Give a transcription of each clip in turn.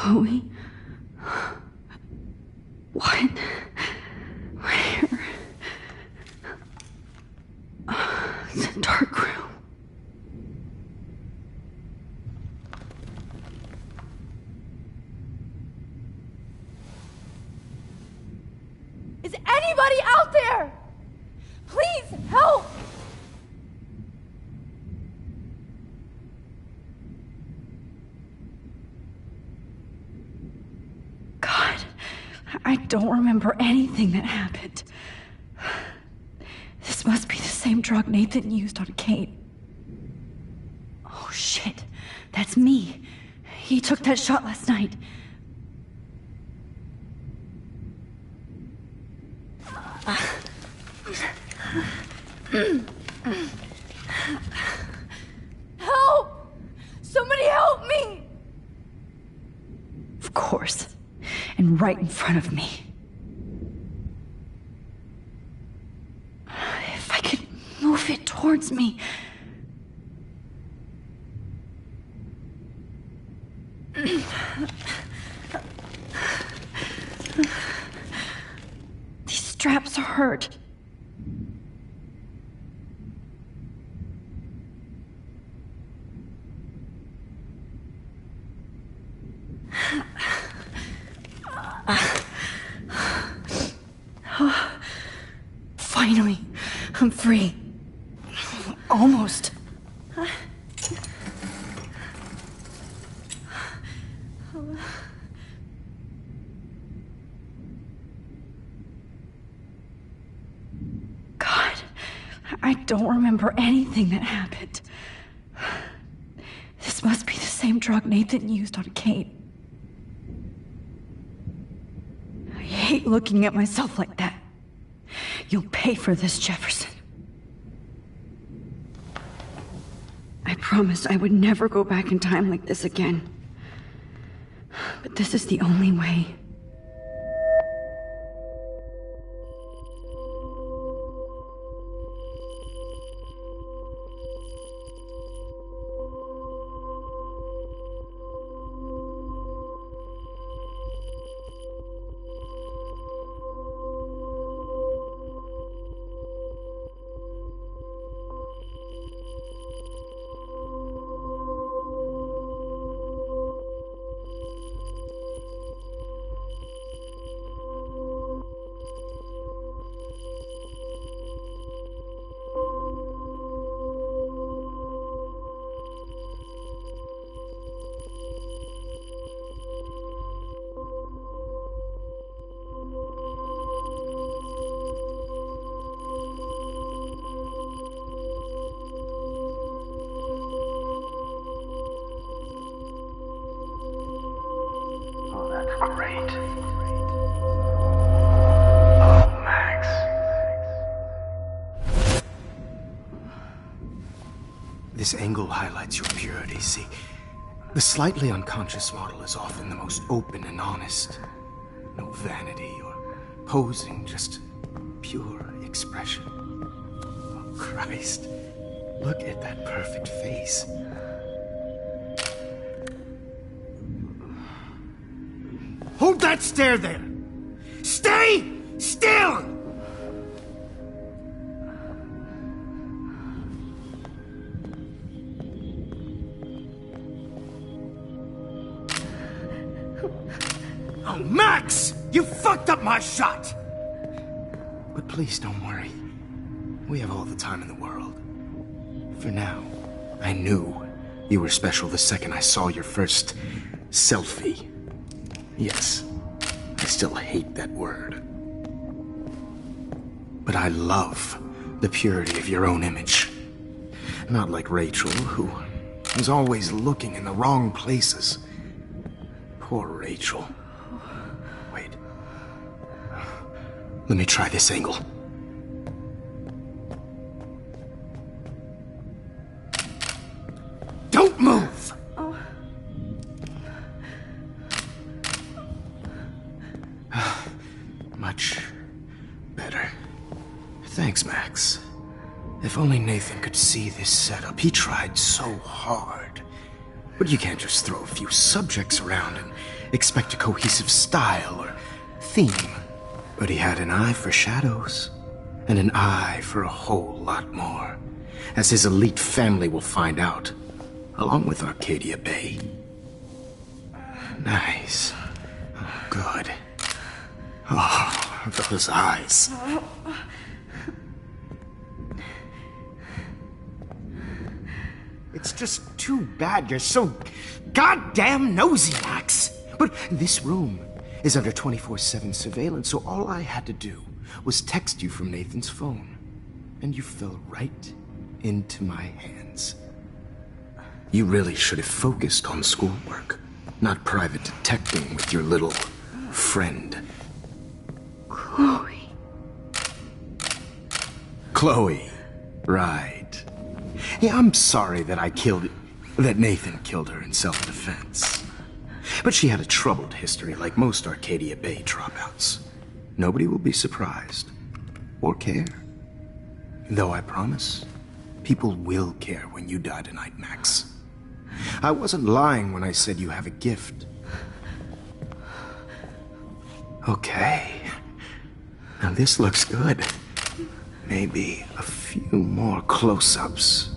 Chloe? What? Where? It's a dark room. Is anybody out there? Please help! God, I don't remember anything that happened. This must be the same drug Nathan used on Kate. Oh shit, that's me. He took that shot last night. Help! Somebody help me! Of course. And right in front of me. If I could move it towards me. These straps hurt. Finally, I'm free. Almost. God, I don't remember anything that happened. This must be the same drug Nathan used on Kate. I hate looking at myself like that. You'll pay for this, Jefferson. I promised I would never go back in time like this again. But this is the only way. Great. Oh, Max. This angle highlights your purity, see? The slightly unconscious model is often the most open and honest. No vanity or posing, just pure expression. Oh, Christ. Look at that perfect face. Hold that stare there! Stay still! Oh, Max! You fucked up my shot! But please don't worry. We have all the time in the world. For now, I knew you were special the second I saw your first selfie. Yes, I still hate that word. But I love the purity of your own image. Not like Rachel, who was always looking in the wrong places. Poor Rachel. Wait. Let me try this angle. Don't move! Much better. Thanks, Max. If only Nathan could see this setup. He tried so hard. But you can't just throw a few subjects around and expect a cohesive style or theme. But he had an eye for shadows, and an eye for a whole lot more, as his elite family will find out, along with Arcadia Bay. Nice. Oh, good. Oh, those eyes. It's just too bad you're so goddamn nosy, Max. But this room is under 24/7 surveillance, so all I had to do was text you from Nathan's phone. And you fell right into my hands. You really should have focused on schoolwork, not private detecting with your little friend. Chloe. Chloe. Right. Yeah, I'm sorry that Nathan killed her in self-defense. But she had a troubled history like most Arcadia Bay dropouts. Nobody will be surprised. Or care. Though I promise, people will care when you die tonight, Max. I wasn't lying when I said you have a gift. Okay. Now this looks good. Maybe a few more close-ups.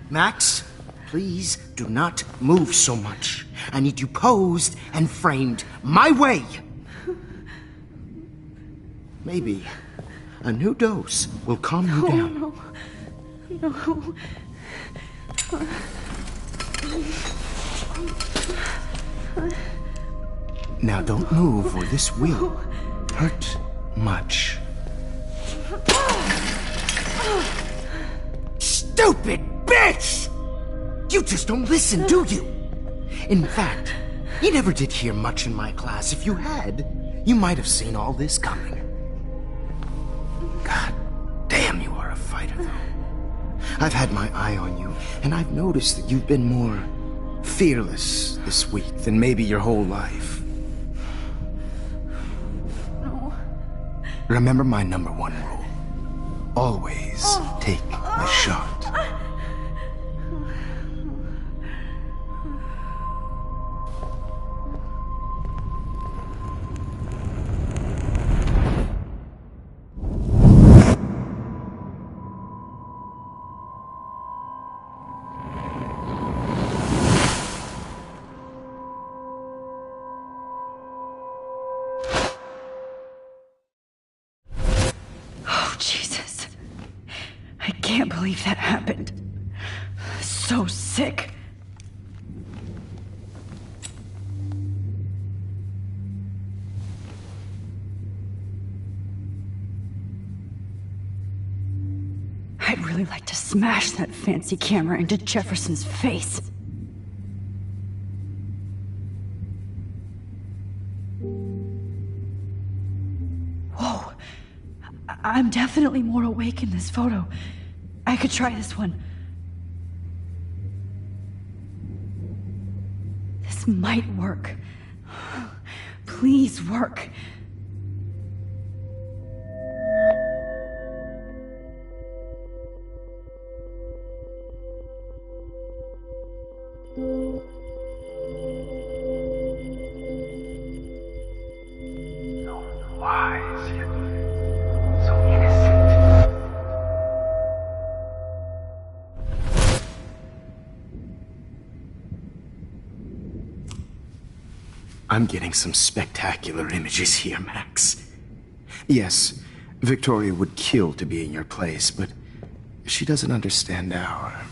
Max, please do not move so much. I need you posed and framed my way. Maybe a new dose will calm you down. No. Now don't move or this will hurt much. Stupid bitch! You just don't listen, do you? In fact, you never did hear much in my class. If you had, you might have seen all this coming. God damn, you are a fighter, though. I've had my eye on you, and I've noticed that you've been more fearless this week than maybe your whole life. No. Remember my number one rule. Always take the shot. Jesus. I can't believe that happened. So sick. I'd really like to smash that fancy camera into Jefferson's face. Whoa. I'm definitely more awake in this photo. I could try this one. This might work. Please work. Wise, yet so innocent. I'm getting some spectacular images here, Max. Yes, Victoria would kill to be in your place, but she doesn't understand our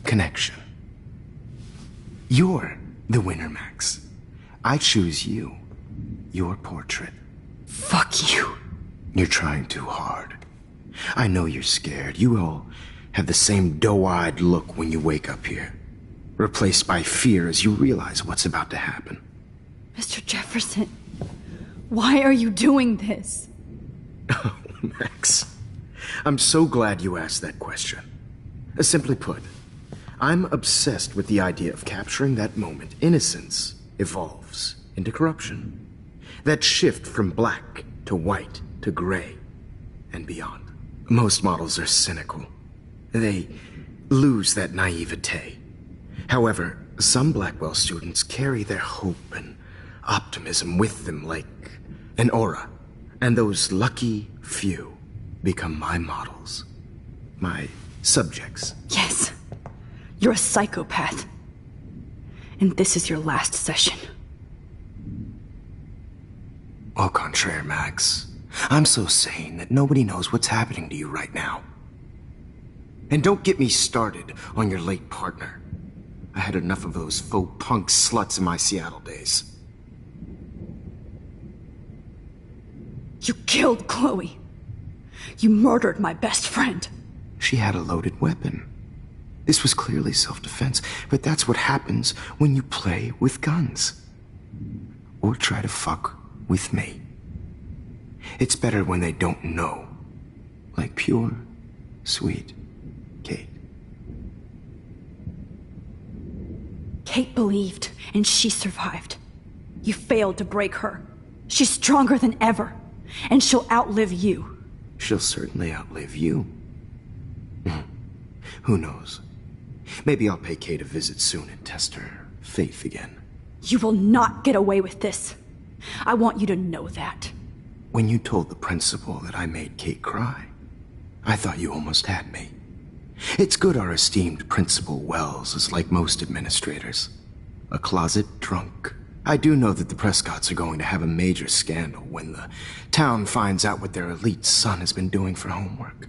connection. You're the winner, Max. I choose you. Your portrait. Fuck you. You're trying too hard. I know you're scared. You all have the same doe-eyed look when you wake up here, replaced by fear as you realize what's about to happen. Mr. Jefferson, why are you doing this? Oh, Max, I'm so glad you asked that question. Simply put, I'm obsessed with the idea of capturing that moment innocence evolves into corruption. That shift from black to white to gray and beyond. Most models are cynical. They lose that naivete. However, some Blackwell students carry their hope and optimism with them like an aura. And those lucky few become my models. My subjects. Yes. You're a psychopath. And this is your last session. Au contraire, Max. I'm so sane that nobody knows what's happening to you right now. And don't get me started on your late partner. I had enough of those faux punk sluts in my Seattle days. You killed Chloe. You murdered my best friend. She had a loaded weapon. This was clearly self-defense, but that's what happens when you play with guns. Or try to fuck with me. It's better when they don't know. Like pure, sweet Kate. Kate believed, and she survived. You failed to break her. She's stronger than ever, and she'll outlive you. She'll certainly outlive you. Who knows? Maybe I'll pay Kate a visit soon and test her faith again. You will not get away with this. I want you to know that. When you told the principal that I made Kate cry, I thought you almost had me. It's good our esteemed Principal Wells is like most administrators. A closet drunk. I do know that the Prescotts are going to have a major scandal when the town finds out what their elite son has been doing for homework.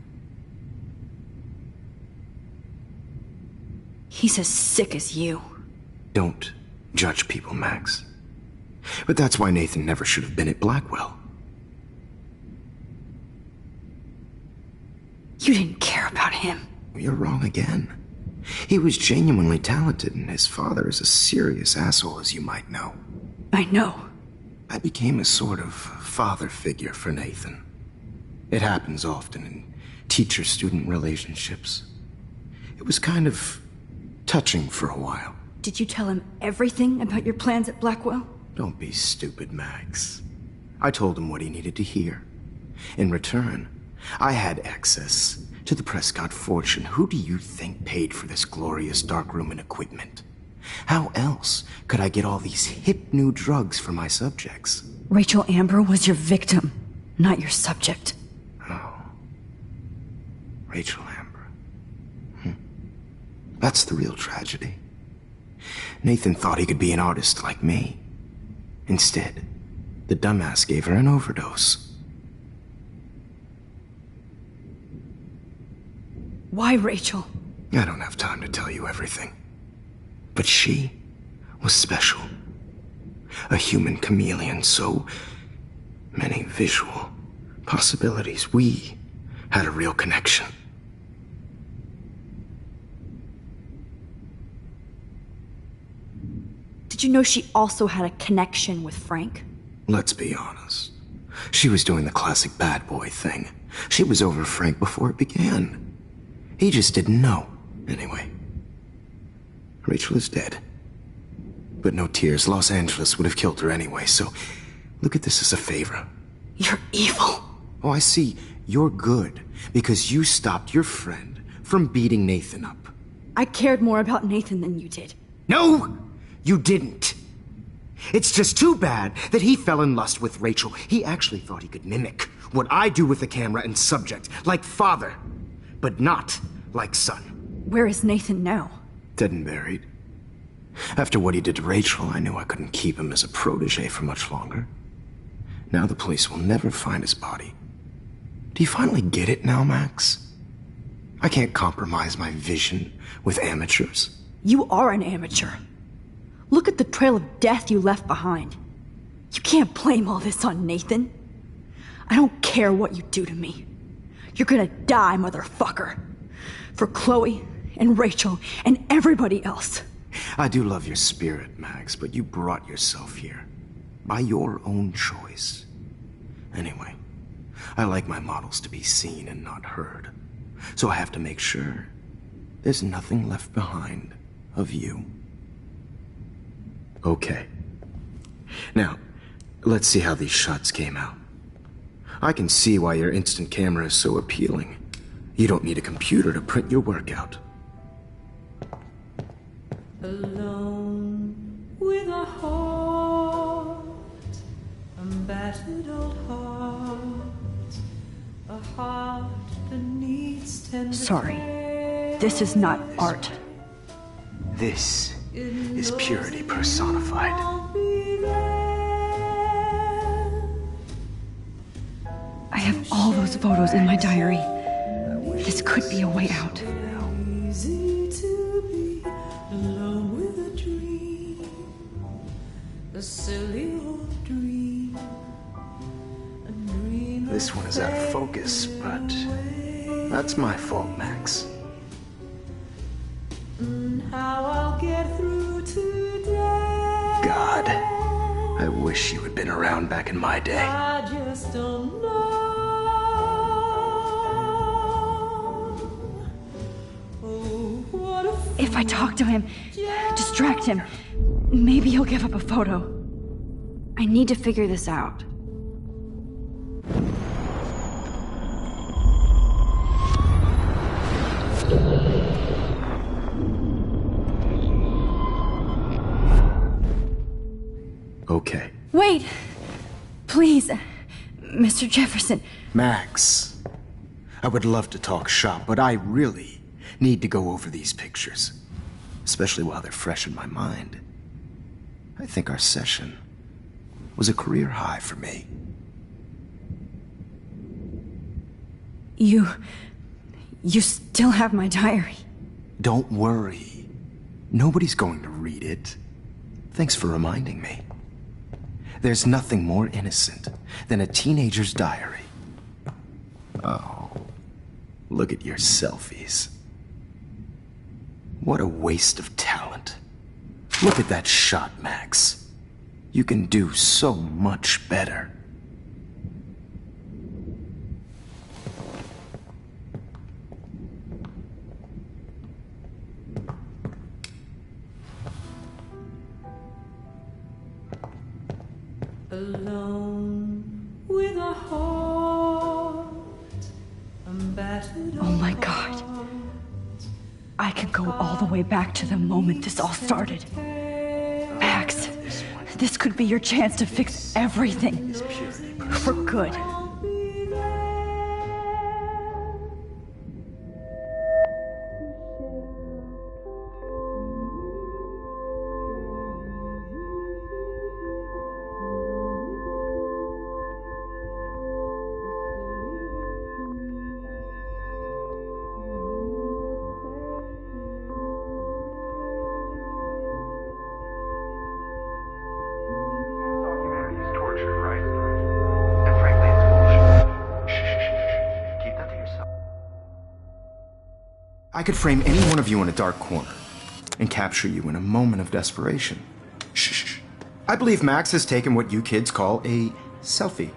He's as sick as you. Don't judge people, Max. But that's why Nathan never should have been at Blackwell. You didn't care about him. You're wrong again. He was genuinely talented, and his father is a serious asshole, as you might know. I know. I became a sort of father figure for Nathan. It happens often in teacher-student relationships. It was kind of touching for a while. Did you tell him everything about your plans at Blackwell? Don't be stupid, Max. I told him what he needed to hear. In return, I had access to the Prescott fortune. Who do you think paid for this glorious darkroom and equipment? How else could I get all these hip new drugs for my subjects? Rachel Amber was your victim, not your subject. Oh. Rachel Amber. That's the real tragedy. Nathan thought he could be an artist like me. Instead, the dumbass gave her an overdose. Why Rachel? I don't have time to tell you everything. But she was special. A human chameleon, so many visual possibilities. We had a real connection. Did you know she also had a connection with Frank? Let's be honest. She was doing the classic bad boy thing. She was over Frank before it began. He just didn't know. Anyway, Rachel is dead. But no tears. Los Angeles would have killed her anyway, so look at this as a favor. You're evil. Oh, I see. You're good because you stopped your friend from beating Nathan up. I cared more about Nathan than you did. No, you didn't. It's just too bad that he fell in lust with Rachel. He actually thought he could mimic what I do with the camera and subject, like father, but not like son. Where is Nathan now? Dead and buried. After what he did to Rachel, I knew I couldn't keep him as a protege for much longer. Now the police will never find his body. Do you finally get it now, Max? I can't compromise my vision with amateurs. You are an amateur. Look at the trail of death you left behind. You can't blame all this on Nathan. I don't care what you do to me. You're gonna die, motherfucker. For Chloe and Rachel and everybody else. I do love your spirit, Max, but you brought yourself here. By your own choice. Anyway, I like my models to be seen and not heard. So I have to make sure there's nothing left behind of you. Okay. Now, let's see how these shots came out. I can see why your instant camera is so appealing. You don't need a computer to print your work out. Alone with a heart, a battered old heart, a heart that needs tender Sorry. This is not art. This is purity personified. I have all those photos in my diary. This could be a way out. Easy to be alone with a dream, a silly old dream, a dream. This one is out of focus, but that's my fault, Max. How I'll get through today. God, I wish you had been around back in my day. I just don't know. Oh, what a If I talk to him, distract him, maybe he'll give up a photo. I need to figure this out. Okay. Wait! Please, Mr. Jefferson. Max, I would love to talk shop, but I really need to go over these pictures, especially while they're fresh in my mind. I think our session was a career high for me. You still have my diary. Don't worry. Nobody's going to read it. Thanks for reminding me. There's nothing more innocent than a teenager's diary. Oh, look at your selfies. What a waste of talent. Look at that shot, Max. You can do so much better. Alone with a heart, a battered Oh my God. I could go all the way back to the moment this all started. Max, this could be your chance to fix everything. For good. Humanity's torture, right? And frankly, it's bullshit. Shh. Keep that to yourself. I could frame any one of you in a dark corner and capture you in a moment of desperation. Shh. I believe Max has taken what you kids call a selfie.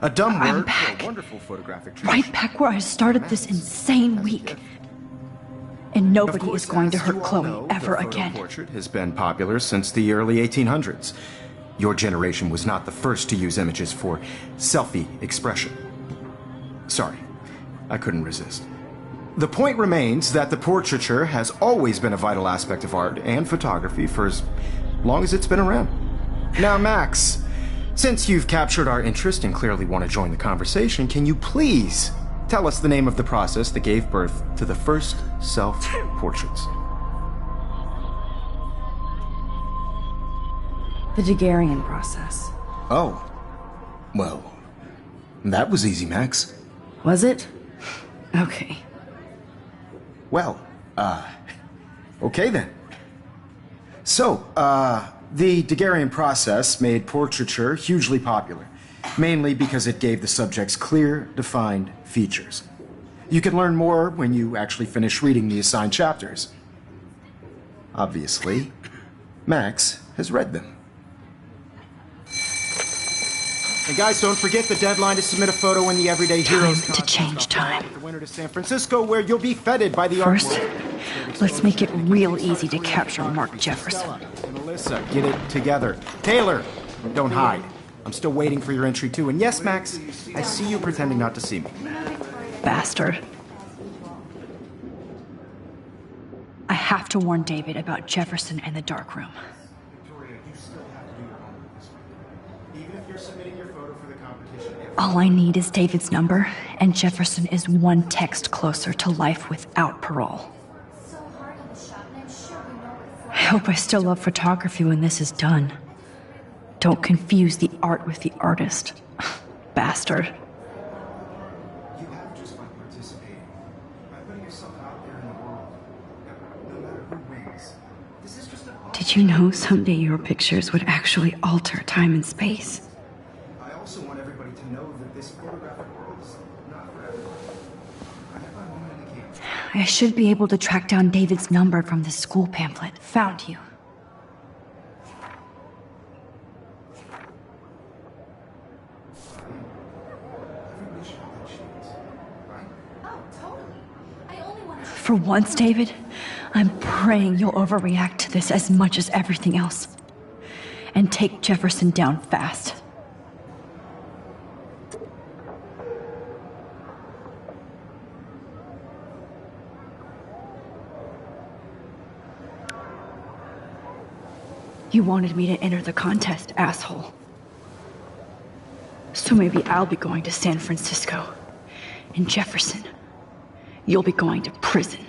A dumb I'm word back. for a wonderful photographic tradition. Right back where I started this insane week. And Of nobody course, is going to as hurt you all Chloe know, ever the photo again. portrait has been popular since the early 1800s. Your generation was not the first to use images for selfie expression. Sorry, I couldn't resist. The point remains that the portraiture has always been a vital aspect of art and photography for as long as it's been around. Now, Max, since you've captured our interest and clearly want to join the conversation, can you please tell us the name of the process that gave birth to the first self-portraits? The Daguerrean process. Oh. Well, that was easy, Max. Was it? Okay. Well, okay then. So, the Daguerrean process made portraiture hugely popular, mainly because it gave the subjects clear, defined features. You can learn more when you actually finish reading the assigned chapters. Obviously, Max has read them. And guys, don't forget the deadline to submit a photo in the Everyday Heroes Time to change time. The winner to San Francisco, where you'll be feted by the art First, world. let's make it real easy to capture Mark Jefferson. And Alyssa, get it together. Taylor, don't hide. I'm still waiting for your entry too. And yes, Max, I see you pretending not to see me. Bastard. I have to warn David about Jefferson and the dark room. Victoria, you still have to do your homework this week. Even if you're submitting your photo for the competition, All I need is David's number, and Jefferson is one text closer to life without parole. I hope I still love photography when this is done. Don't confuse the art with the artist. Bastard. you have just by participating, by putting yourself out there in the world, no matter who wins. This is just an Did you know someday your pictures would actually alter time and space? I also want everybody to know that this photographic world is not for everyone. I have my moment in the game. I should be able to track down David's number from this school pamphlet. Found you. Everybody should have that chance, right? Oh, totally. I only want to. For once, David, I'm praying you'll overreact to this as much as everything else. And take Jefferson down fast. You wanted me to enter the contest, asshole. So maybe I'll be going to San Francisco. And Jefferson, you'll be going to prison.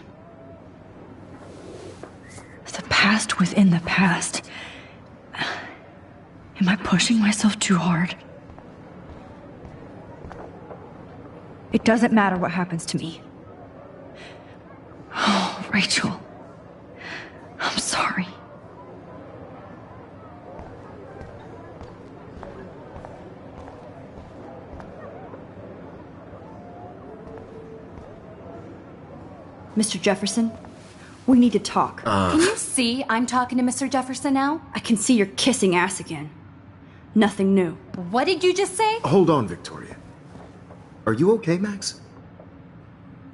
The past within the past. Am I pushing myself too hard? It doesn't matter what happens to me. Oh, Rachel. I'm sorry. Mr. Jefferson, we need to talk. Can you see I'm talking to Mr. Jefferson now? I can see you're kissing ass again. Nothing new. What did you just say? Hold on, Victoria. Are you okay, Max?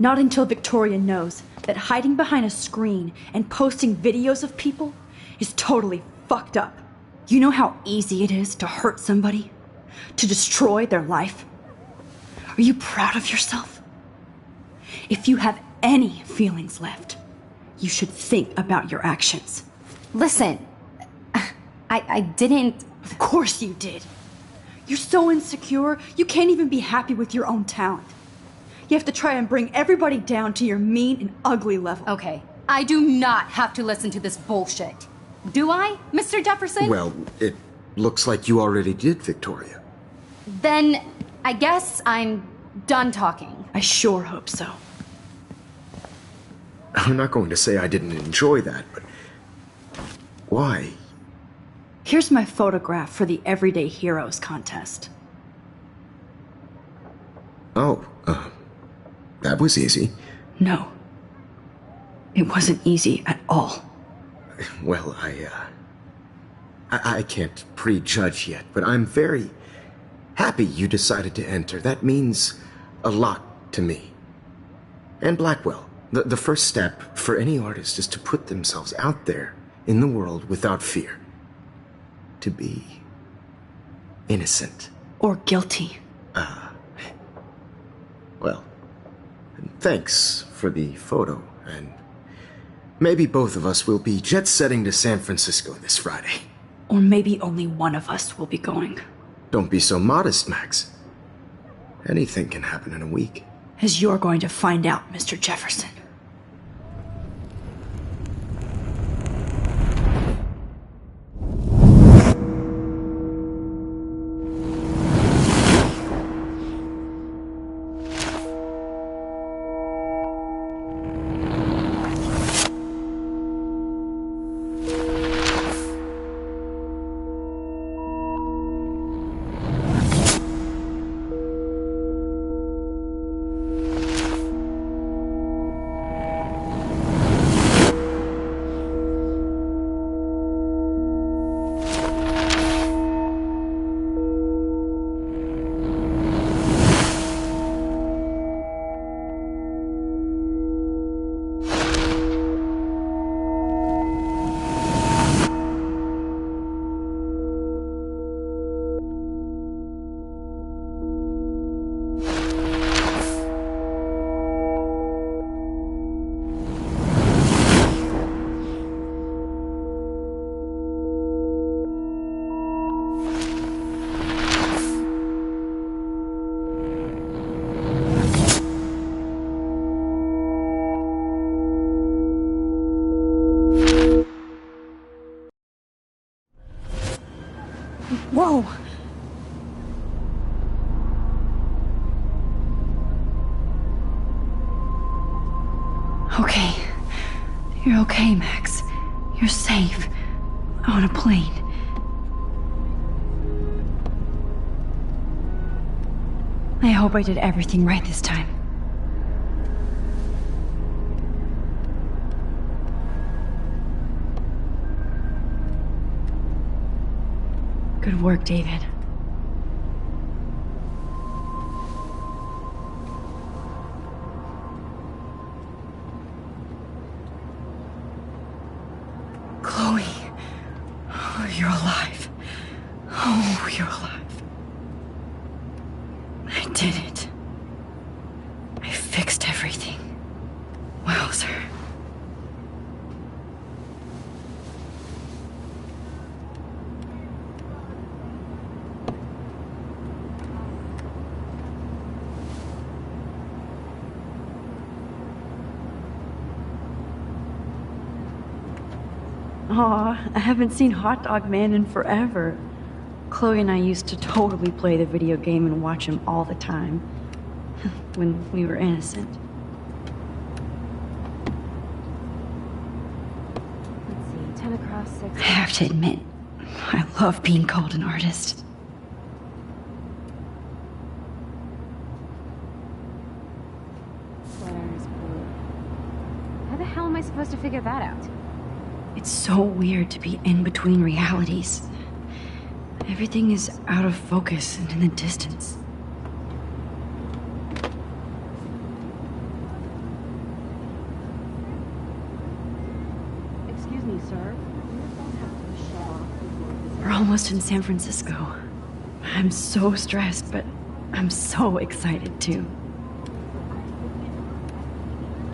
Not until Victoria knows that hiding behind a screen and posting videos of people is totally fucked up. You know how easy it is to hurt somebody? To destroy their life? Are you proud of yourself? If you have any feelings left, you should think about your actions. Listen, I didn't. Of course you did. You're so insecure, you can't even be happy with your own talent. You have to try and bring everybody down to your mean and ugly level. Okay, I do not have to listen to this bullshit. Do I, Mr. Jefferson? Well, it looks like you already did, Victoria. Then I guess I'm done talking. I sure hope so. I'm not going to say I didn't enjoy that, but why? Here's my photograph for the Everyday Heroes contest. Oh, that was easy. No. It wasn't easy at all. Well, I can't prejudge yet, but I'm very happy you decided to enter. That means a lot to me. And Blackwell. The first step for any artist is to put themselves out there in the world without fear. To be innocent. Or guilty. Well, thanks for the photo, and maybe both of us will be jet-setting to San Francisco this Friday. Or maybe only one of us will be going. Don't be so modest, Max. Anything can happen in a week. As you're going to find out, Mr. Jefferson. Whoa! Okay. You're okay, Max. You're safe. On a plane. I hope I did everything right this time. Good work, David. Chloe. Oh, you're alive. Oh, you're alive. I did it. I fixed everything. Wowzer. Aw, I haven't seen Hot Dog Man in forever. Chloe and I used to totally play the video game and watch him all the time. When we were innocent. Let's see, 10 across 6. I have to admit, I love being called an artist. Sweater is blue. How the hell am I supposed to figure that out? It's so weird to be in between realities. Everything is out of focus and in the distance. Excuse me, sir. We're almost in San Francisco. I'm so stressed, but I'm so excited too.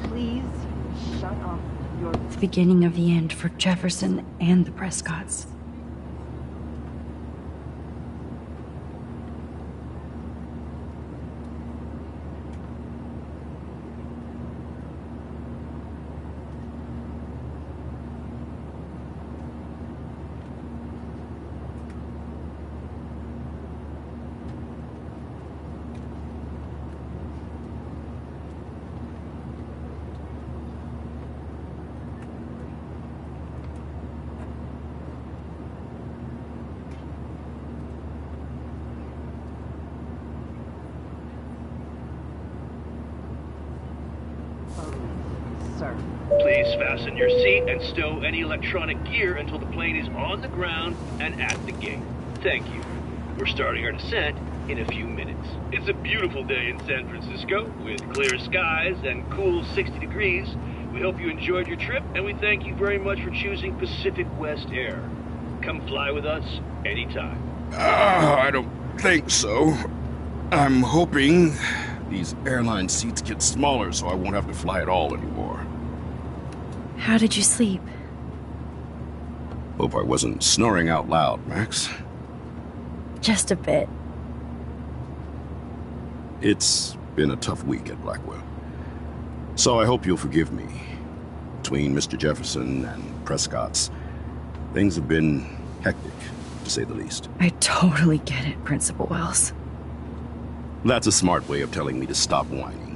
Please shut up. It's the beginning of the end for Jefferson and the Prescotts. Sir. Please fasten your seat and stow any electronic gear until the plane is on the ground and at the gate. Thank you. We're starting our descent in a few minutes. It's a beautiful day in San Francisco with clear skies and cool 60 degrees. We hope you enjoyed your trip, and we thank you very much for choosing Pacific West Air. Come fly with us anytime. I don't think so. I'm hoping these airline seats get smaller so I won't have to fly at all anymore. How did you sleep? Hope I wasn't snoring out loud, Max. Just a bit. It's been a tough week at Blackwell. So I hope you'll forgive me. Between Mr. Jefferson and Prescott's, things have been hectic, to say the least. I totally get it, Principal Wells. That's a smart way of telling me to stop whining.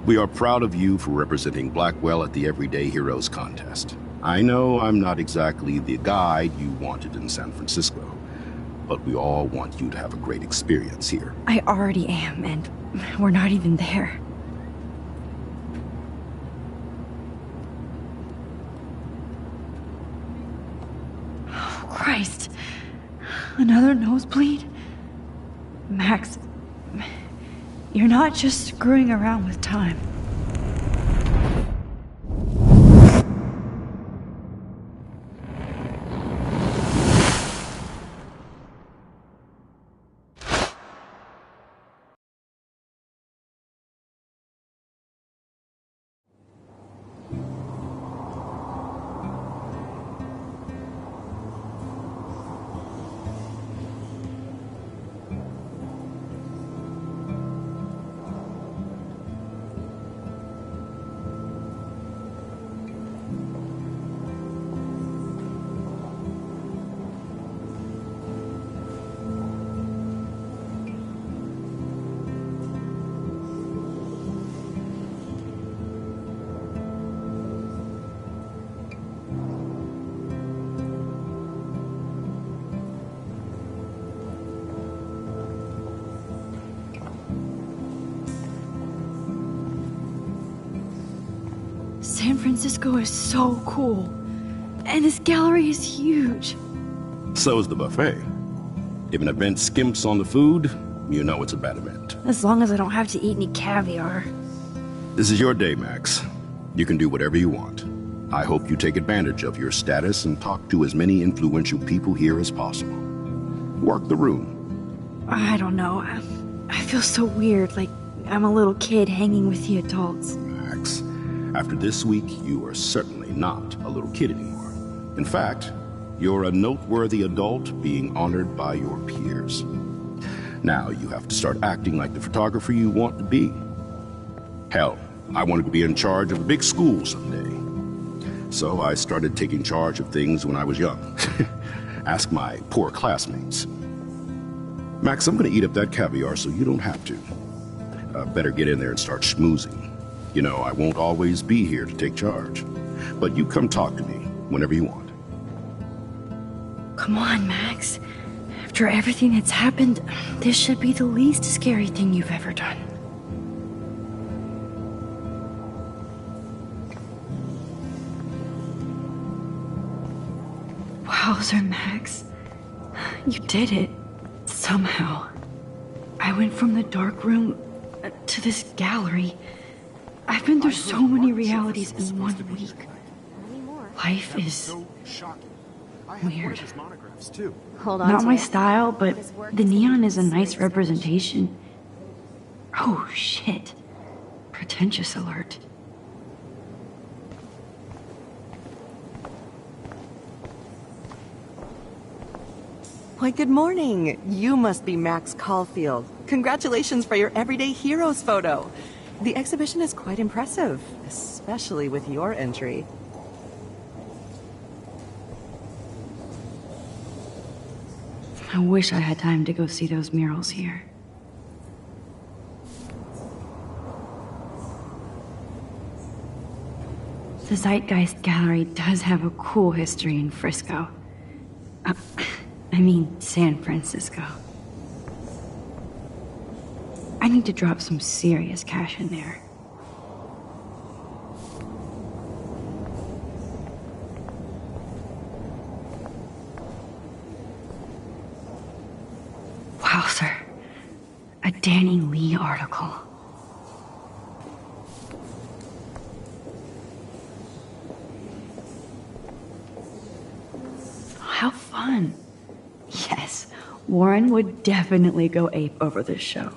We are proud of you for representing Blackwell at the Everyday Heroes contest. I know I'm not exactly the guide you wanted in San Francisco, but we all want you to have a great experience here. I already am, and we're not even there. Oh, Christ. Another nosebleed? Max, you're not just screwing around with time. Francisco is so cool. And this gallery is huge. So is the buffet. If an event skimps on the food, you know it's a bad event. As long as I don't have to eat any caviar. This is your day, Max. You can do whatever you want. I hope you take advantage of your status and talk to as many influential people here as possible. Work the room. I don't know. I feel so weird, like I'm a little kid hanging with the adults. Max, after this week, you are certainly not a little kid anymore. In fact, you're a noteworthy adult being honored by your peers. Now you have to start acting like the photographer you want to be. Hell, I wanted to be in charge of a big school someday. So I started taking charge of things when I was young. Ask my poor classmates. Max, I'm gonna eat up that caviar so you don't have to. Better get in there and start schmoozing. You know, I won't always be here to take charge. But you come talk to me whenever you want. Come on, Max. After everything that's happened, this should be the least scary thing you've ever done. Wowzer, Max. You did it. Somehow. I went from the dark room to this gallery. I've been through so many realities in 1 week. Life is weird. Hold on. Not to my it. style, but the neon is a nice representation. Oh, shit. Pretentious alert. Why, good morning. You must be Max Caulfield. Congratulations for your Everyday Heroes photo. The exhibition is quite impressive, especially with your entry. I wish I had time to go see those murals here. The Zeitgeist Gallery does have a cool history in Frisco. I mean, San Francisco. I need to drop some serious cash in there. Wowzer. A Danny Lee article. How fun. Yes, Warren would definitely go ape over this show.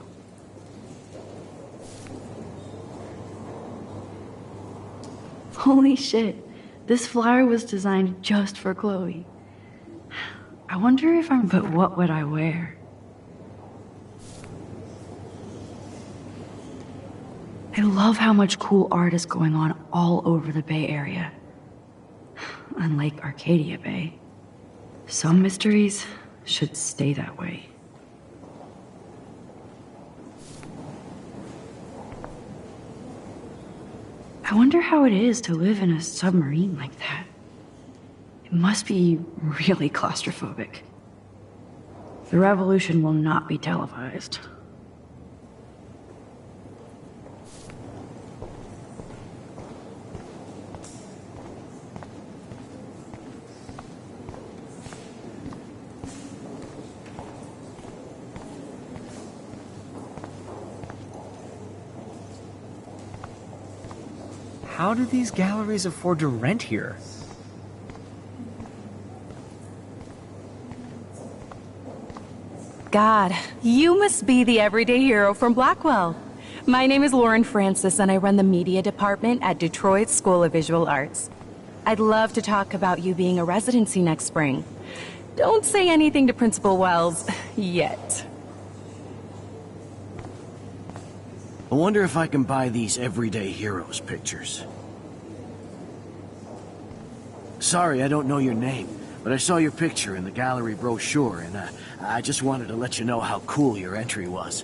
Holy shit, this flyer was designed just for Chloe. I wonder if but what would I wear? I love how much cool art is going on all over the Bay Area. Unlike Arcadia Bay. Some mysteries should stay that way. I wonder how it is to live in a submarine like that. It must be really claustrophobic. The revolution will not be televised. How do these galleries afford to rent here? God, you must be the everyday hero from Blackwell. My name is Lauren Francis, and I run the media department at Detroit School of Visual Arts. I'd love to talk about you being a residency next spring. Don't say anything to Principal Wells yet. I wonder if I can buy these Everyday Heroes pictures. Sorry, I don't know your name, but I saw your picture in the gallery brochure, and I just wanted to let you know how cool your entry was.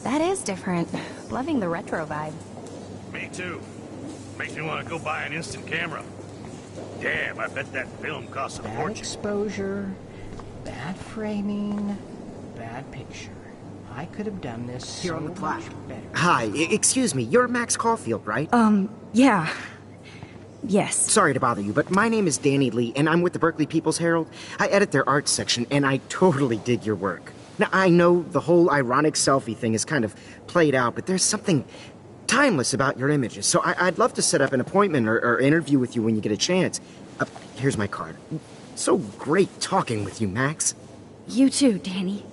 That is different. Loving the retro vibe. Me too. Makes me want to go buy an instant camera. Damn, I bet that film costs a Bad fortune. exposure, bad framing, bad picture. I could have done this Here so on the plaque. much better. Hi, excuse me, you're Max Caulfield, right? Yeah. Yes. Sorry to bother you, but my name is Danny Lee, and I'm with the Berkeley People's Herald. I edit their arts section, and I totally dig your work. Now, I know the whole ironic selfie thing is kind of played out, but there's something timeless about your images, so I'd love to set up an appointment or interview with you when you get a chance. Here's my card. So great talking with you, Max. You too, Danny.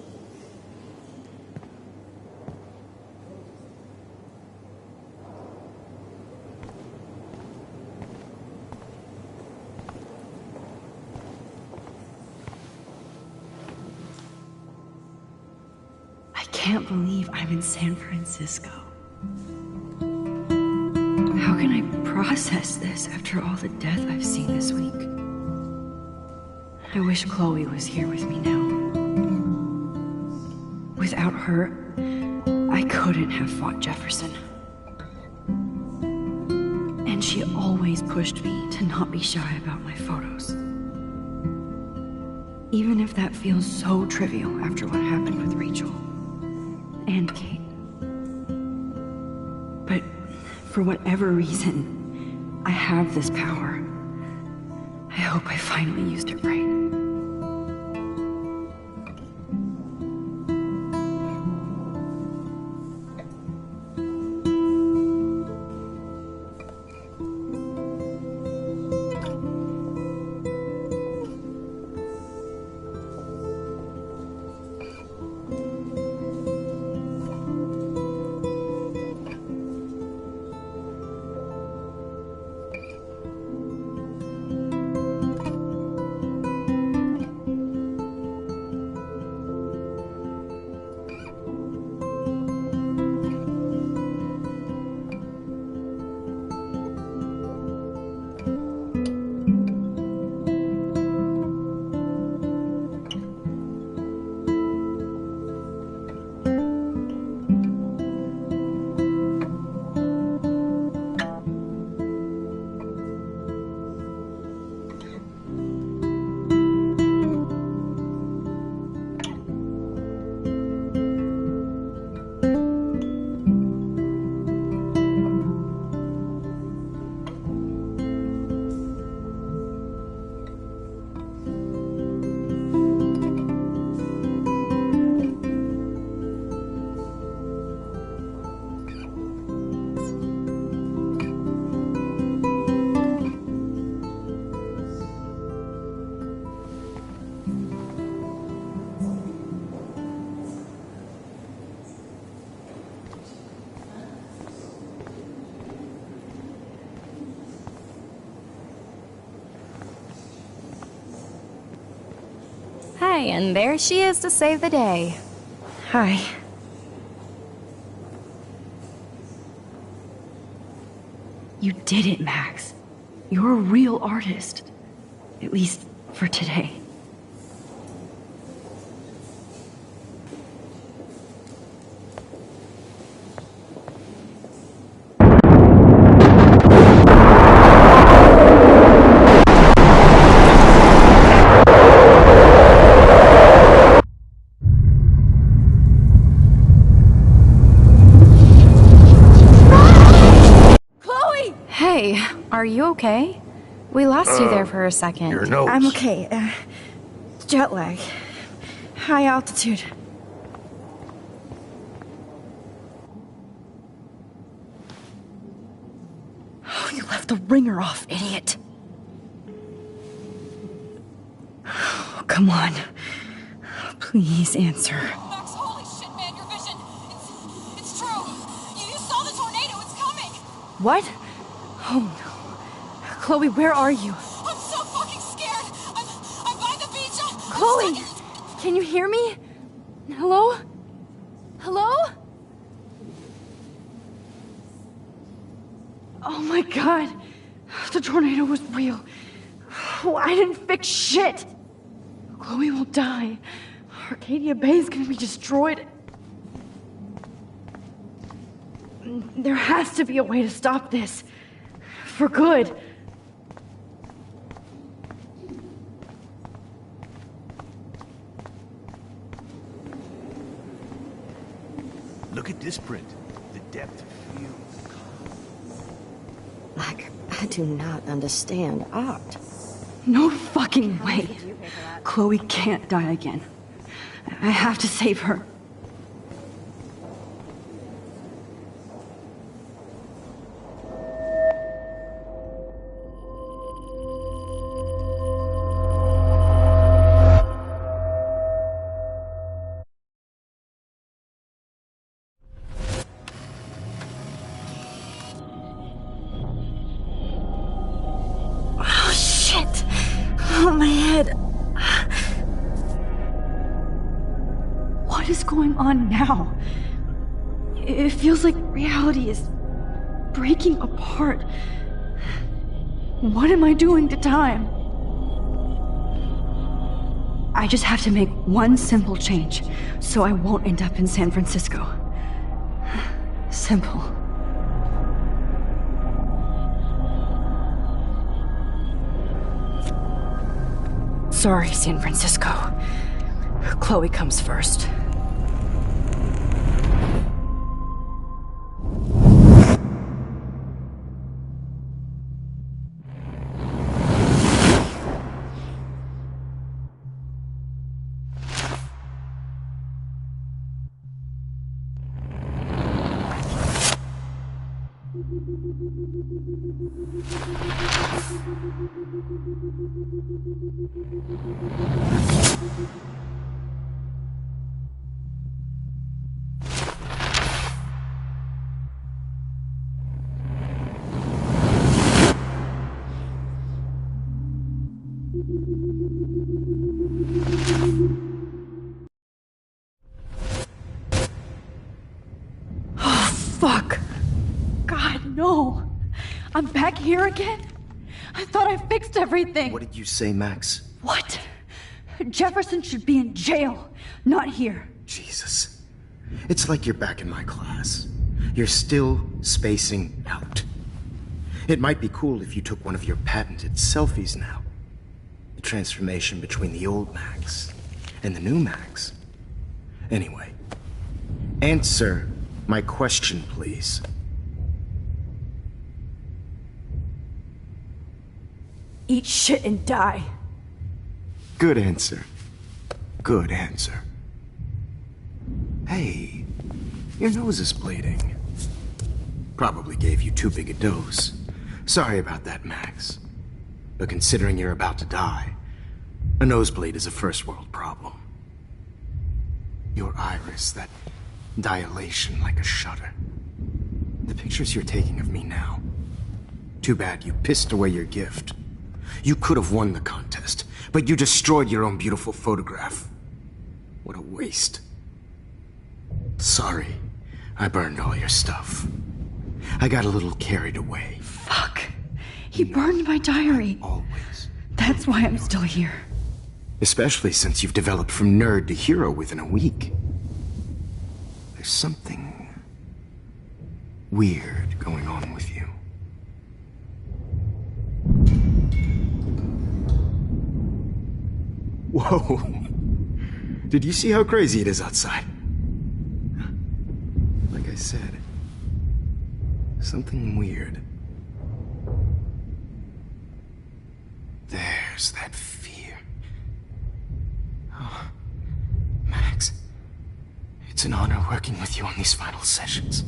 I can't believe I'm in San Francisco. How can I process this after all the death I've seen this week? I wish Chloe was here with me now. Without her, I couldn't have fought Jefferson. And she always pushed me to not be shy about my photos. Even if that feels so trivial after what happened with Rachel and Kate. But for whatever reason, I have this power. I hope I finally used it right. Hi, and there she is to save the day. Hi. You did it, Max. You're a real artist. At least for today. Hey, are you okay? We lost you there for a second. Your nose. I'm okay. Jet lag. High altitude. Oh, you left the ringer off, idiot. Oh, come on. Please answer. Max, holy shit, man, your vision. It's true. You saw the tornado. It's coming. What? Oh no. Chloe, where are you? I'm so fucking scared. I'm by the beach. Chloe! Can you hear me? Hello? Hello? Oh my god. The tornado was real. Oh, I didn't fix shit. Chloe will die. Arcadia Bay is gonna be destroyed. There has to be a way to stop this. For good. this print, the depth of field. I do not understand art. No fucking way. Chloe can't die again. I have to save her. What is going on now? It feels like reality is breaking apart. What am I doing to time? I just have to make one simple change, so I won't end up in San Francisco. Simple. Sorry, San Francisco. Chloe comes first. Fuck. God, no. I'm back here again? I thought I fixed everything. What did you say, Max? What? Jefferson should be in jail, not here. Jesus. It's like you're back in my class. You're still spacing out. It might be cool if you took one of your patented selfies now. The transformation between the old Max and the new Max. Anyway, answer my question, please. Eat shit and die. Good answer. Good answer. Hey, your nose is bleeding. Probably gave you too big a dose. Sorry about that, Max. But considering you're about to die, a nosebleed is a first world problem. Your iris, that dilation like a shutter. The pictures you're taking of me now. Too bad you pissed away your gift. You could have won the contest, but you destroyed your own beautiful photograph. What a waste. Sorry, I burned all your stuff. I got a little carried away. Fuck. He burned my diary. Always. That's why I'm still here. Especially since you've developed from nerd to hero within a week. There's something weird going on with you. Whoa. Did you see how crazy it is outside? Like I said, something weird. There's that fear. Oh, Max, it's an honor working with you on these final sessions.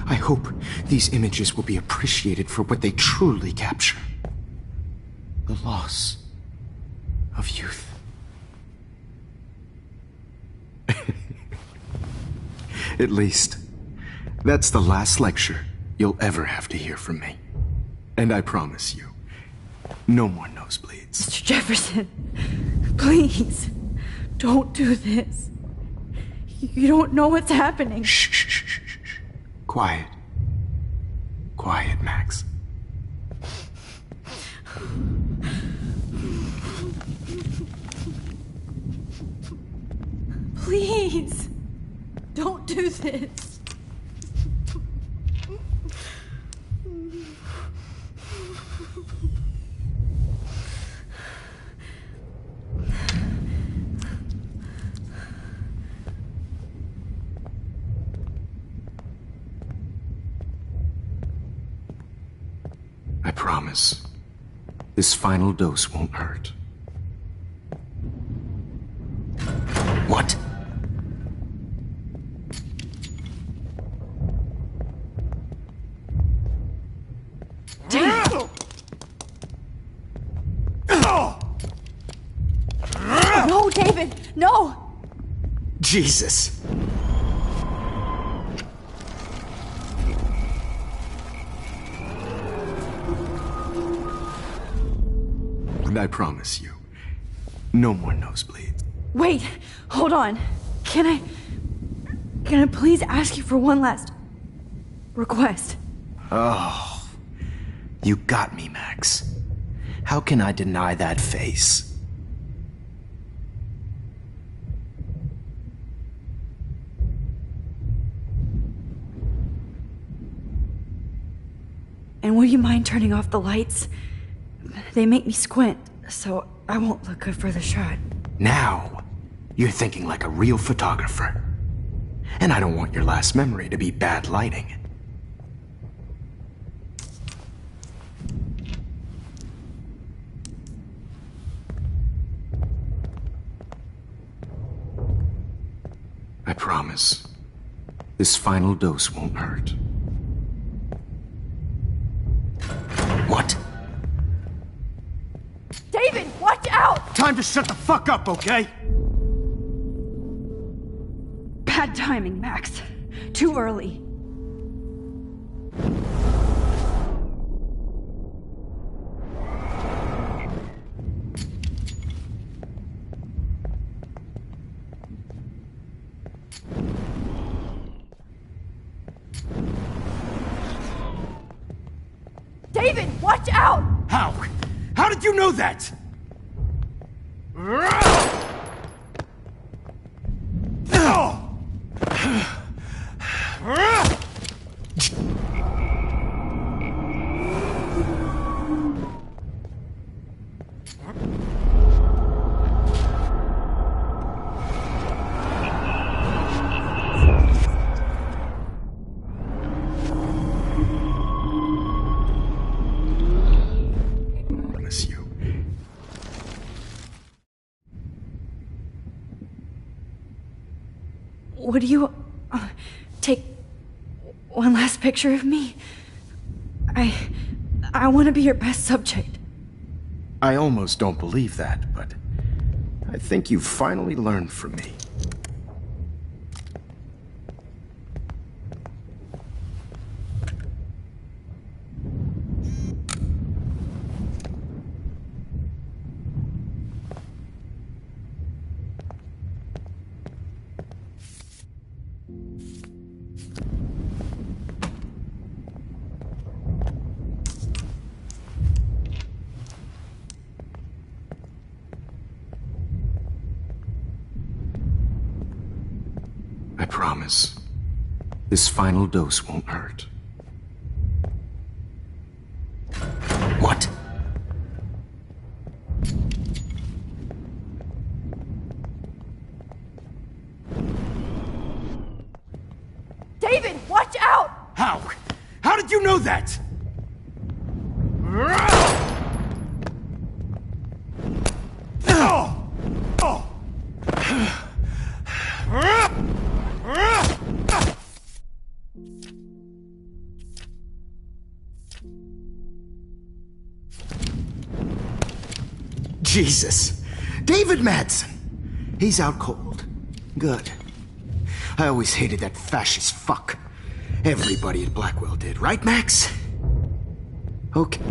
I hope these images will be appreciated for what they truly capture. The loss of youth. At least, that's the last lecture you'll ever have to hear from me. And I promise you, no more nosebleeds. Mr. Jefferson, please, don't do this. You don't know what's happening. Shh, shh, shh, shh, shh. Quiet. Quiet, Max. Please, don't do this. I promise. This final dose won't hurt. What? No, David! No! Jesus! And I promise you, no more nosebleeds. Wait, hold on. Can I please ask you for one last request? Oh, you got me, Max. How can I deny that face? And would you mind turning off the lights? They make me squint, so I won't look good for the shot. Now, you're thinking like a real photographer. And I don't want your last memory to be bad lighting. I promise. This final dose won't hurt. What? David, watch out! Time to shut the fuck up, okay? Bad timing, Max. Too early. David, watch out! How? How did you know that? Would you take one last picture of me? I want to be your best subject. I almost don't believe that, but I think you've finally learned from me. I promise. This final dose won't hurt. What? David, watch out! How? How did you know that? Jesus! David Madsen! He's out cold. Good. I always hated that fascist fuck. Everybody at Blackwell did, right, Max? Okay.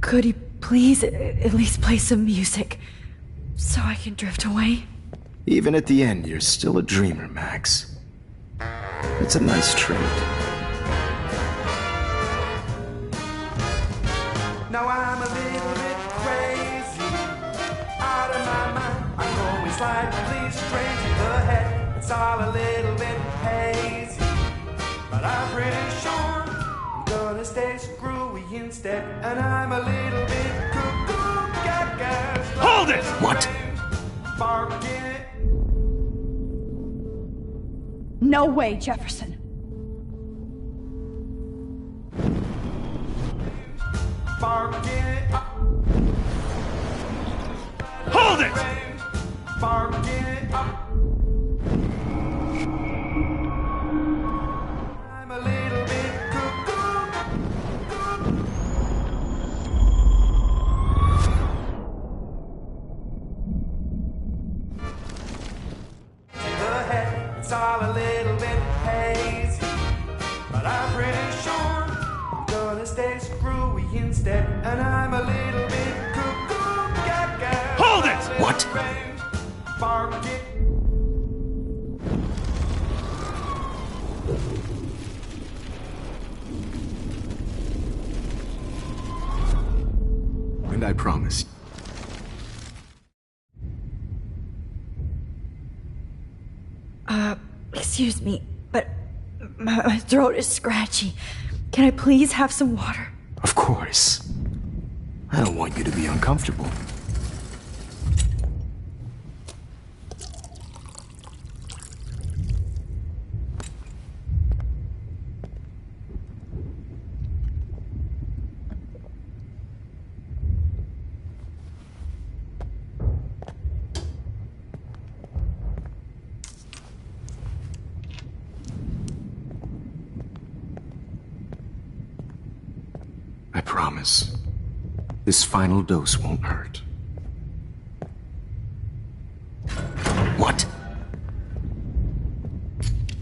Could you please at least play some music so I can drift away? Even at the end, you're still a dreamer, Max. It's a nice trait. Now I'm a little bit crazy, out of my mind. I'm going slightly strange in the head. It's all a little bit hazy, but I'm pretty sure I'm gonna stay screwy instead. And I'm a little bit cuckoo, gaga. Hold it! What? Barking. No way, Jefferson. Hold it! I'm a little bit cuckoo. The head, it's all a little bit hazy, but I'm pretty sure I'm gonna stay screwy instead. And I'm a little bit cuckoo, gaga. Hold it! What? And I promise. Excuse me, but my throat is scratchy. Can I please have some water? Of course. I don't want you to be uncomfortable. I promise. This final dose won't hurt. What?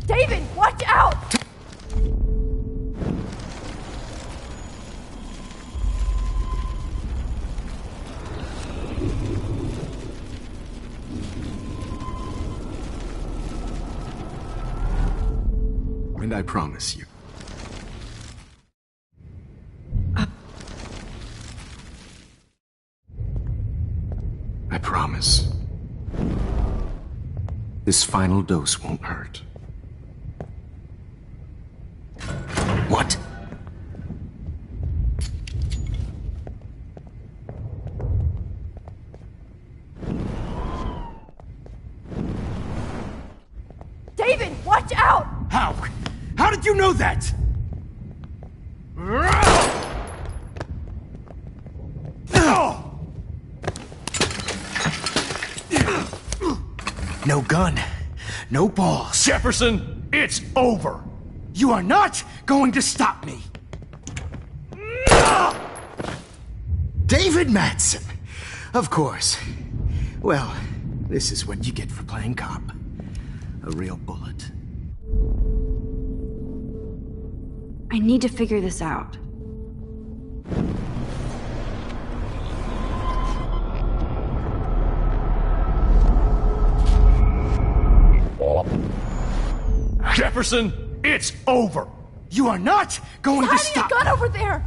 David, watch out! And I promise you. I promise. This final dose won't hurt. What? David, watch out! How? How did you know that? No gun, no balls. Jefferson, it's over. You are not going to stop me. David Madsen. Of course. Well, this is what you get for playing cop. A real bullet. I need to figure this out. Jefferson, it's over. You are not going to stop. He's hiding a gun over there.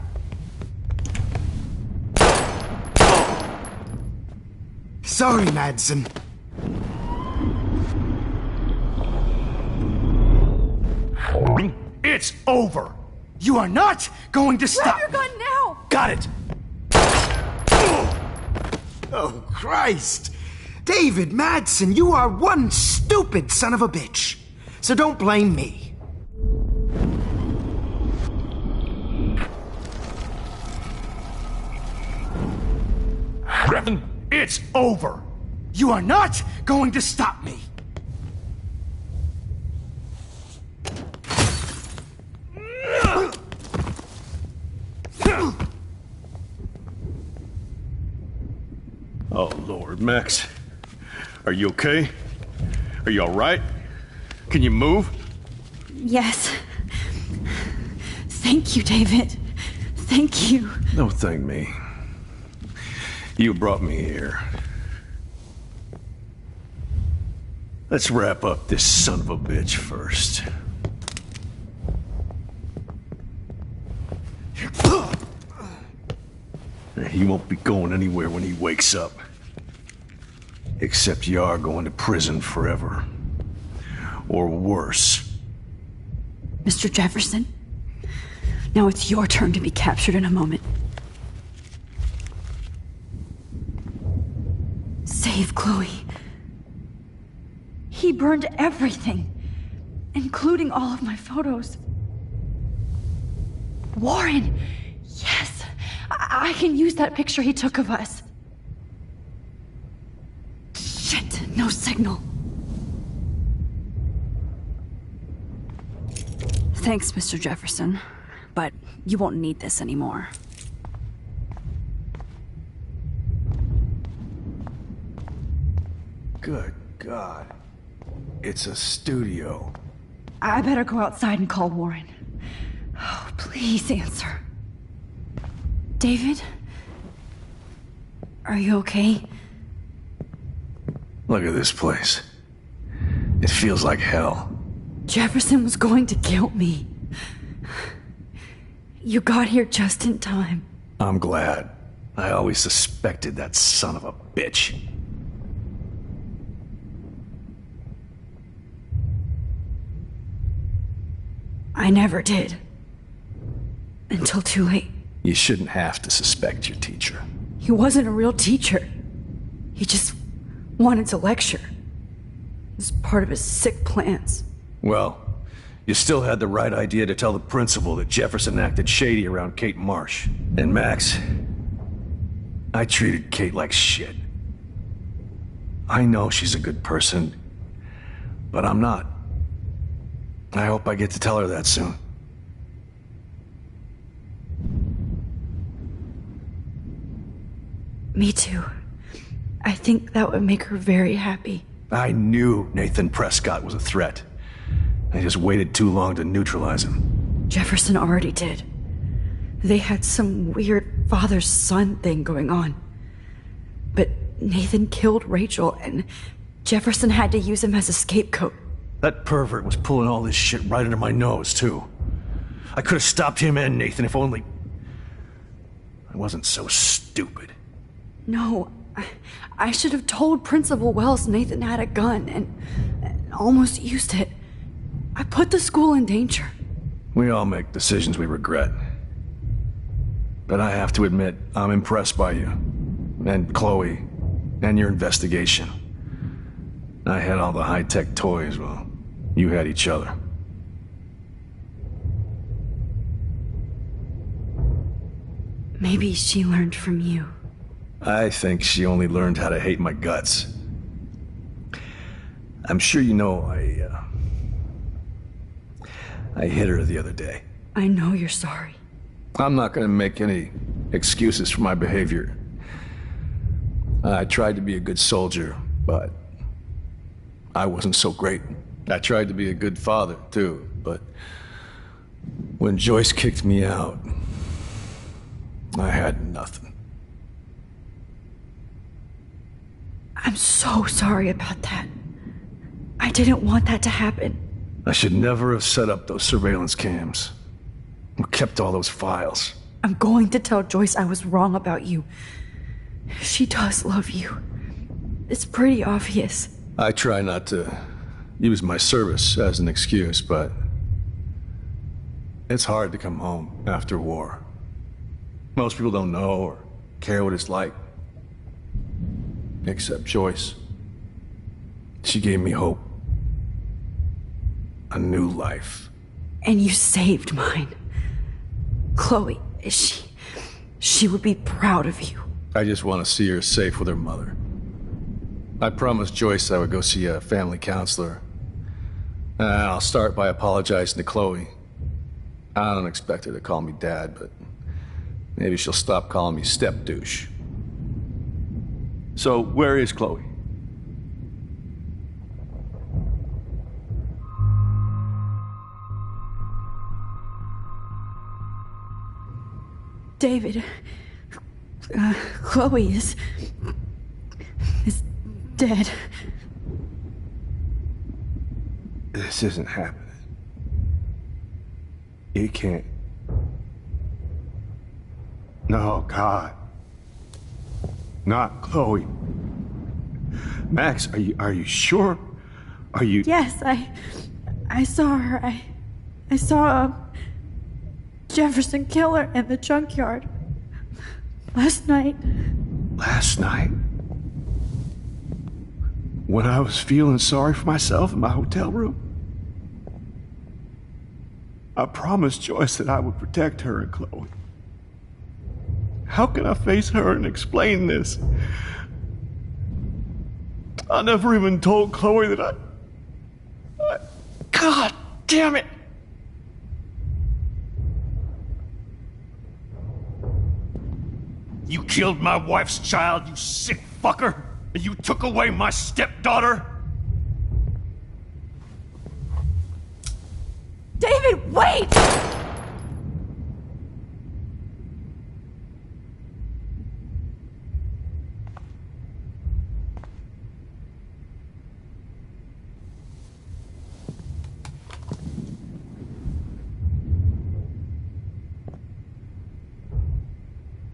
Sorry, Madsen. It's over. You are not going to stop. Grab your gun now. Got it. Oh, Christ. David Madsen, you are one stupid son of a bitch. So don't blame me. Jefferson, it's over. You are not going to stop me. Oh, Lord, Max. Are you okay? Are you all right? Can you move? Yes. Thank you, David. Thank you. Don't thank me. You brought me here. Let's wrap up this son of a bitch first. He won't be going anywhere when he wakes up. Except you are going to prison forever. Or worse. Mr. Jefferson, now it's your turn to be captured in a moment. Save Chloe. He burned everything, including all of my photos. Warren! Yes! I can use that picture he took of us. Shit, no signal. Thanks, Mr. Jefferson, but you won't need this anymore. Good God. It's a studio. I better go outside and call Warren. Oh, please answer. David? Are you okay? Look at this place. It feels like hell. Jefferson was going to kill me. You got here just in time. I'm glad. I always suspected that son of a bitch. I never did. Until too late. You shouldn't have to suspect your teacher. He wasn't a real teacher. He just wanted to lecture. It was part of his sick plans. Well, you still had the right idea to tell the principal that Jefferson acted shady around Kate Marsh. And Max, I treated Kate like shit. I know she's a good person, but I'm not. I hope I get to tell her that soon. Me too. I think that would make her very happy. I knew Nathan Prescott was a threat. I just waited too long to neutralize him. Jefferson already did. They had some weird father-son thing going on. But Nathan killed Rachel, and Jefferson had to use him as a scapegoat. That pervert was pulling all this shit right under my nose, too. I could have stopped him and Nathan if only I wasn't so stupid. No, I should have told Principal Wells Nathan had a gun and almost used it. I put the school in danger. We all make decisions we regret. But I have to admit, I'm impressed by you. And Chloe. And your investigation. I had all the high-tech toys, well, you had each other. Maybe she learned from you. I think she only learned how to hate my guts. I'm sure you know I hit her the other day. I know you're sorry. I'm not gonna make any excuses for my behavior. I tried to be a good soldier, but I wasn't so great. I tried to be a good father, too, but when Joyce kicked me out, I had nothing. I'm so sorry about that. I didn't want that to happen. I should never have set up those surveillance cams. Or kept all those files. I'm going to tell Joyce I was wrong about you. She does love you. It's pretty obvious. I try not to use my service as an excuse, but it's hard to come home after war. Most people don't know or care what it's like. Except Joyce. She gave me hope. A new life. And you saved mine. Chloe, she would be proud of you. I just want to see her safe with her mother. I promised Joyce I would go see a family counselor. And I'll start by apologizing to Chloe. I don't expect her to call me Dad, but maybe she'll stop calling me step-douche. So, where is Chloe? David, Chloe is dead. This isn't happening. It can't. No, God. not Chloe. Max, are you sure? Are you... Yes, I saw her. I saw Jefferson kill her in the junkyard. Last night. Last night? When I was feeling sorry for myself in my hotel room? I promised Joyce that I would protect her and Chloe. How can I face her and explain this? I never even told Chloe that I... God damn it! You killed my wife's child, you sick fucker! And you took away my stepdaughter? David, wait!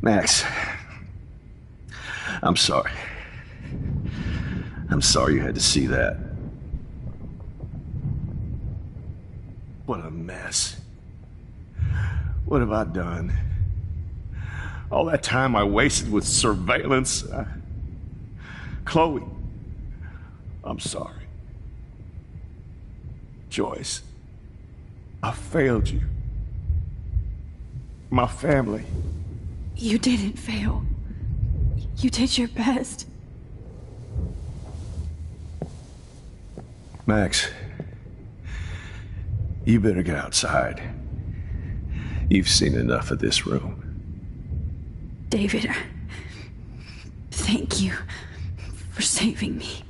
Max, I'm sorry. I'm sorry you had to see that. What a mess. What have I done? All that time I wasted with surveillance. Chloe, I'm sorry. Joyce, I failed you. My family. You didn't fail. You did your best. Max, you better get outside. You've seen enough of this room. David, thank you for saving me.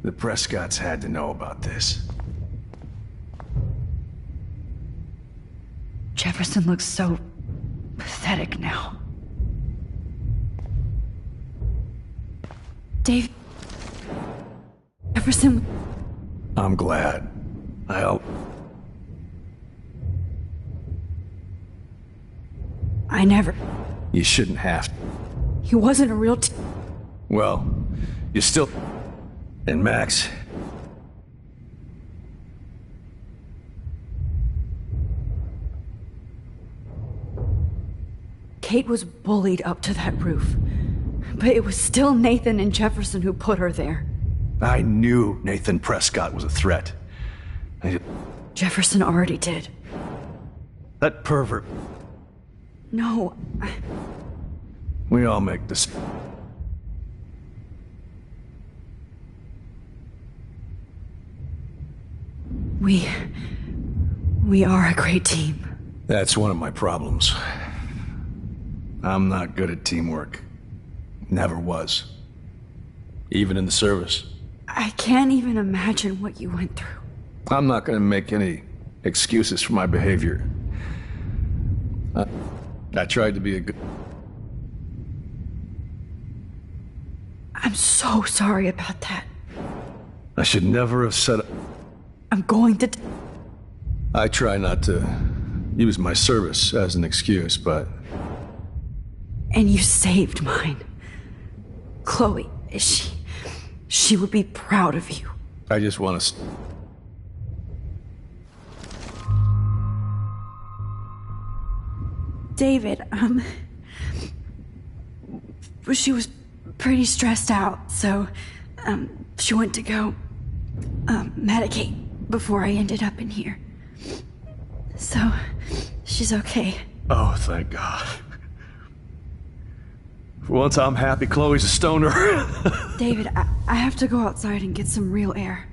The Prescotts had to know about this. Jefferson looks so pathetic now. Dave... Jefferson... I'm glad. I never... You shouldn't have to. He wasn't a real Well, you still... And Max... Kate was bullied up to that roof. But it was still Nathan and Jefferson who put her there. I knew Nathan Prescott was a threat. Jefferson already did. That pervert. No, We all make this... We are a great team. That's one of my problems. I'm not good at teamwork. Never was. Even in the service. I can't even imagine what you went through. I'm not gonna make any excuses for my behavior. I tried to be a good... I'm so sorry about that. I should never have said... I'm going to... I try not to use my service as an excuse, but... And you saved mine. Chloe, she would be proud of you. I just want to... David, she was pretty stressed out, so, she went to go, medicate before I ended up in here. So, she's okay. Oh, thank God. For once, I'm happy Chloe's a stoner. David, I have to go outside and get some real air.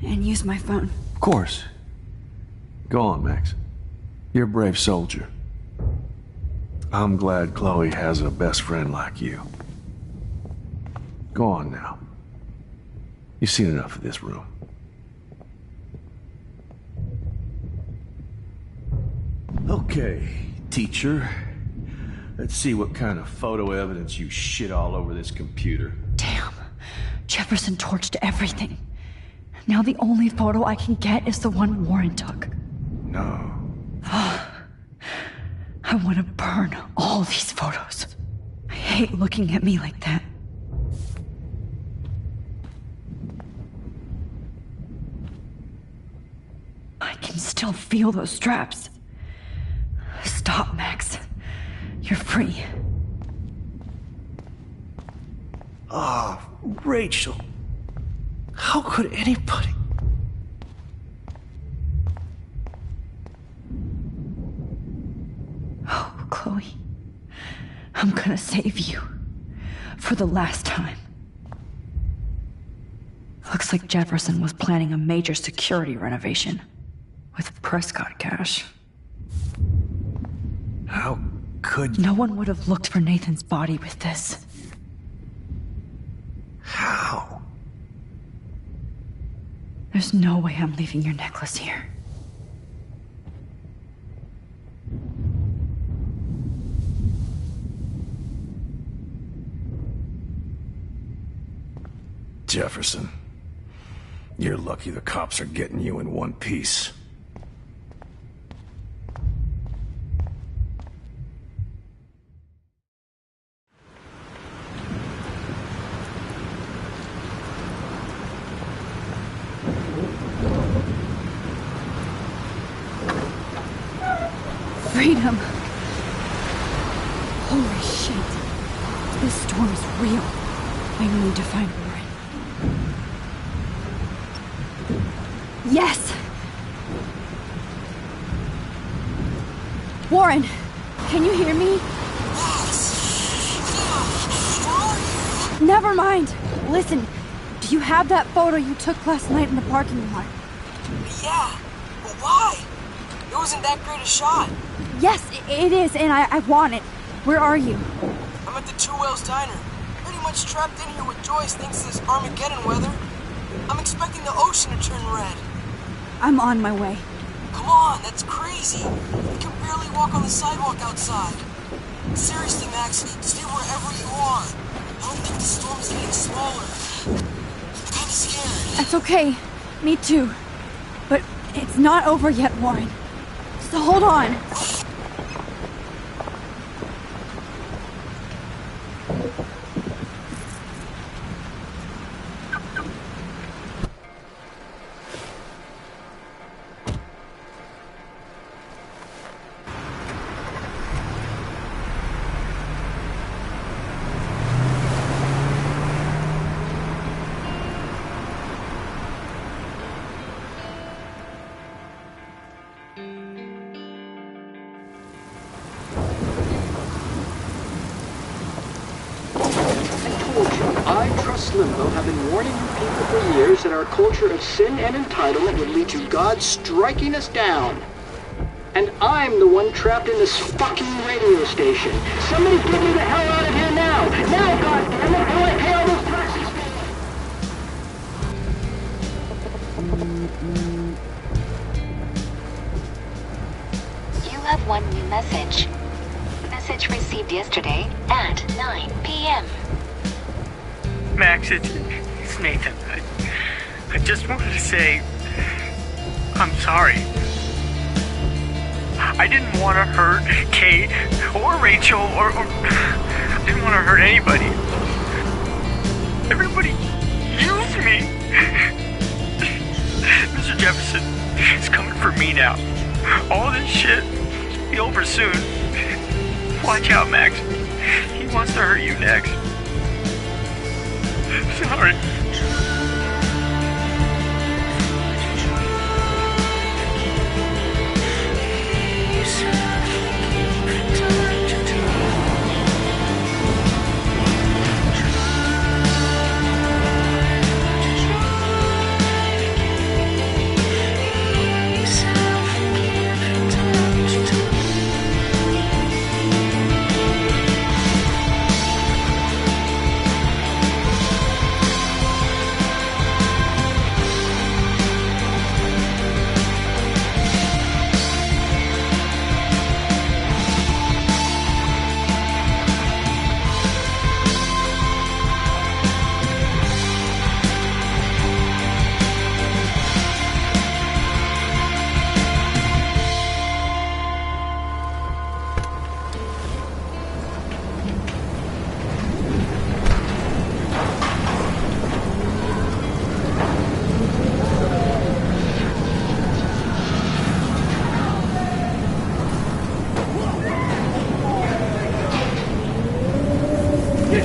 And use my phone. Of course. Go on, Max. You're a brave soldier. I'm glad Chloe has a best friend like you. Go on now. You've seen enough of this room. Okay, teacher. Let's see what kind of photo evidence you shit all over this computer. Damn. Jefferson torched everything. Now the only photo I can get is the one Warren took. No. I want to burn all these photos. I hate looking at me like that. I can still feel those straps. Stop, Max. You're free. Oh, Rachel. How could anybody... Oh, Chloe. I'm gonna save you. For the last time. Looks like Jefferson was planning a major security renovation. With Prescott cash. How could... No one would have looked for Nathan's body with this. How? There's no way I'm leaving your necklace here. Jefferson, you're lucky the cops are getting you in one piece. Freedom. Holy shit. This storm is real. I need to find Warren. Yes! Warren, can you hear me? Never mind. Listen, do you have that photo you took last night in the parking lot? Yeah, but why? It wasn't that great a shot. Yes, it is, and I want it. Where are you? I'm at the Two Whales Diner. Pretty much trapped in here with Joyce thanks to this Armageddon weather. I'm expecting the ocean to turn red. I'm on my way. Come on, that's crazy. We can barely walk on the sidewalk outside. Seriously, Max, stay wherever you are. I don't think the storm is getting smaller. I'm kinda scared. That's okay. Me too. But it's not over yet, Warren. So hold on. Limbo have been warning you people for years that our culture of sin and entitlement would lead to God striking us down. And I'm the one trapped in this fucking radio station. Somebody get me the hell out of here now! Now, goddammit, how do I pay all those taxes? You have one new message. Message received yesterday at 9 p.m. Max, it's Nathan. I just wanted to say, I'm sorry. I didn't want to hurt Kate or Rachel or I didn't want to hurt anybody. Everybody used me. Mr. Jefferson is coming for me now. All this shit will be over soon. Watch out, Max. He wants to hurt you next. Sorry.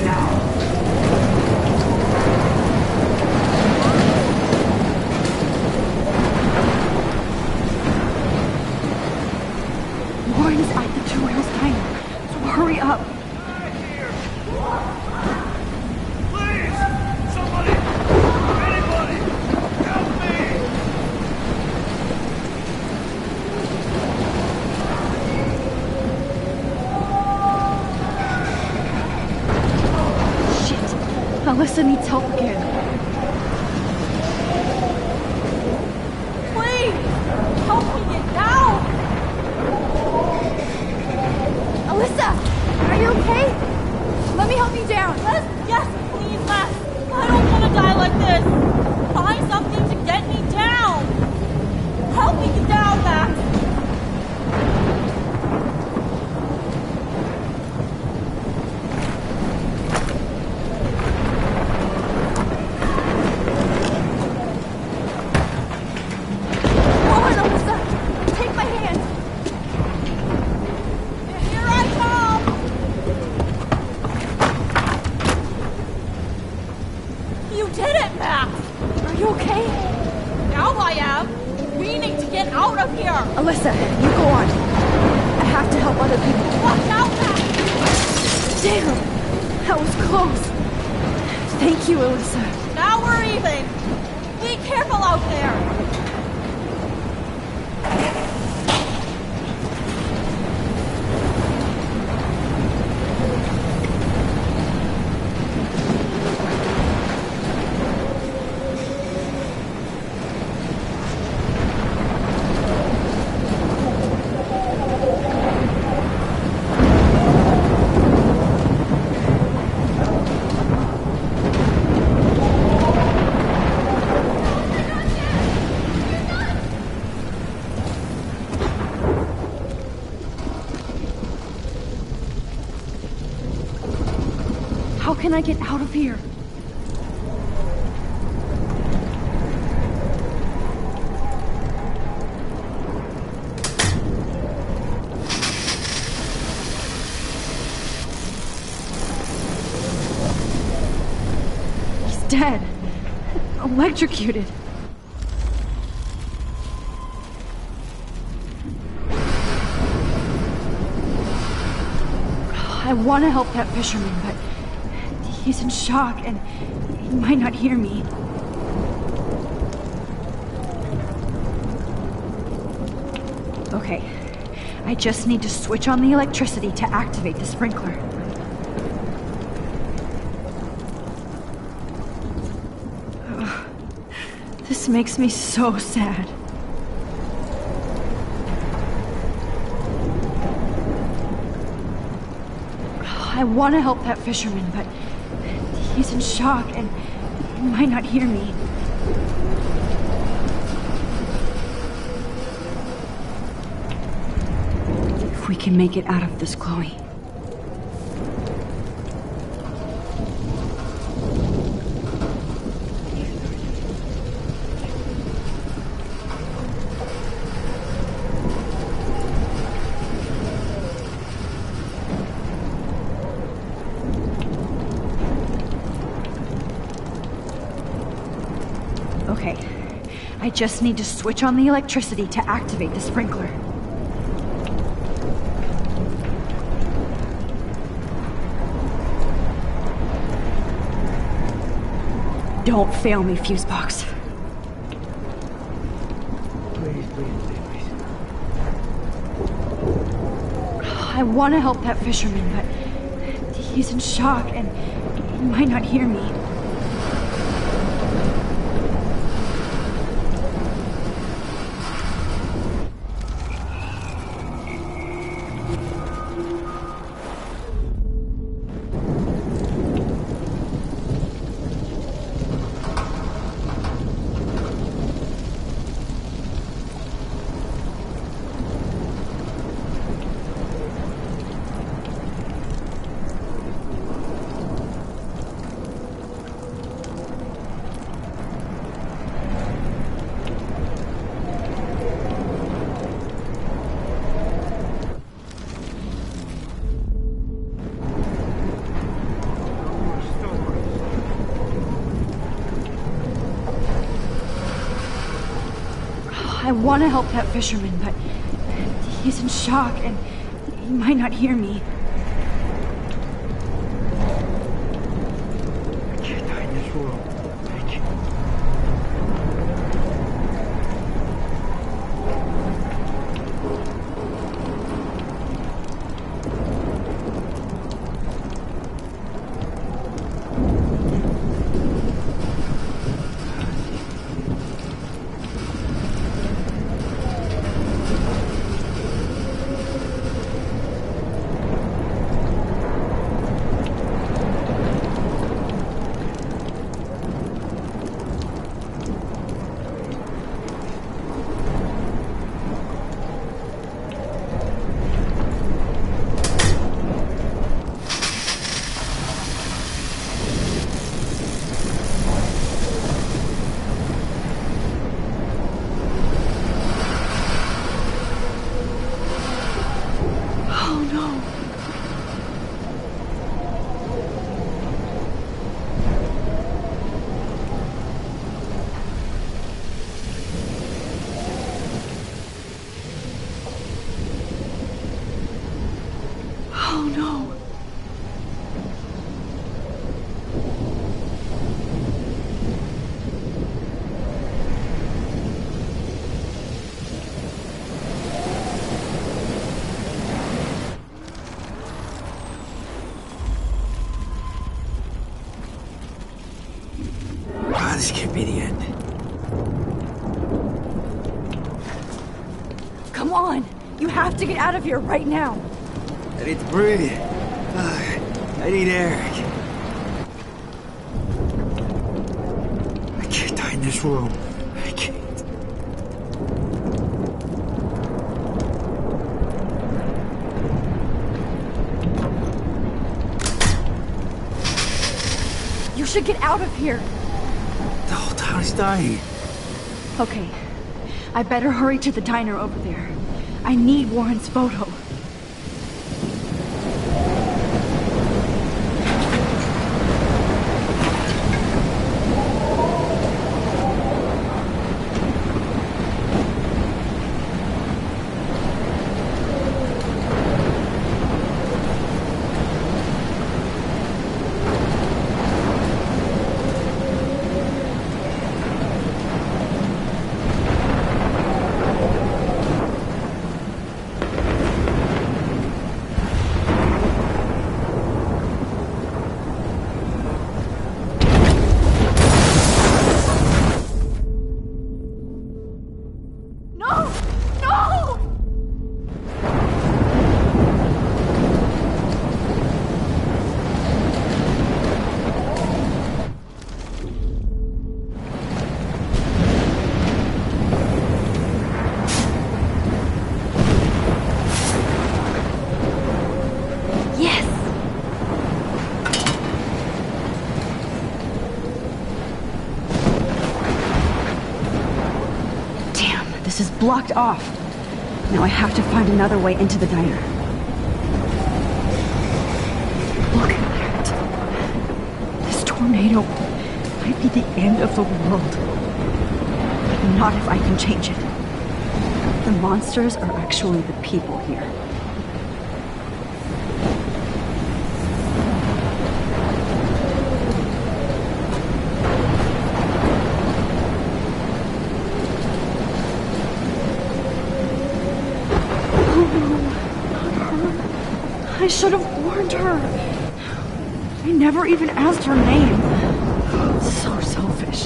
it now! Lauren is at the Two Whales diner, so hurry up. Please! Somebody! Anybody! Help me! Shit. Alyssa needs help again. Please! Help me get down! Alyssa! Are you okay? Let me help you down. Yes, please, Les! I don't want to die like this! Find something to get me down! Help me get down, Max! Come on, Alyssa! Take my hand! Here I come! You did it, Max! Are you okay? Now I am! We need to get out of here! Alyssa, you go on. I have to help other people. Watch out, Max! Damn! That was close. Thank you, Alyssa. Now we're even! Be careful out there! How can I get out of here? He's dead. Electrocuted. I want to help that fisherman, but he's in shock and he might not hear me. Okay, I just need to switch on the electricity to activate the sprinkler. Ugh, this makes me so sad. I want to help that fisherman, but he's in shock and he might not hear me. If we can make it out of this, Chloe. Okay, I just need to switch on the electricity to activate the sprinkler. Don't fail me, Fusebox. Please, please, please. I want to help that fisherman, but he's in shock and he might not hear me. I want to help that fisherman, but he's in shock and he might not hear me. I can't die in this world. This can't be the end. Come on! You have to get out of here right now! I need to breathe. I need air. I can't die in this room. I can't. You should get out of here! The whole town is dying. Okay. I better hurry to the diner over there. I need Warren's photo. This is blocked off. Now I have to find another way into the diner. Look at that. This tornado might be the end of the world. Not if I can change it. The monsters are actually the people here. I should have warned her. I never even asked her name. So selfish.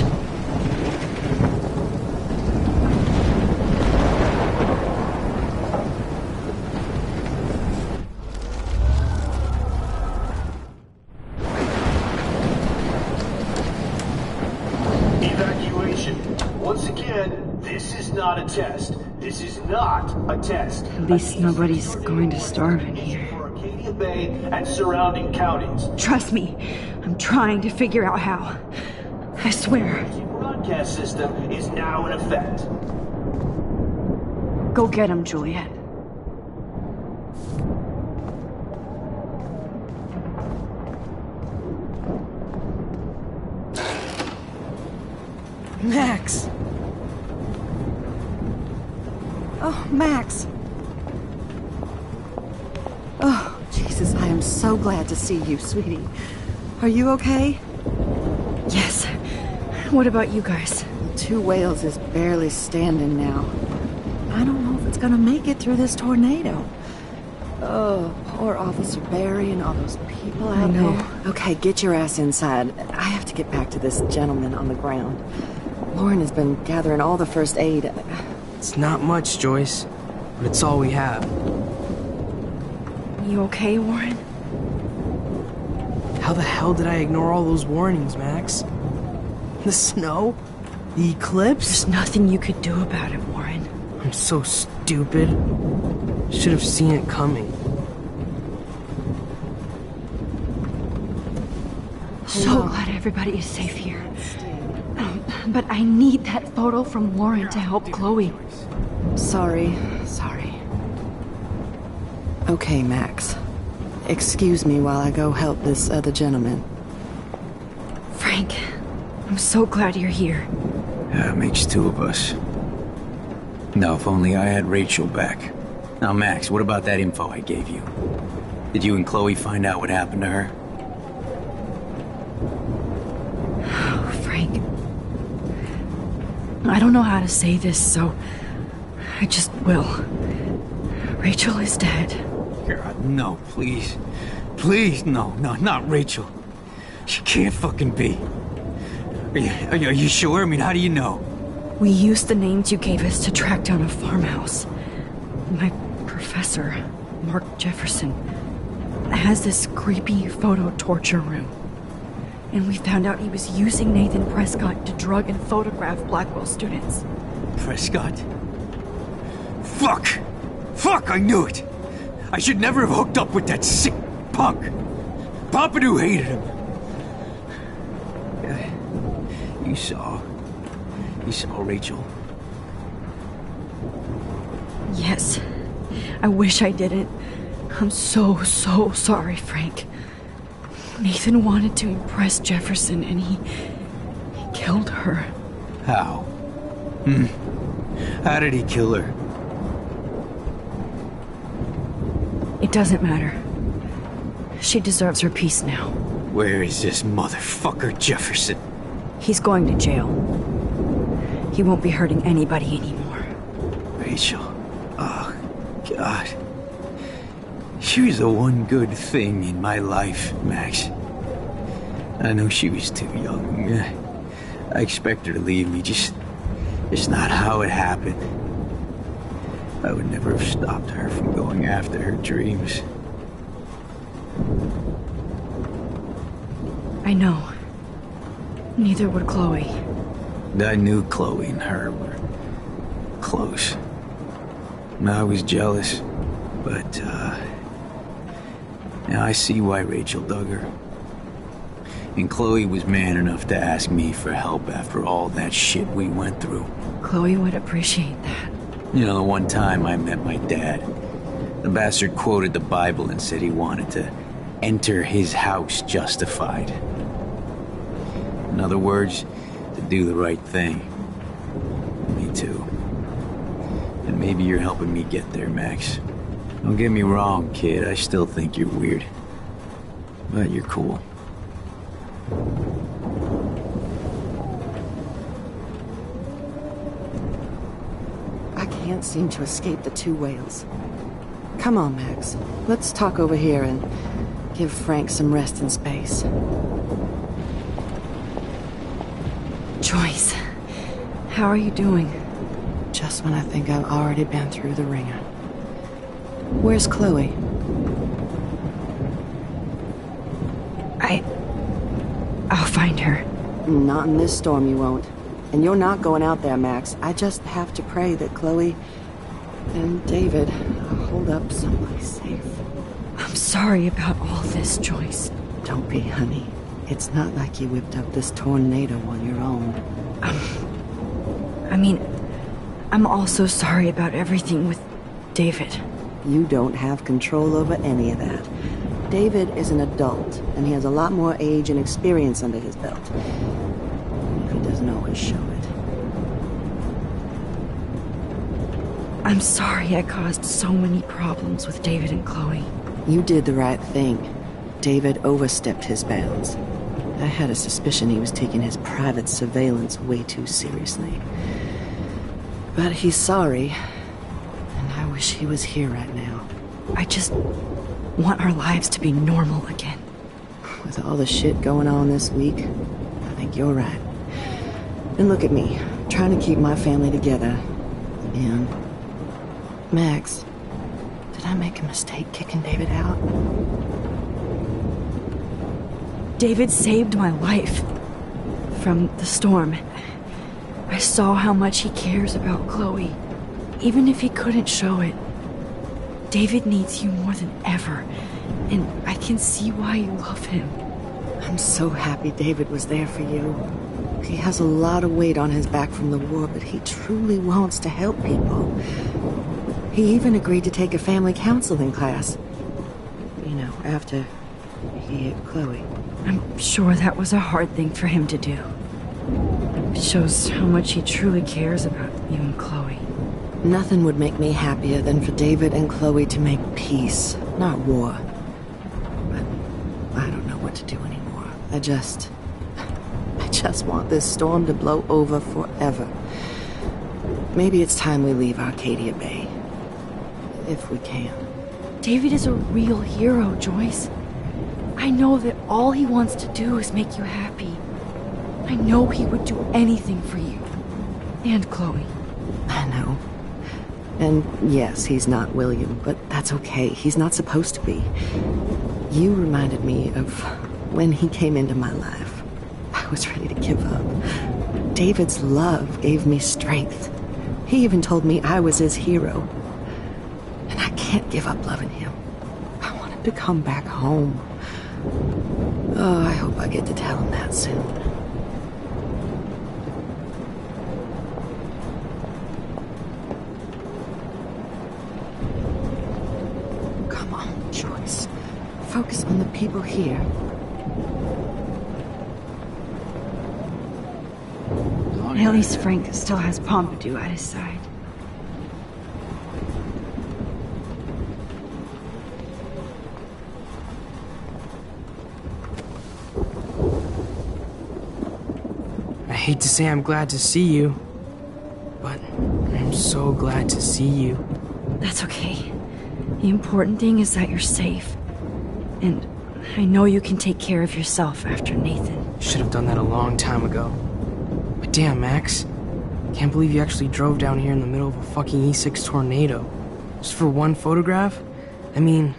Evacuation. Once again, this is not a test. This is not a test. At least nobody's going to starve in here. Arcadia Bay and surrounding counties. Trust me, I'm trying to figure out how. I swear. The broadcast system is now in effect. Go get him, Juliet. Max! Oh, Max. Oh, Jesus, I am so glad to see you, sweetie. Are you okay? Yes. What about you guys? The Two Whales is barely standing now. I don't know if it's gonna make it through this tornado. Oh, poor Officer Barry and all those people out there. Okay, get your ass inside. I have to get back to this gentleman on the ground. Lauren has been gathering all the first aid. It's not much, Joyce, but it's all we have. You okay, Warren? How the hell did I ignore all those warnings, Max? The snow? The eclipse? There's nothing you could do about it, Warren. I'm so stupid. Should have seen it coming. So glad everybody is safe here. But I need that photo from Lauren to help Chloe. Sorry. Okay, Max. Excuse me while I go help this other gentleman. Frank, I'm so glad you're here. Yeah, it makes two of us. Now, if only I had Rachel back. Now, Max, what about that info I gave you? Did you and Chloe find out what happened to her? Oh, Frank. I don't know how to say this, so I just will. Rachel is dead. God, no, please. Please, no, not Rachel. She can't fucking be. Are you sure? I mean, how do you know? We used the names you gave us to track down a farmhouse. My professor, Mark Jefferson, has this creepy photo torture room. And we found out he was using Nathan Prescott to drug and photograph Blackwell students. Prescott? Fuck! Fuck, I knew it! I should never have hooked up with that sick punk! Pompidou hated him! You saw Rachel? Yes. I wish I didn't. I'm so sorry, Frank. Nathan wanted to impress Jefferson, and he killed her. How? How did he kill her? It doesn't matter. She deserves her peace now. Where is this motherfucker Jefferson? He's going to jail. He won't be hurting anybody anymore. Rachel. Oh, God. She was the one good thing in my life, Max. I know she was too young. I expect her to leave me, just not how it happened. I would never have stopped her from going after her dreams. I know. Neither would Chloe. I knew Chloe and her were close. I was jealous, but, now I see why Rachel dug her. And Chloe was man enough to ask me for help after all that shit we went through. Chloe would appreciate that. You know, the one time I met my dad, the bastard quoted the Bible and said he wanted to enter his house justified. In other words, to do the right thing. Me too. And maybe you're helping me get there, Max. Don't get me wrong, kid. I still think you're weird. But you're cool. I can't seem to escape the Two Whales. Come on, Max. Let's talk over here and give Frank some rest and space. Joyce, how are you doing? Just when I think I've already been through the ringer. Where's Chloe? I'll find her. Not in this storm, you won't. And you're not going out there, Max. I just have to pray that Chloe and David hold up someplace safe. I'm sorry about all this, Joyce. Don't be, honey. It's not like you whipped up this tornado on your own. I'm also sorry about everything with David. You don't have control over any of that. David is an adult, and he has a lot more age and experience under his belt. He doesn't always show it. I'm sorry I caused so many problems with David and Chloe. You did the right thing. David overstepped his bounds. I had a suspicion he was taking his private surveillance way too seriously. But he's sorry, and I wish he was here right now. I just want our lives to be normal again. With all the shit going on this week, I think you're right. And look at me, trying to keep my family together. And Max, did I make a mistake kicking David out? David saved my life from the storm. I saw how much he cares about Chloe, even if he couldn't show it. David needs you more than ever, and I can see why you love him. I'm so happy David was there for you. He has a lot of weight on his back from the war, but he truly wants to help people. He even agreed to take a family counseling class. You know, after he hit Chloe. I'm sure that was a hard thing for him to do. It shows how much he truly cares about you and Chloe. Nothing would make me happier than for David and Chloe to make peace, not war. But I don't know what to do anymore. I just want this storm to blow over forever. Maybe it's time we leave Arcadia Bay. If we can. David is a real hero, Joyce. I know that all he wants to do is make you happy. I know he would do anything for you. And Chloe. I know. And yes, he's not William, but that's okay. He's not supposed to be. You reminded me of when he came into my life. I was ready to give up. David's love gave me strength. He even told me I was his hero. And I can't give up loving him. I want him to come back home. Oh, I hope I get to tell him that soon. Come on, Joyce. Focus on the people here. At least Frank still has Pompidou at his side. I hate to say I'm glad to see you, but I'm so glad to see you. That's okay. The important thing is that you're safe. And I know you can take care of yourself after Nathan. Should have done that a long time ago. But damn, Max. Can't believe you actually drove down here in the middle of a fucking E6 tornado. Just for one photograph? I mean,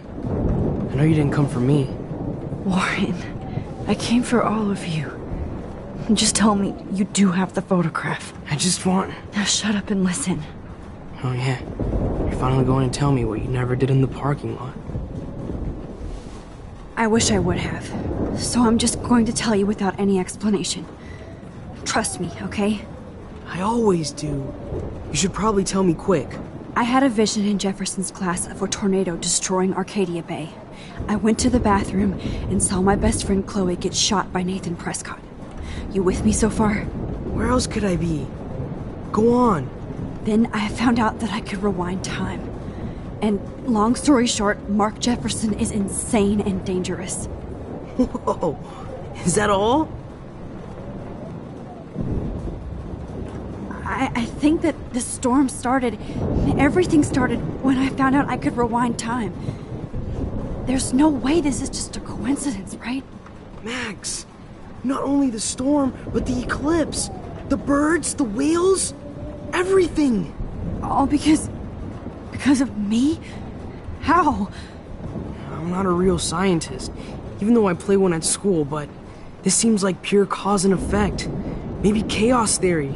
I know you didn't come for me. Warren, I came for all of you. Just tell me you do have the photograph. I just want... Now shut up and listen. Oh yeah, you're finally going to tell me what you never did in the parking lot. I wish I would have. So I'm just going to tell you without any explanation. Trust me, okay? I always do. You should probably tell me quick. I had a vision in Jefferson's class of a tornado destroying Arcadia Bay. I went to the bathroom and saw my best friend Chloe get shot by Nathan Prescott. You with me so far? Where else could I be? Go on. Then I found out that I could rewind time. And long story short, Mark Jefferson is insane and dangerous. Whoa. Is that all? I think that the storm started, everything started when I found out I could rewind time. There's no way this is just a coincidence, right? Max, not only the storm, but the eclipse, the birds, the whales, everything. All because of me? How? I'm not a real scientist, even though I play one at school, but this seems like pure cause and effect. Maybe chaos theory.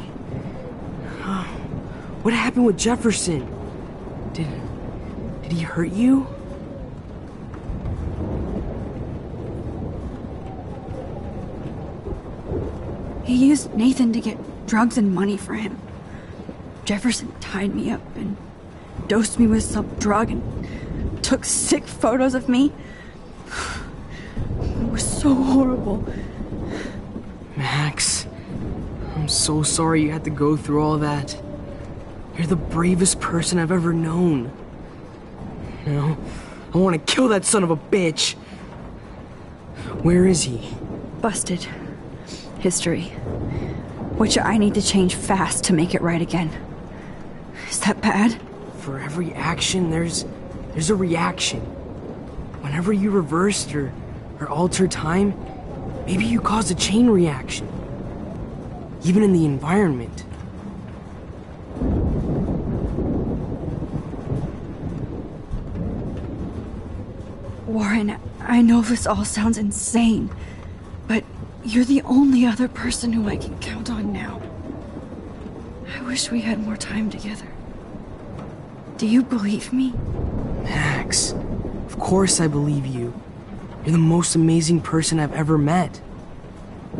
What happened with Jefferson? Did he hurt you? He used Nathan to get drugs and money for him. Jefferson tied me up and dosed me with some drug and took sick photos of me. It was so horrible. Max, I'm so sorry you had to go through all that. You're the bravest person I've ever known. You know, I want to kill that son of a bitch. Where is he? Busted. History. Which I need to change fast to make it right again. Is that bad? For every action, there's a reaction. Whenever you reversed or altered time, maybe you caused a chain reaction. Even in the environment. Warren, I know this all sounds insane, but you're the only other person who I can count on now. I wish we had more time together. Do you believe me? Max, of course I believe you. You're the most amazing person I've ever met.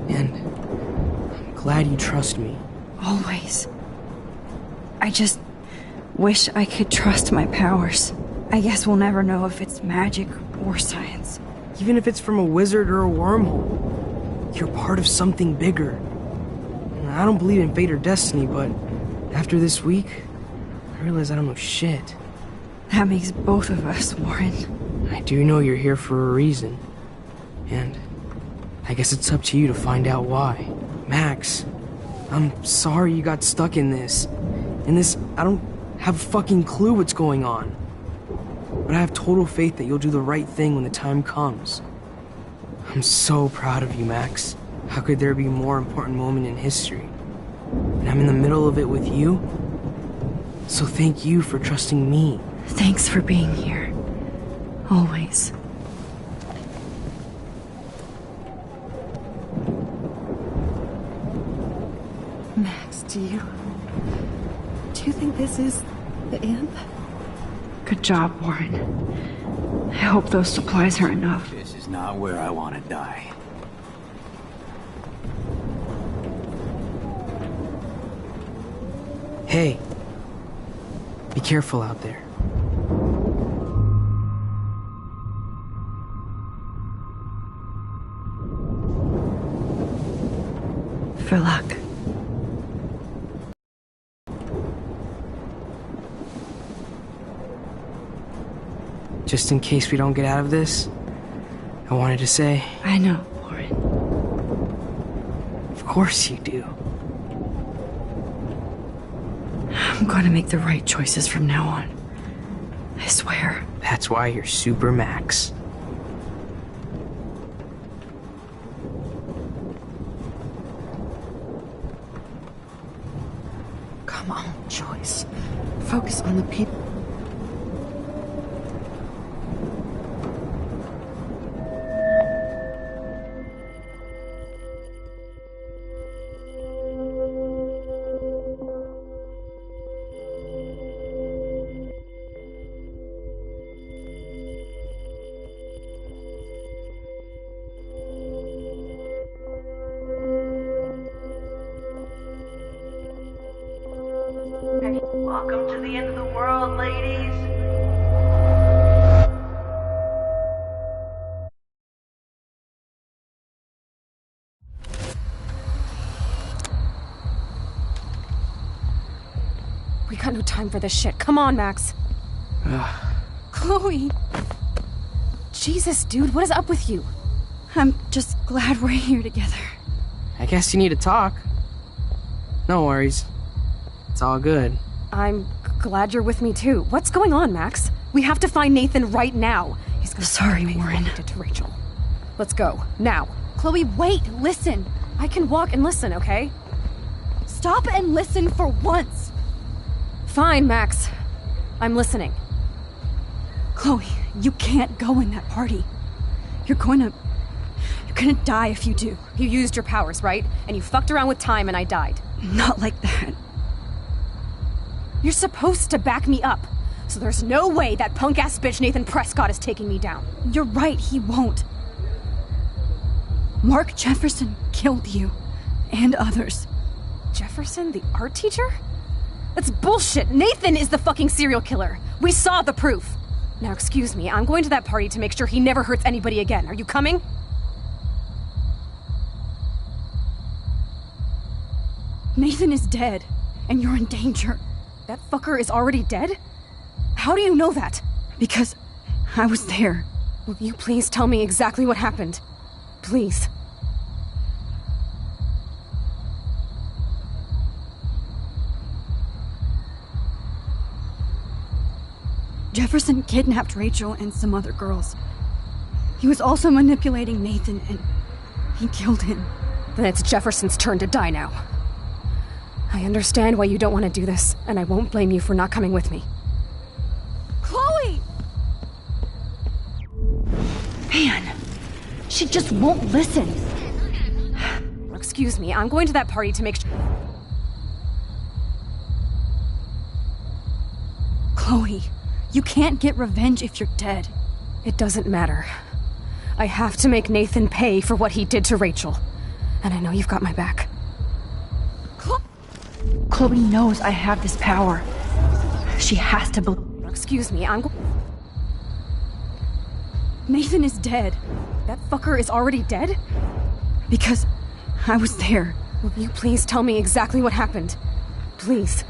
And I'm glad you trust me. Always. I just wish I could trust my powers. I guess we'll never know if it's magic or science. Even if it's from a wizard or a wormhole, you're part of something bigger. And I don't believe in fate or destiny, but after this week, I realize I don't know shit. That makes both of us, Warren. I do know you're here for a reason. And I guess it's up to you to find out why. Max, I'm sorry you got stuck in this. I don't have a fucking clue what's going on. But I have total faith that you'll do the right thing when the time comes. I'm so proud of you, Max. How could there be a more important moment in history? And I'm in the middle of it with you. So thank you for trusting me. Thanks for being here. Always. Max, do you think this is the end? Good job, Warren. I hope those supplies are enough. This is not where I want to die. Hey, be careful out there. For luck. Just in case we don't get out of this, I wanted to say... I know, Warren. Of course you do. I'm going to make the right choices from now on. I swear. That's why you're Super Max. Come on, Joyce. Focus on the people. Welcome to the end of the world, ladies. We got no time for this shit. Come on, Max. Chloe. Jesus, dude, what is up with you? I'm just glad we're here together. I guess you need to talk. No worries. It's all good. I'm glad you're with me too. What's going on, Max? We have to find Nathan right now. He's gonna Sorry, Warren. Did to Rachel. Let's go now. Chloe, wait. Listen. I can walk and listen, okay? Stop and listen for once. Fine, Max. I'm listening. Chloe, you can't go in that party. You're gonna die if you do. You used your powers, right? And you fucked around with time and I died. Not like that. You're supposed to back me up. So there's no way that punk-ass bitch Nathan Prescott is taking me down. You're right, he won't. Mark Jefferson killed you. And others. Jefferson, the art teacher? That's bullshit. Nathan is the fucking serial killer. We saw the proof. Now, excuse me, I'm going to that party to make sure he never hurts anybody again. Are you coming? Nathan is dead, and you're in danger. That fucker is already dead? How do you know that? Because I was there. Will you please tell me exactly what happened? Please. Jefferson kidnapped Rachel and some other girls. He was also manipulating Nathan, and he killed him. Then it's Jefferson's turn to die now. I understand why you don't want to do this, and I won't blame you for not coming with me. Chloe! Man, she just won't listen. Excuse me, I'm going to that party to make sure... Chloe, you can't get revenge if you're dead. It doesn't matter. I have to make Nathan pay for what he did to Rachel. And I know you've got my back. Chloe knows I have this power. She has to believe... Excuse me, Nathan is dead. That fucker is already dead? Because I was there. Will you please tell me exactly what happened? Please.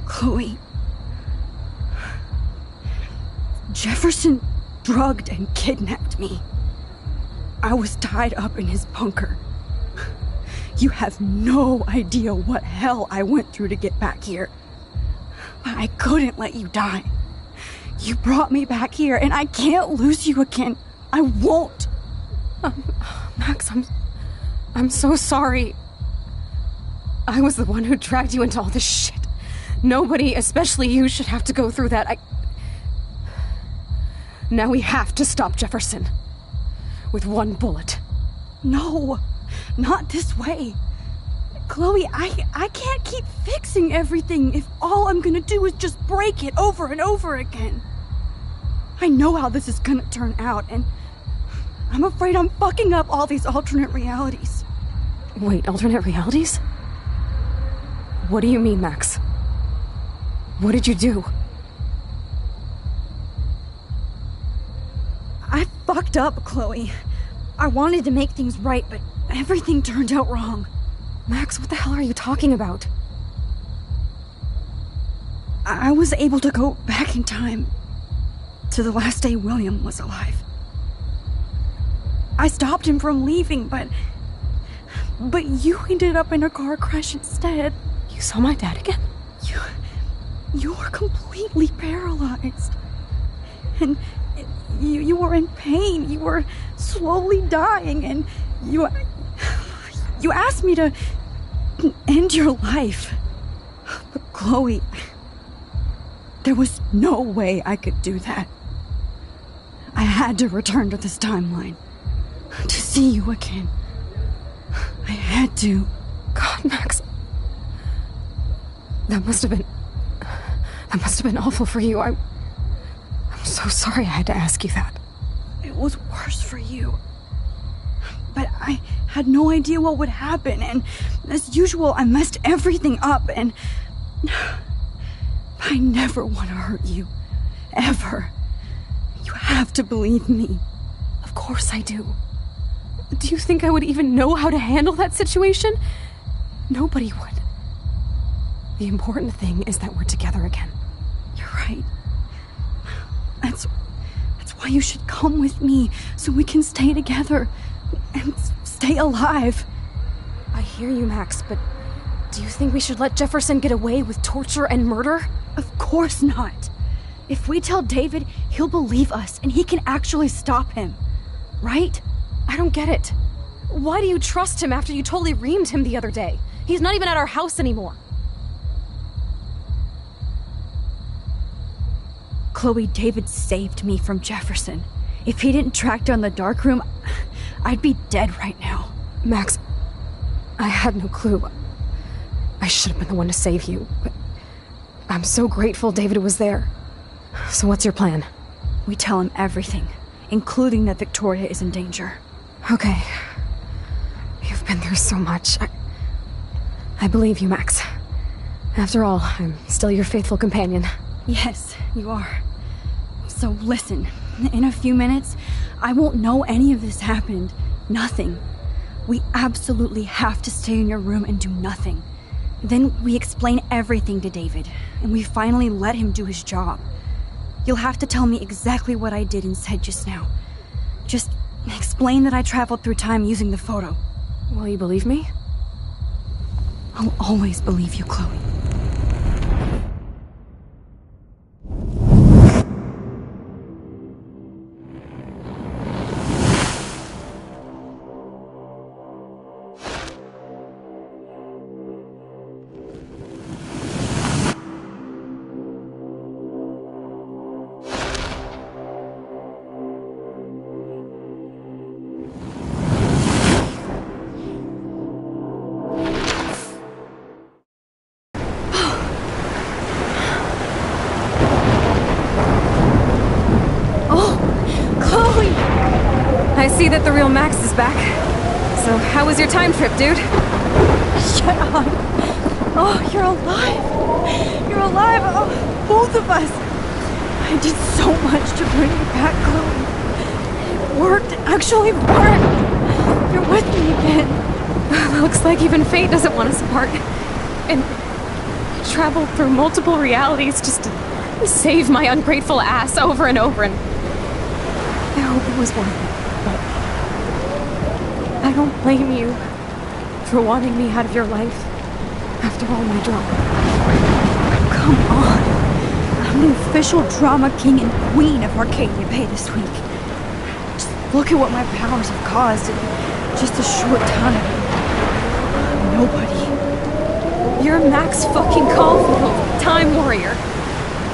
Chloe. Jefferson drugged and kidnapped me. I was tied up in his bunker. You have no idea what hell I went through to get back here. But I couldn't let you die. You brought me back here, and I can't lose you again. I won't. Max, I'm so sorry. I was the one who dragged you into all this shit. Nobody, especially you, should have to go through that. Now we have to stop Jefferson. With one bullet. No, not this way. Chloe, I can't keep fixing everything if all I'm gonna do is just break it over and over again. I know how this is gonna turn out, and I'm afraid I'm fucking up all these alternate realities. Wait, alternate realities? What do you mean, Max? What did you do? I fucked up, Chloe. I wanted to make things right, but everything turned out wrong. Max, what the hell are you talking about? I was able to go back in time to the last day William was alive. I stopped him from leaving, but you ended up in a car crash instead. You saw my dad again? You were completely paralyzed. And you were in pain. You were slowly dying, and you asked me to end your life. But Chloe, there was no way I could do that. I had to return to this timeline to see you again. I had to. God, Max. That must have been awful for you. I'm so sorry I had to ask you that. It was worse for you. But I had no idea what would happen, and as usual, I messed everything up, and I never want to hurt you. Ever. You have to believe me. Of course I do. Do you think I would even know how to handle that situation? Nobody would. The important thing is that we're together again. You're right. That's why you should come with me, so we can stay together and stay alive. I hear you, Max, but do you think we should let Jefferson get away with torture and murder? Of course not. If we tell David, he'll believe us, and he can actually stop him. Right? I don't get it. Why do you trust him after you totally reamed him the other day? He's not even at our house anymore. Chloe, David saved me from Jefferson. If he didn't track down the darkroom, I'd be dead right now. Max, I had no clue. I should have been the one to save you, but I'm so grateful David was there. So what's your plan? We tell him everything, including that Victoria is in danger. Okay. You've been through so much. I believe you, Max. After all, I'm still your faithful companion. Yes, you are. So listen, in a few minutes, I won't know any of this happened. Nothing. We absolutely have to stay in your room and do nothing. Then we explain everything to David, and we finally let him do his job. You'll have to tell me exactly what I did and said just now. Just explain that I traveled through time using the photo. Will you believe me? I'll always believe you, Chloe. I see that the real Max is back. So, how was your time trip, dude? Shut up. Oh, you're alive. You're alive. Oh, both of us. I did so much to bring you back, Chloe. It worked. It actually worked. You're with me again. Looks like even fate doesn't want us apart. And I traveled through multiple realities just to save my ungrateful ass over and over, and I hope it was worth it. But I don't blame you for wanting me out of your life after all my drama. Come on. I'm the official drama king and queen of Arcadia Bay this week. Just look at what my powers have caused in just a short time. Nobody. You're Max fucking Caulfield, Time Warrior.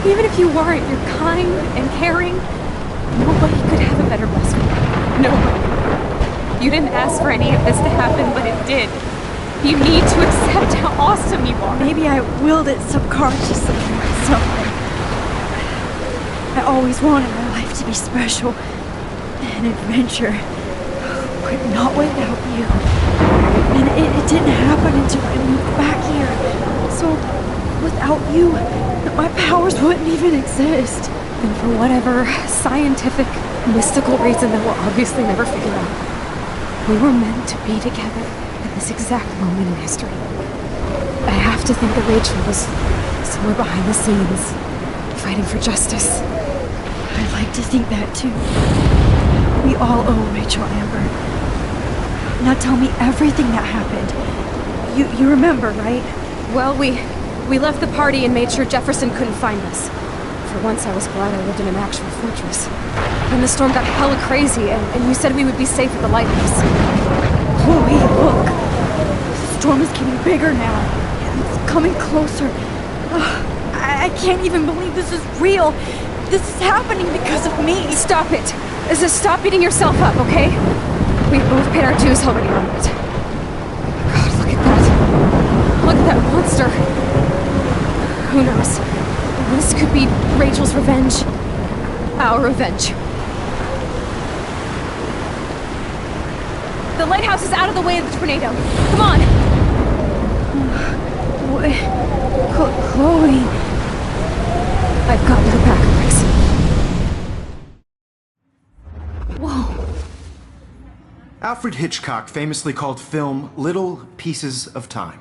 Even if you weren't, you're kind and caring. Nobody could have a better best friend. Nobody. You didn't ask for any of this to happen, but it did. You need to accept how awesome you are. Maybe I willed it subconsciously to myself. I always wanted my life to be special. An adventure. But not without you. And it didn't happen until I moved back here. So, without you, my powers wouldn't even exist. And for whatever scientific, mystical reason that we'll obviously never figure out, we were meant to be together at this exact moment in history. I have to think that Rachel was somewhere behind the scenes, fighting for justice. I'd like to think that too. We all owe Rachel Amber. Now tell me everything that happened. You remember, right? Well, we left the party and made sure Jefferson couldn't find us. For once, I was glad I lived in an actual fortress. Then the storm got hella crazy, and you said we would be safe at the lighthouse. Chloe, look! The storm is getting bigger now. It's coming closer. I can't even believe this is real. This is happening because of me. Stop it! Stop beating yourself up, okay? We've both paid our dues already on it. God, look at that. Look at that monster. Who knows? This could be Rachel's revenge. Our revenge. The lighthouse is out of the way of the tornado. Come on! Chloe... I've got your back, Max. Whoa. Alfred Hitchcock famously called film little pieces of time.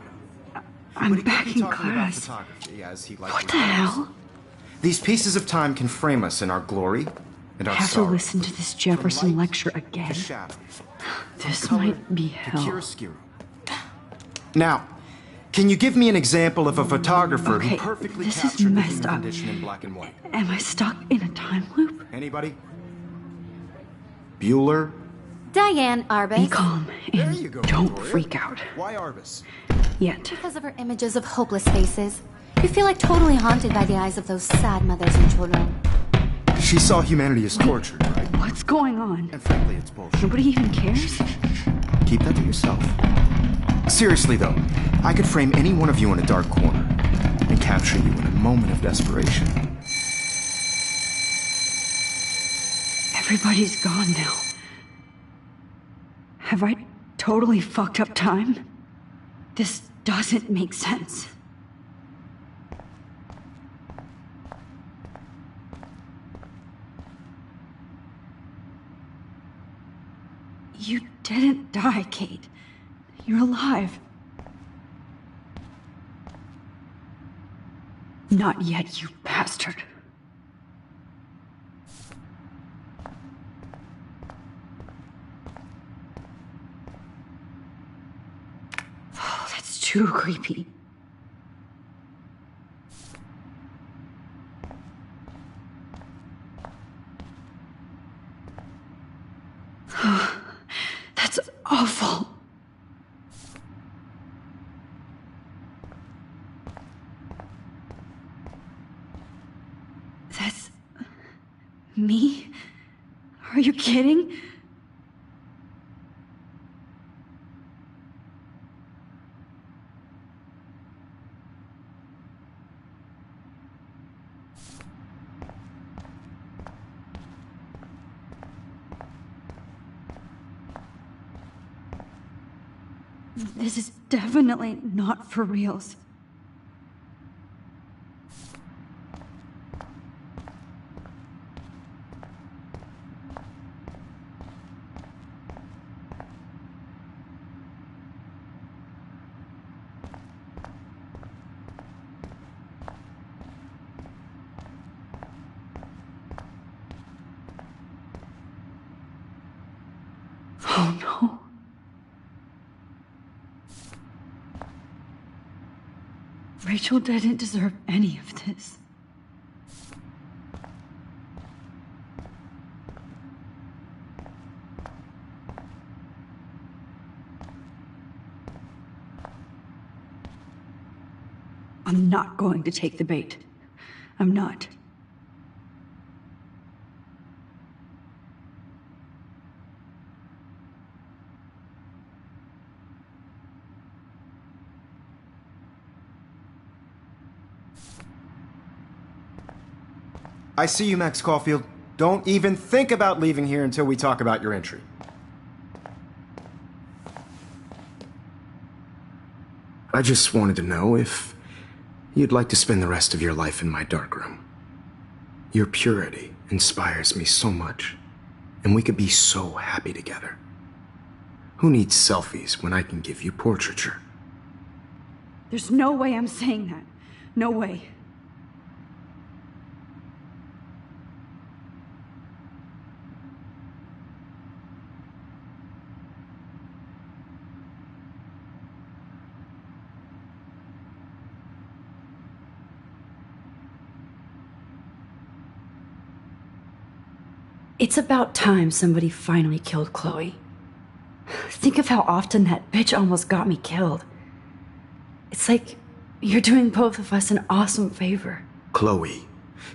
I'm back in class. What the hell? These pieces of time can frame us in our glory and our I have sorrow. to listen to this Jefferson lecture again. This might be hell. Now, can you give me an example of a photographer who Okay, perfectly this is captured the messed human up. condition in black and white? Am I stuck in a time loop? Anybody? Bueller? Diane Arbus. Be calm and don't freak out. Why Arbus? Yet. Because of her images of hopeless faces. You feel like totally haunted by the eyes of those sad mothers and children. She saw humanity as tortured, right? What's going on? And frankly, it's bullshit. Nobody even cares? Keep that to yourself. Seriously, though, I could frame any one of you in a dark corner and capture you in a moment of desperation. Everybody's gone now. Have I totally fucked up time? This doesn't make sense. You didn't die, Kate. You're alive. Not yet, you bastard. Oh, that's too creepy. That's awful. That's me? Are you kidding? This is definitely not for reals. Oh no. Rachel didn't deserve any of this. I'm not going to take the bait. I'm not. I see you, Max Caulfield. Don't even think about leaving here until we talk about your entry. I just wanted to know if you'd like to spend the rest of your life in my darkroom. Your purity inspires me so much, and we could be so happy together. Who needs selfies when I can give you portraiture? There's no way I'm saying that. No way. It's about time somebody finally killed Chloe. Think of how often that bitch almost got me killed. It's like you're doing both of us an awesome favor. Chloe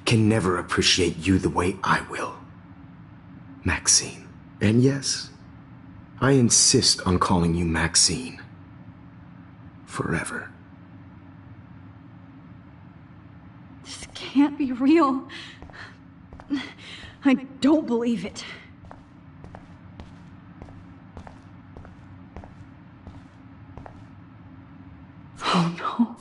can never appreciate you the way I will. Maxine. And yes, I insist on calling you Maxine. Forever. This can't be real. I don't believe it. Oh no.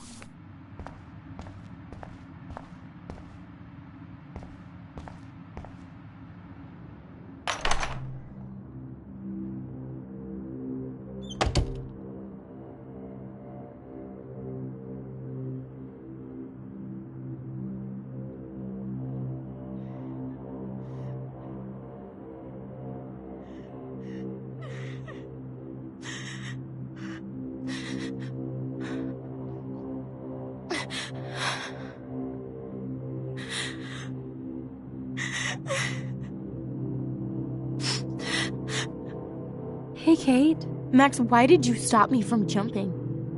Hey, Kate. Max, why did you stop me from jumping?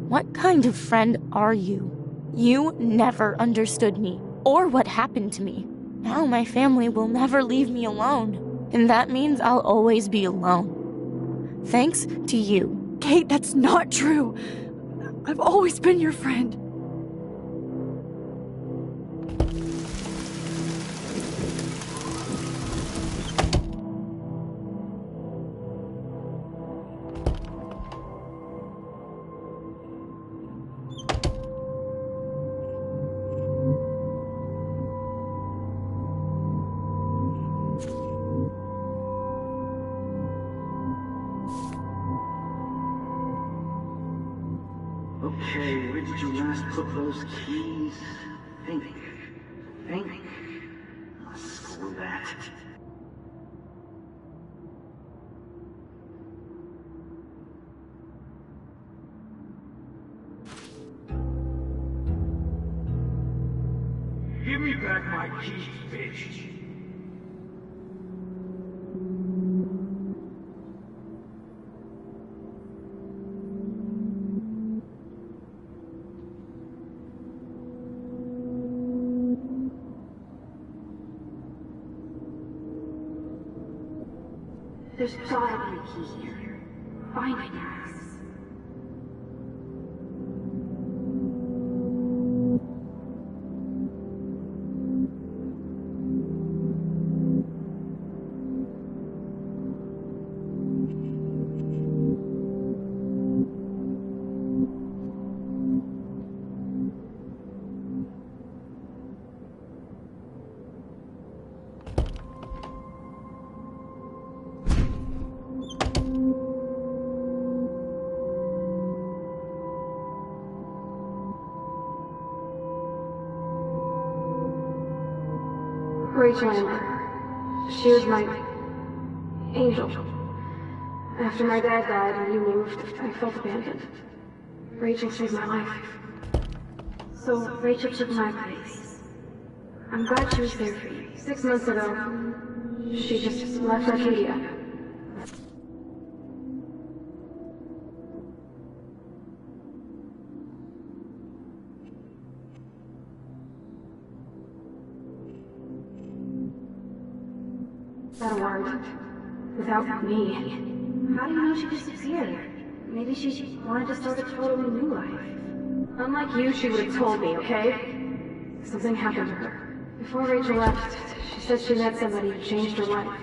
What kind of friend are you? You never understood me, or what happened to me. Now my family will never leave me alone, and that means I'll always be alone. Thanks to you. Kate, that's not true. I've always been your friend. Okay, where did you last put those keys? Think. Screw that. Give me back my keys, bitch. There's gotta be a key here. Find it, Max. Rachel Amber. She was my angel. After my dad died and you moved, I felt abandoned. Rachel saved my life. So Rachel took my place. I'm glad she was there for you. 6 months ago, she just left Arcadia. Not a word. Without me. How do you know she disappeared? Maybe she wanted to start a totally new life. Unlike you, she would have told me, okay? Something happened to her. Before Rachel left, she said she met somebody who changed her life.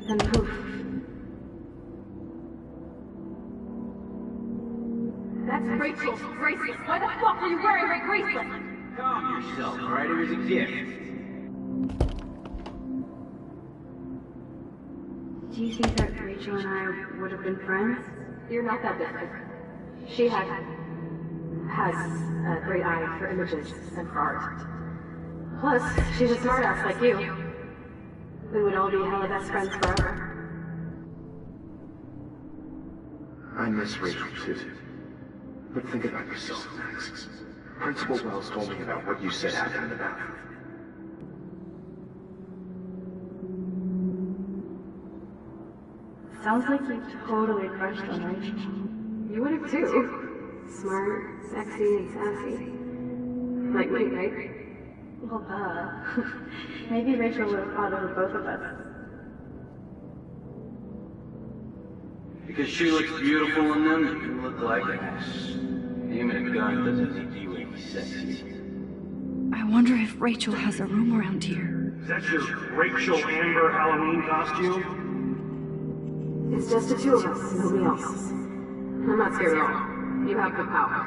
Then poof. That's Rachel's bracelet. Why the fuck are you wearing my bracelet? Calm yourself, alright? It was a gift. Do you think that Rachel and I would have been friends? You're not that different. She has a great eye for images and for art. Plus, she's a smartass like you. We would all be hella best friends forever. I miss Rachel too. But think about yourself, Max. Principal Wells told me about what you said happened in the bathroom. Sounds like you totally crushed on Rachel. You would have too. Smart, sexy, and sassy. Like me, right? Well, maybe Rachel would have fought over both of us. Because she looks beautiful in them, and you look like ass. Aiming a gun doesn't make you any sexy. I wonder if Rachel has a room around here. Is that your Rachel Amber Halloween costume? It's just the two of us, nobody else. I'm not scared at all. You have the power.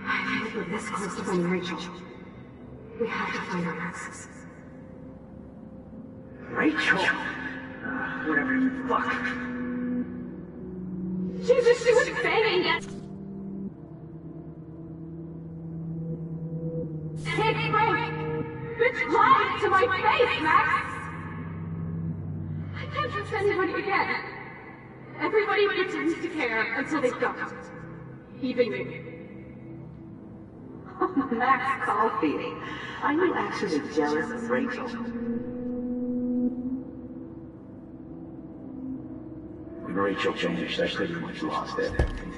I think we're this close to finding Rachel. We have to find her, Max. Rachel? Whatever you fuck. Jesus, she was banging it! Take break! Bitch lied to my face, Max! I can't trust anybody again. Everybody pretends to care until they don't. Even you. Max Caulfield, are you actually jealous of Rachel? When Rachel changed, I pretty much lost everything.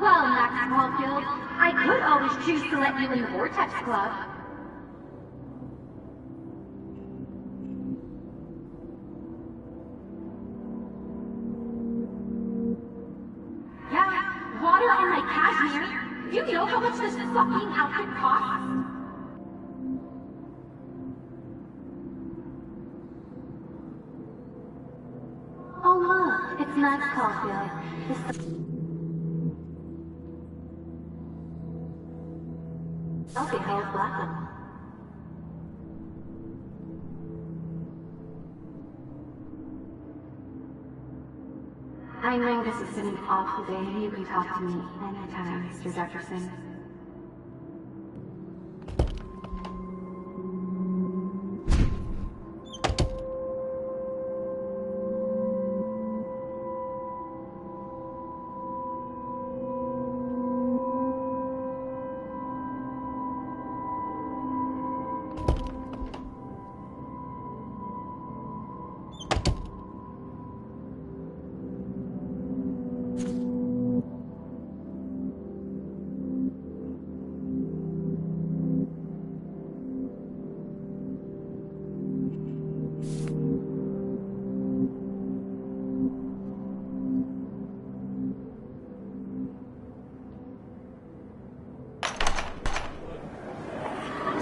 Well, Max Caulfield, I could always choose to let you in the Vortex Club. Yeah, water on my cashmere. Do you know how much this fucking outfit costs? Oh look, it's Max Caulfield. Okay, how's Blackham? I know this has been an awful day. You can talk to me anytime, Mr. Jefferson.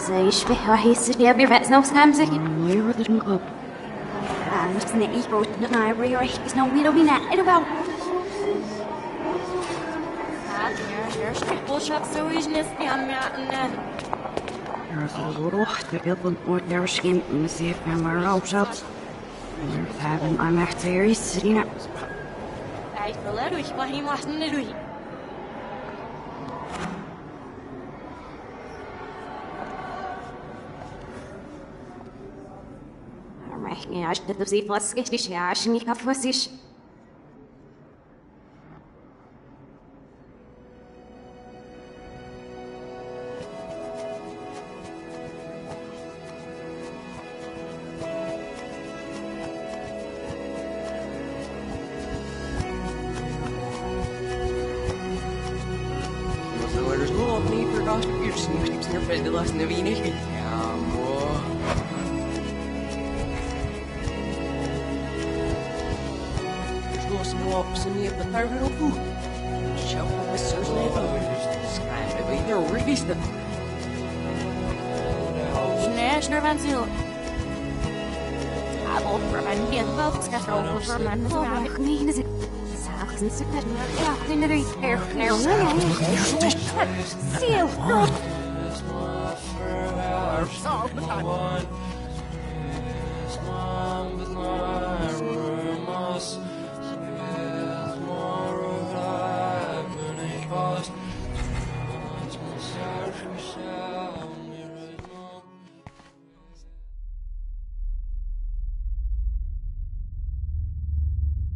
زيش به وحيس يا بيرفع سنو سامزك ويرد المقب مش نعيش بوت نعيش ريح سنو ميلو بينا إلو بوشك سويج نسبي عم يعنا يرسل روح تبيض ودرشكين مسيف عمر وشط يرتابن أنا محتاري سرينا عيد بلاد ويشبهي واحد نلوي يعني عشت تبزي فاسكش يا عشني كفاسيش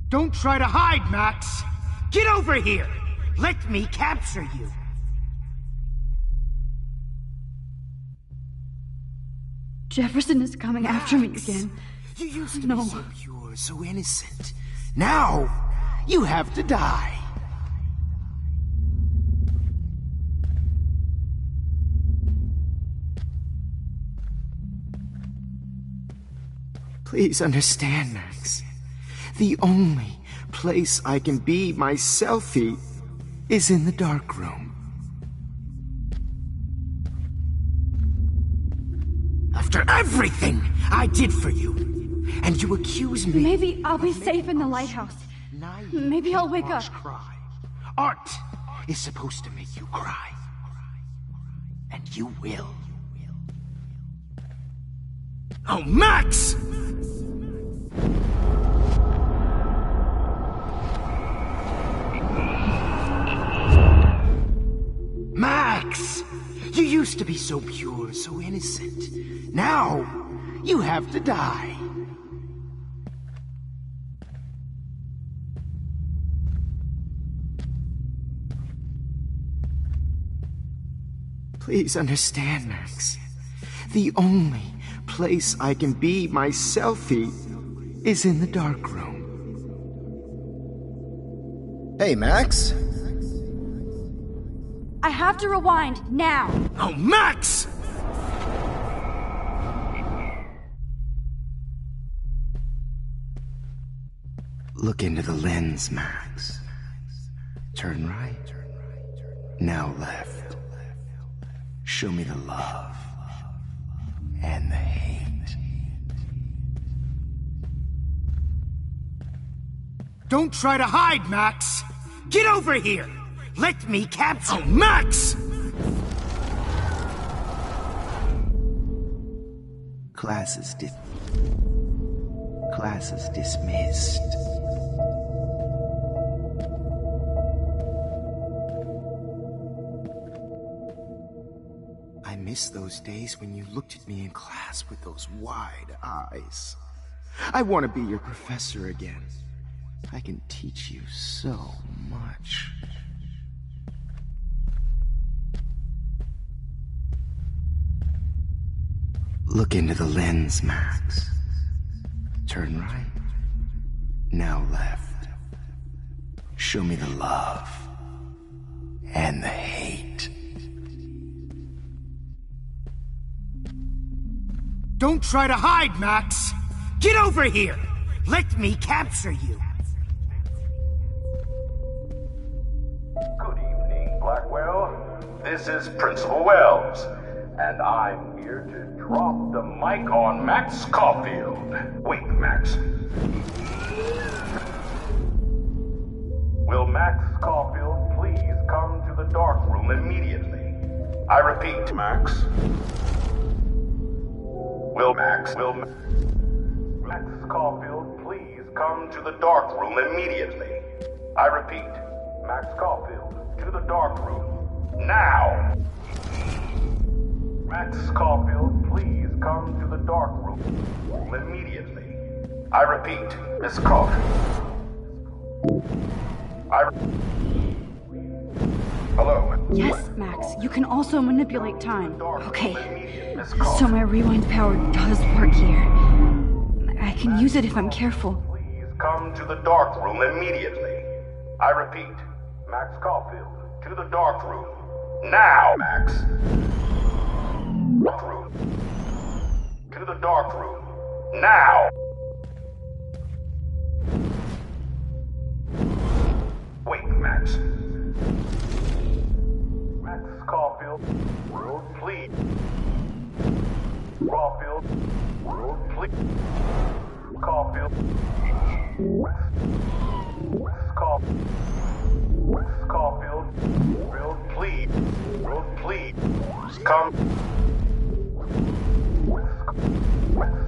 Don't try to hide, Max! Get over here! Let me capture you! Jefferson is coming after me again. You used to be so pure, so innocent. Now, you have to die. Please understand, Max. The only place I can be myself is in the dark room. After everything I did for you, and you accuse me... Maybe I'll be safe in the lighthouse. Maybe I'll wake up. Cry. Art is supposed to make you cry. And you will. Oh, Max! Max! You used to be so pure, so innocent. Now, you have to die. Please understand, Max. The only place I can be myself is in the dark room. Hey, Max? I have to rewind, now! Oh, Max! Look into the lens, Max. Turn right. Now left. Show me the love. And the hate. Don't try to hide, Max! Get over here! Let me capture... Oh, Max! Class is dismissed. I miss those days when you looked at me in class with those wide eyes. I want to be your professor again. I can teach you so much. Look into the lens, Max. Turn right. Now left. Show me the love and the hate. Don't try to hide, Max! Get over here! Let me capture you! Good evening, Blackwell. This is Principal Wells, and I'm here to drop the mic on Max Caulfield. Wait, Max. Will Max Caulfield please come to the dark room immediately? I repeat, Max. Will Max Caulfield please come to the dark room immediately? I repeat, Max Caulfield, to the dark room. Now! Max Caulfield, please come to the dark room immediately. I repeat, Miss Caulfield. Hello? Yes, Max, you can also manipulate time. Okay, so my rewind power does work here. I can use it if I'm careful. Please come to the dark room immediately. I repeat, Max Caulfield, to the dark room. Now, Max. Dark room. To the dark room. Now. Wait, Max. Max Caulfield, world, please. Caulfield, world, please. Caulfield. Caulfield, world, please. World, please. Come.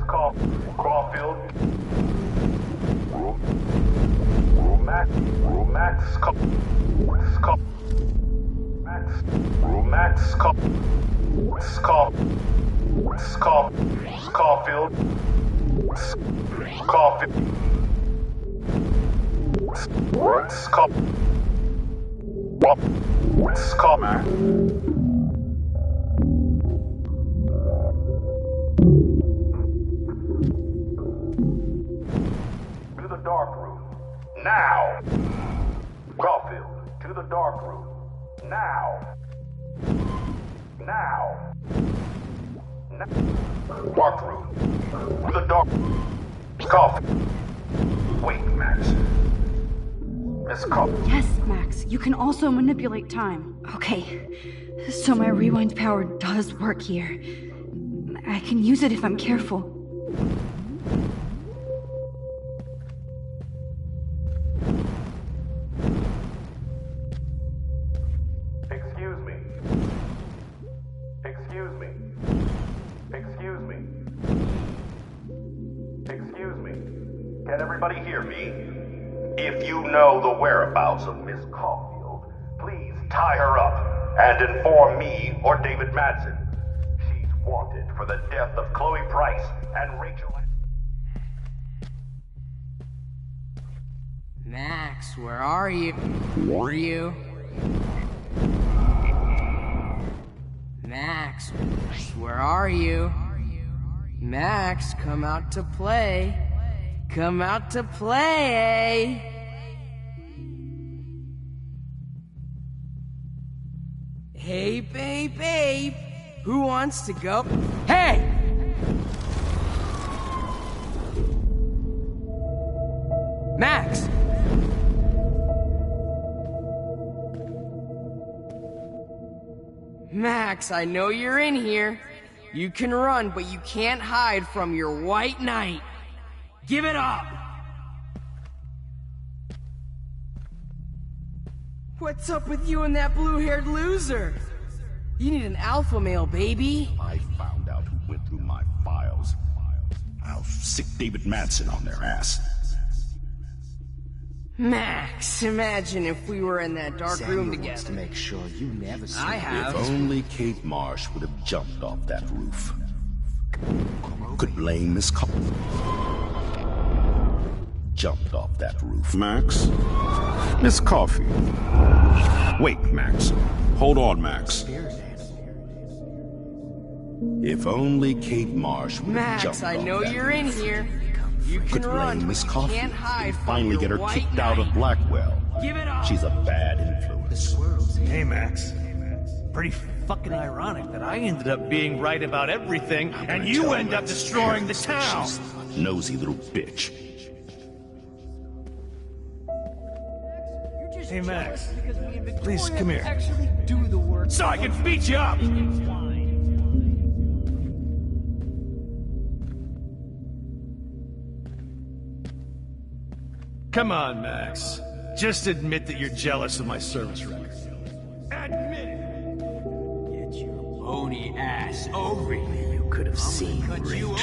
Caulfield. Max Caulfield. To the dark room. Now! Caulfield, to the dark room. Now! Now! Dark room. To the dark room. Caulfield. Wait, Max. Miss Caulfield. Yes, Max, you can also manipulate time. Okay, so my rewind power does work here. I can use it if I'm careful. Can everybody hear me? If you know the whereabouts of Miss Caulfield, please tie her up and inform me or David Madsen. She's wanted for the death of Chloe Price and Rachel... Max, where are you? Where are you? Max, where are you? Max, come out to play. Come out to play. Hey, babe, who wants to go? Hey! Max! Max, I know you're in here. You can run, but you can't hide from your white knight. Give it up! What's up with you and that blue-haired loser? You need an alpha male, baby. I found out who went through my files. I'll sick David Madsen on their ass. Max, imagine if we were in that dark room Samuel wants together. to make sure you never see I have. If only Kate Marsh would have jumped off that roof. Could blame Miss Coppola. Jumped off that roof. Max? Miss Coffee. Wait, Max. Hold on, Max. If only Kate Marsh would have Max, jumped I off know that you're in roof. here. You can Could run, blame Miss but you Coffee can't hide and from finally your get her white kicked out of knight. Blackwell. Give it up. She's a bad influence. Hey, Max. Pretty fucking ironic that I ended up being right about everything, and you end up destroying the town. She's a nosy little bitch. Hey, Max. Please, come here. Actually do the work. So I can beat you up! Come on, Max. Just admit that you're jealous of my service record. Admit it! Get your bony ass over here. You could have seen Rachel.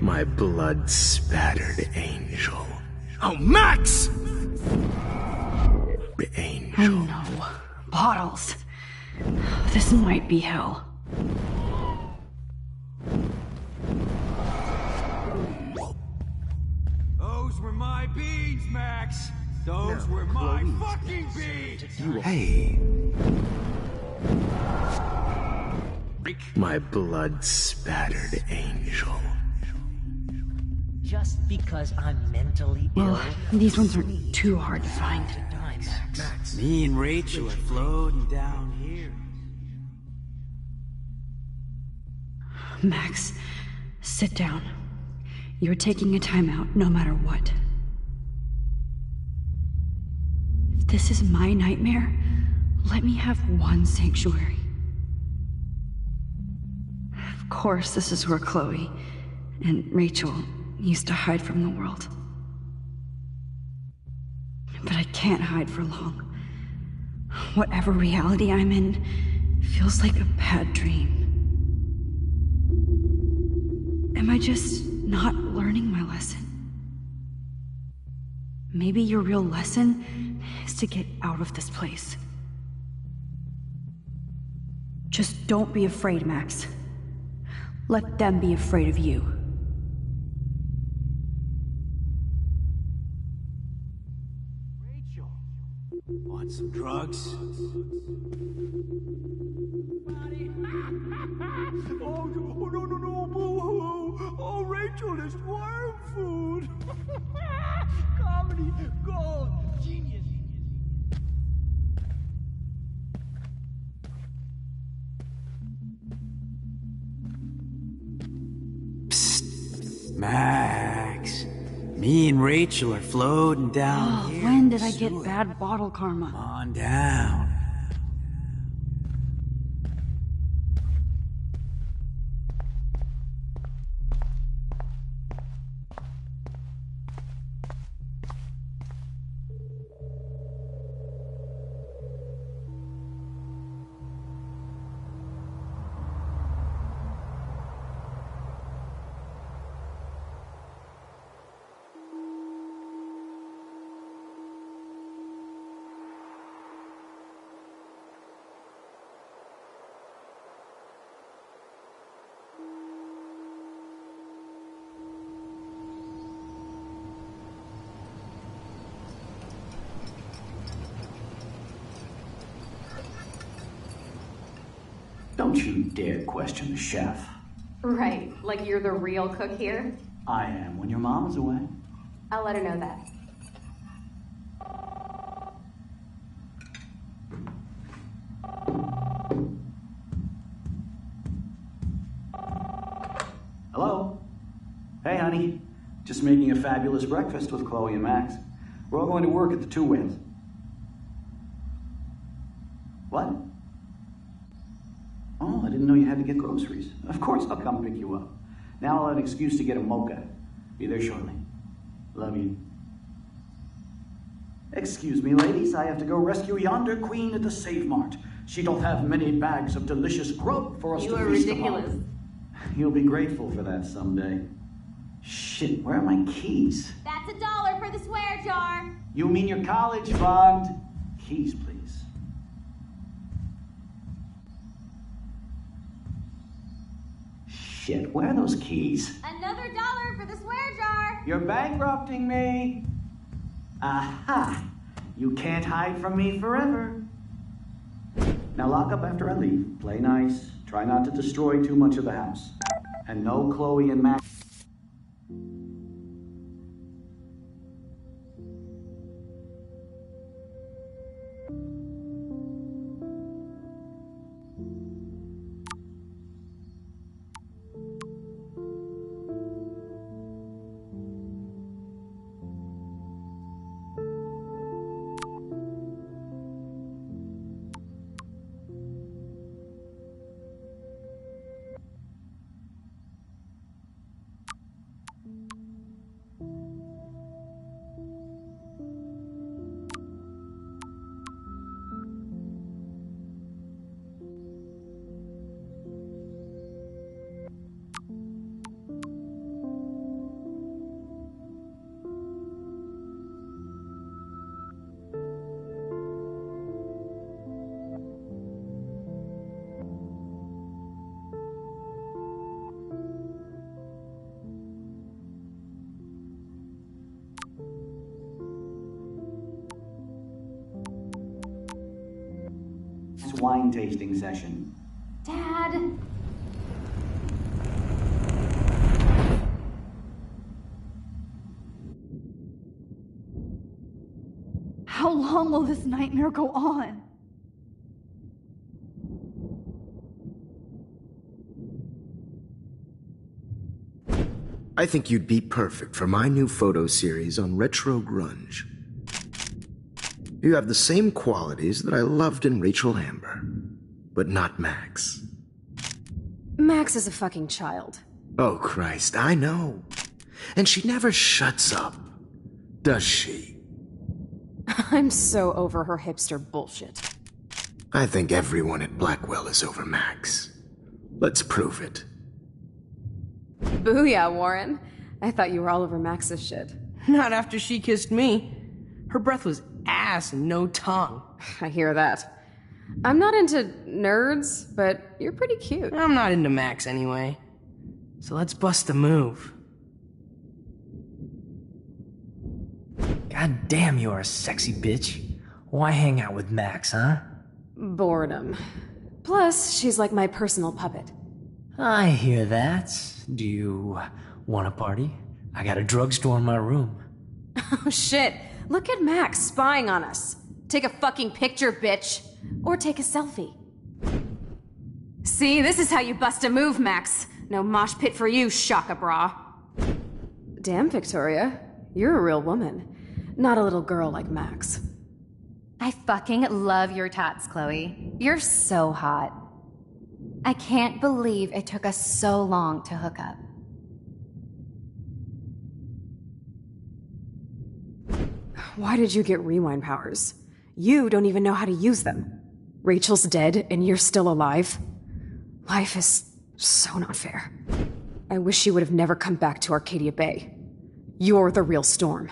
My blood-spattered angel. Oh, Max! Oh no. Bottles. This might be hell. Those were my beans, Max. Those were my fucking beans. Hey. My blood-spattered angel. Just because I'm mentally ill. Well, these ones aren't too hard to find. Me and Rachel are floating down here. Max, sit down. You're taking a timeout no matter what. If this is my nightmare, let me have one sanctuary. Of course, this is where Chloe and Rachel used to hide from the world. But I can't hide for long. Whatever reality I'm in feels like a bad dream. Am I just not learning my lesson? Maybe your real lesson is to get out of this place. Just don't be afraid, Max. Let them be afraid of you. Want some drugs? Oh, no, boo-hoo. Oh, Rachel is worm food. Comedy gold. Genius. Psst, Max. Me and Rachel are floating down here. When did I get bad bottle karma? On down. Don't you dare question the chef. Right, like you're the real cook here? I am when your mom is away. I'll let her know that. Hello? Hey, honey. Just making a fabulous breakfast with Chloe and Max. We're all going to work at the Two Whales. What? Oh, I didn't know you had to get groceries. Of course I'll come pick you up. Now I'll have an excuse to get a mocha. Be there shortly. Love you. Excuse me, ladies. I have to go rescue yonder queen at the Save Mart. She don't have many bags of delicious grub for us You to are feast ridiculous. upon. You'll be grateful for that someday. shit, where are my keys? That's $1 for the swear jar. You mean your college fund? Keys, please. Shit, where are those keys? Another $1 for the swear jar. You're bankrupting me. Aha! You can't hide from me forever. Now lock up after I leave. Play nice. Try not to destroy too much of the house. And no Chloe and Max. Wine tasting session. Dad. How long will this nightmare go on? I think you'd be perfect for my new photo series on retro grunge. You have the same qualities that I loved in Rachel Amber, but not Max. Max is a fucking child. Oh, Christ, I know. And she never shuts up, does she? I'm so over her hipster bullshit. I think everyone at Blackwell is over Max. Let's prove it. Booyah, Warren. I thought you were all over Max's shit. Not after she kissed me. Her breath was ass and no tongue. I hear that. I'm not into nerds, but you're pretty cute. I'm not into Max anyway. So let's bust a move. God damn, you're a sexy bitch. Why hang out with Max, huh? Boredom. Plus, she's like my personal puppet. I hear that. Do you want a party? I got a drugstore in my room. Oh shit. Look at Max spying on us. Take a fucking picture, bitch. Or take a selfie. See, this is how you bust a move, Max. No mosh pit for you, Shaka Bra. Damn, Victoria. You're a real woman. Not a little girl like Max. I fucking love your tats, Chloe. You're so hot. I can't believe it took us so long to hook up. Why did you get rewind powers? You don't even know how to use them. Rachel's dead and you're still alive. Life is so not fair. I wish you would have never come back to Arcadia Bay. You're the real Storm.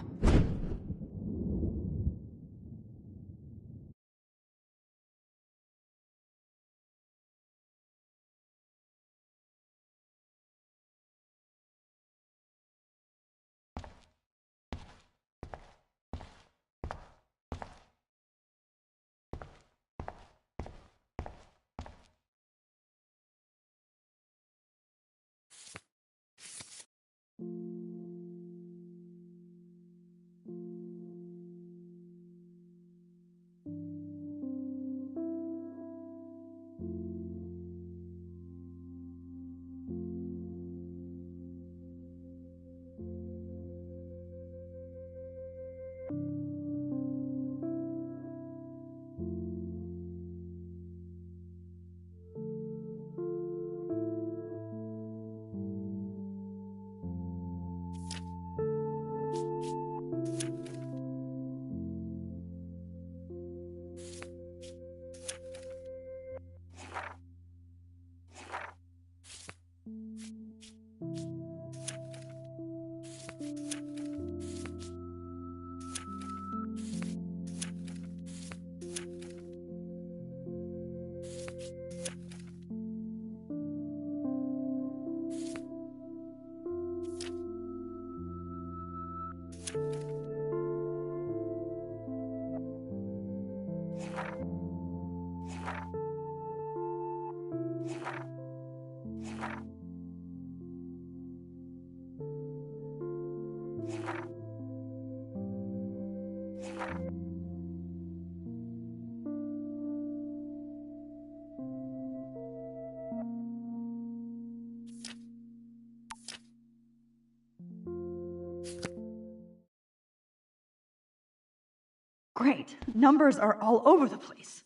Great. Numbers are all over the place.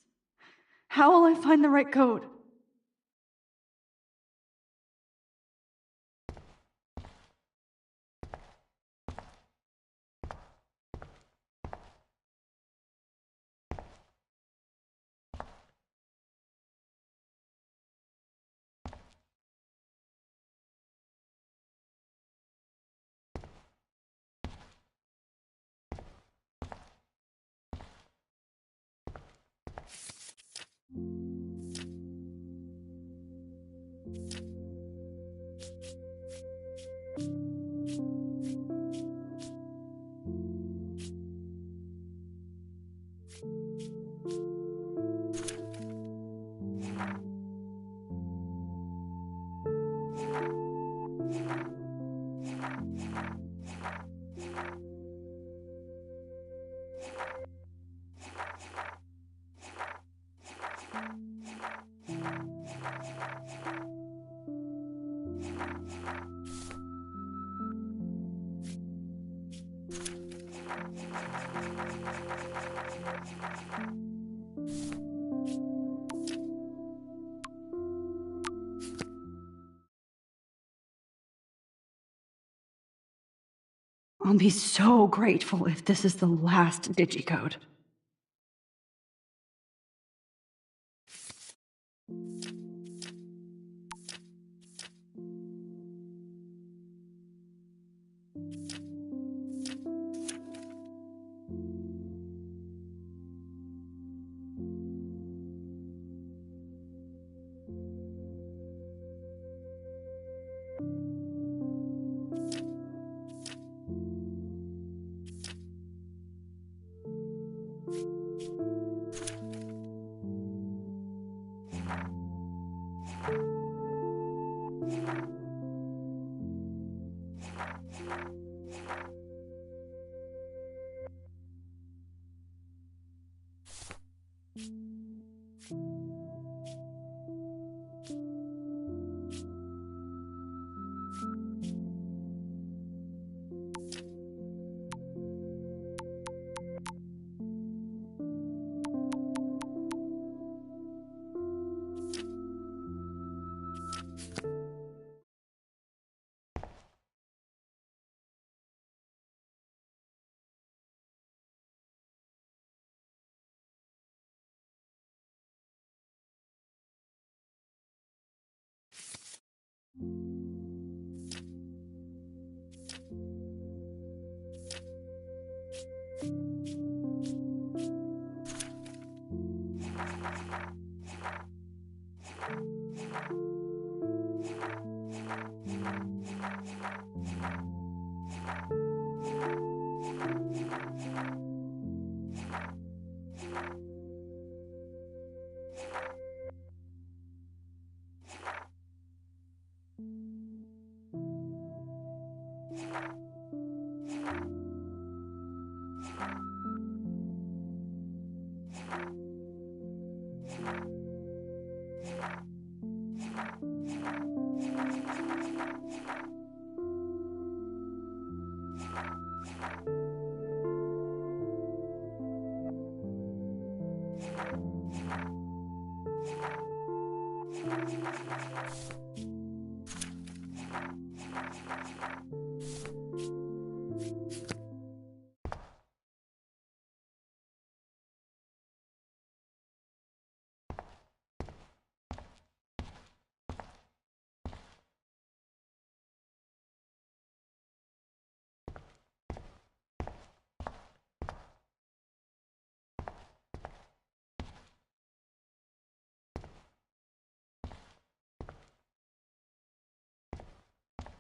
How will I find the right code? I'll be so grateful if this is the last digicode.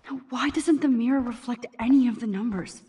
Now, why doesn't the mirror reflect any of the numbers?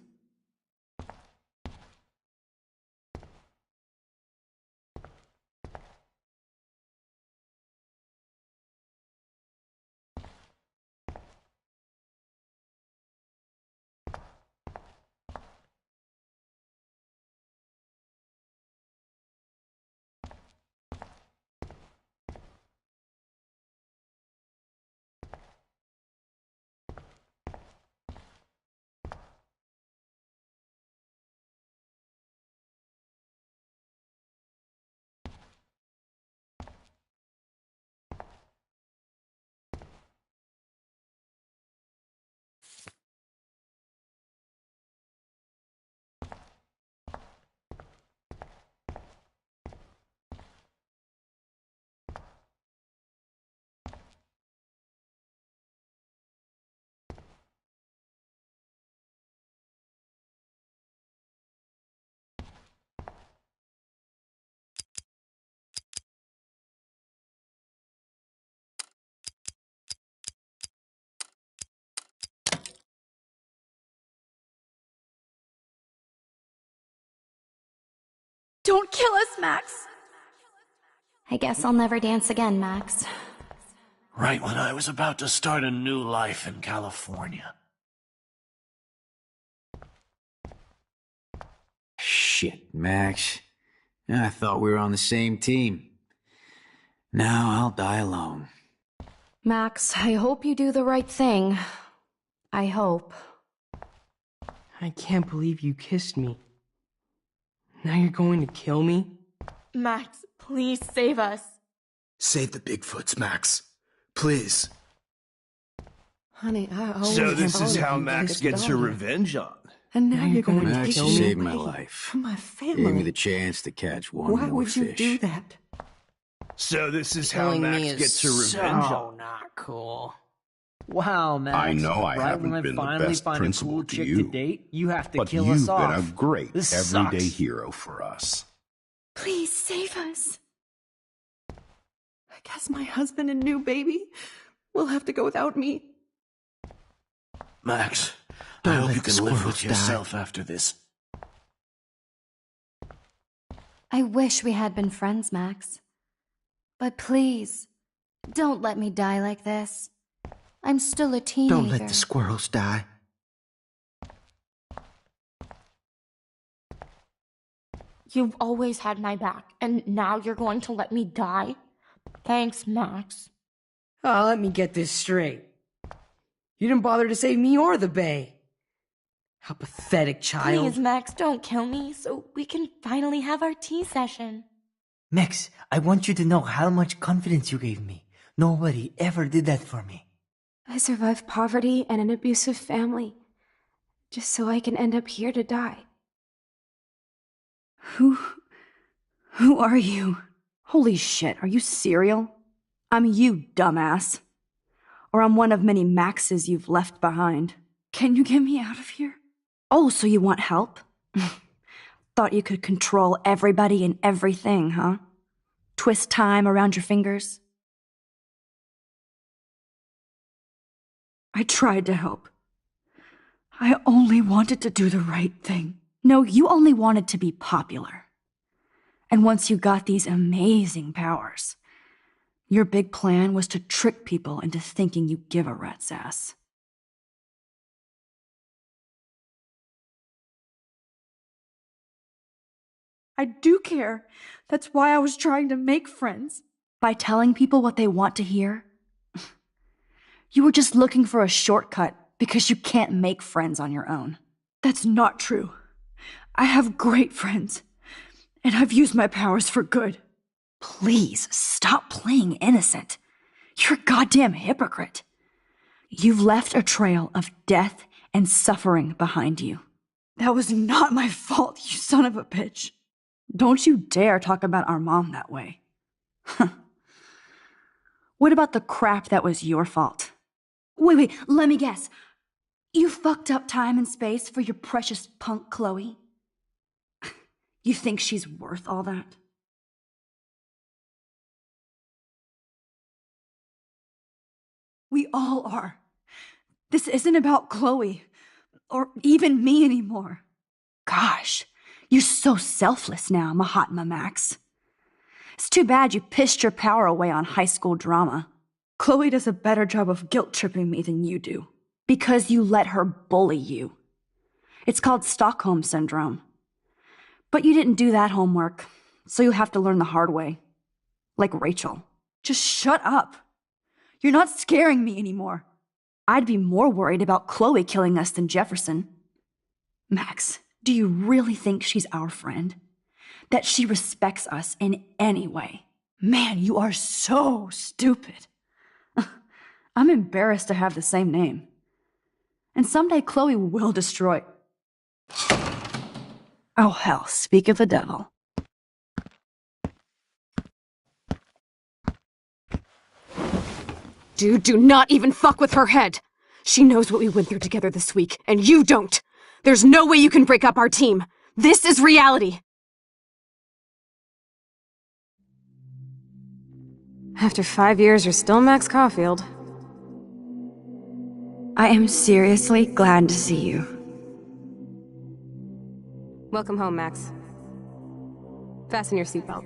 Don't kill us, Max! I guess I'll never dance again, Max. Right when I was about to start a new life in California. Shit, Max. I thought we were on the same team. Now I'll die alone. Max, I hope you do the right thing. I hope. I can't believe you kissed me. Now you're going to kill me? Max, please save us. Save the Bigfoots, Max. Please. Honey, I always So this thought is of how you Max as gets her daughter. revenge on. And now you're going to Max kill me? saved my life. My family. Gave me the chance to catch one Why more would you fish. do that? So this is how Killing Max me is gets her revenge so on. not cool. Wow, Max. I know I right haven't when been the finally best find a principal cool to chick you, to date, you have to But kill you've us been off. a great This everyday sucks. hero for us. Please save us. I guess my husband and new baby will have to go without me. Max, Don't I hope let you the can live with squirrels die. yourself after this. I wish we had been friends, Max. But please, don't let me die like this. I'm still a teenager. Don't let the squirrels die. You've always had my back, and now you're going to let me die? Thanks, Max. Oh, let me get this straight. You didn't bother to save me or the Bay. How pathetic, child. Please, Max, don't kill me so we can finally have our tea session. Max, I want you to know how much confidence you gave me. Nobody ever did that for me. I survived poverty and an abusive family, just so I can end up here to die. Who are you? Holy shit, are you serial? I'm you, dumbass. Or I'm one of many Maxes you've left behind. Can you get me out of here? Oh, so you want help? Thought you could control everybody and everything, huh? Twist time around your fingers? I tried to help. I only wanted to do the right thing. No, you only wanted to be popular. And once you got these amazing powers, your big plan was to trick people into thinking you give a rat's ass. I do care. That's why I was trying to make friends. By telling people what they want to hear? You were just looking for a shortcut because you can't make friends on your own. That's not true. I have great friends, and I've used my powers for good. Please, stop playing innocent. You're a goddamn hypocrite. You've left a trail of death and suffering behind you. That was not my fault, you son of a bitch. Don't you dare talk about our mom that way. What about the crap that was your fault? Wait, let me guess. You fucked up time and space for your precious punk Chloe? You think she's worth all that? We all are. This isn't about Chloe, or even me anymore. Gosh, you're so selfless now, Mahatma Max. It's too bad you pissed your power away on high school drama. Chloe does a better job of guilt-tripping me than you do, because you let her bully you. It's called Stockholm Syndrome. But you didn't do that homework, so you'll have to learn the hard way. Like Rachel. Just shut up. You're not scaring me anymore. I'd be more worried about Chloe killing us than Jefferson. Max, do you really think she's our friend? That she respects us in any way? Man, you are so stupid. I'm embarrassed to have the same name. And someday Chloe will destroy... Oh hell, speak of the devil. Dude, do not even fuck with her head. She knows what we went through together this week, and you don't. There's no way you can break up our team. This is reality. After 5 years, you're still Max Caulfield. I am seriously glad to see you. Welcome home, Max. Fasten your seatbelt.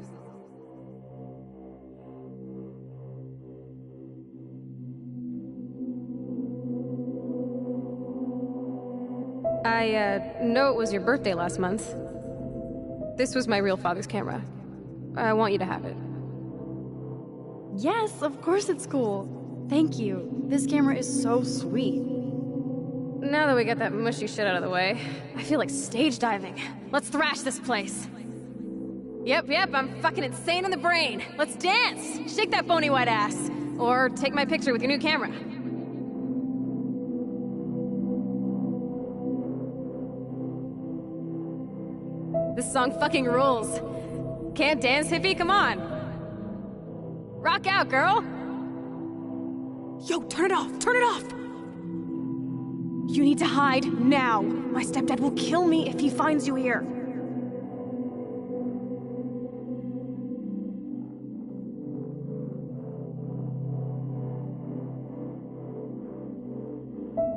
I know it was your birthday last month. This was my real father's camera. I want you to have it. Yes, of course it's cool. Thank you. This camera is so sweet. Now that we got that mushy shit out of the way, I feel like stage diving. Let's thrash this place. Yep, I'm fucking insane in the brain. Let's dance! Shake that bony white ass. Or take my picture with your new camera. This song fucking rules. Can't dance, hippie? Come on. Rock out, girl! Yo, turn it off! Turn it off! You need to hide now. My stepdad will kill me if he finds you here.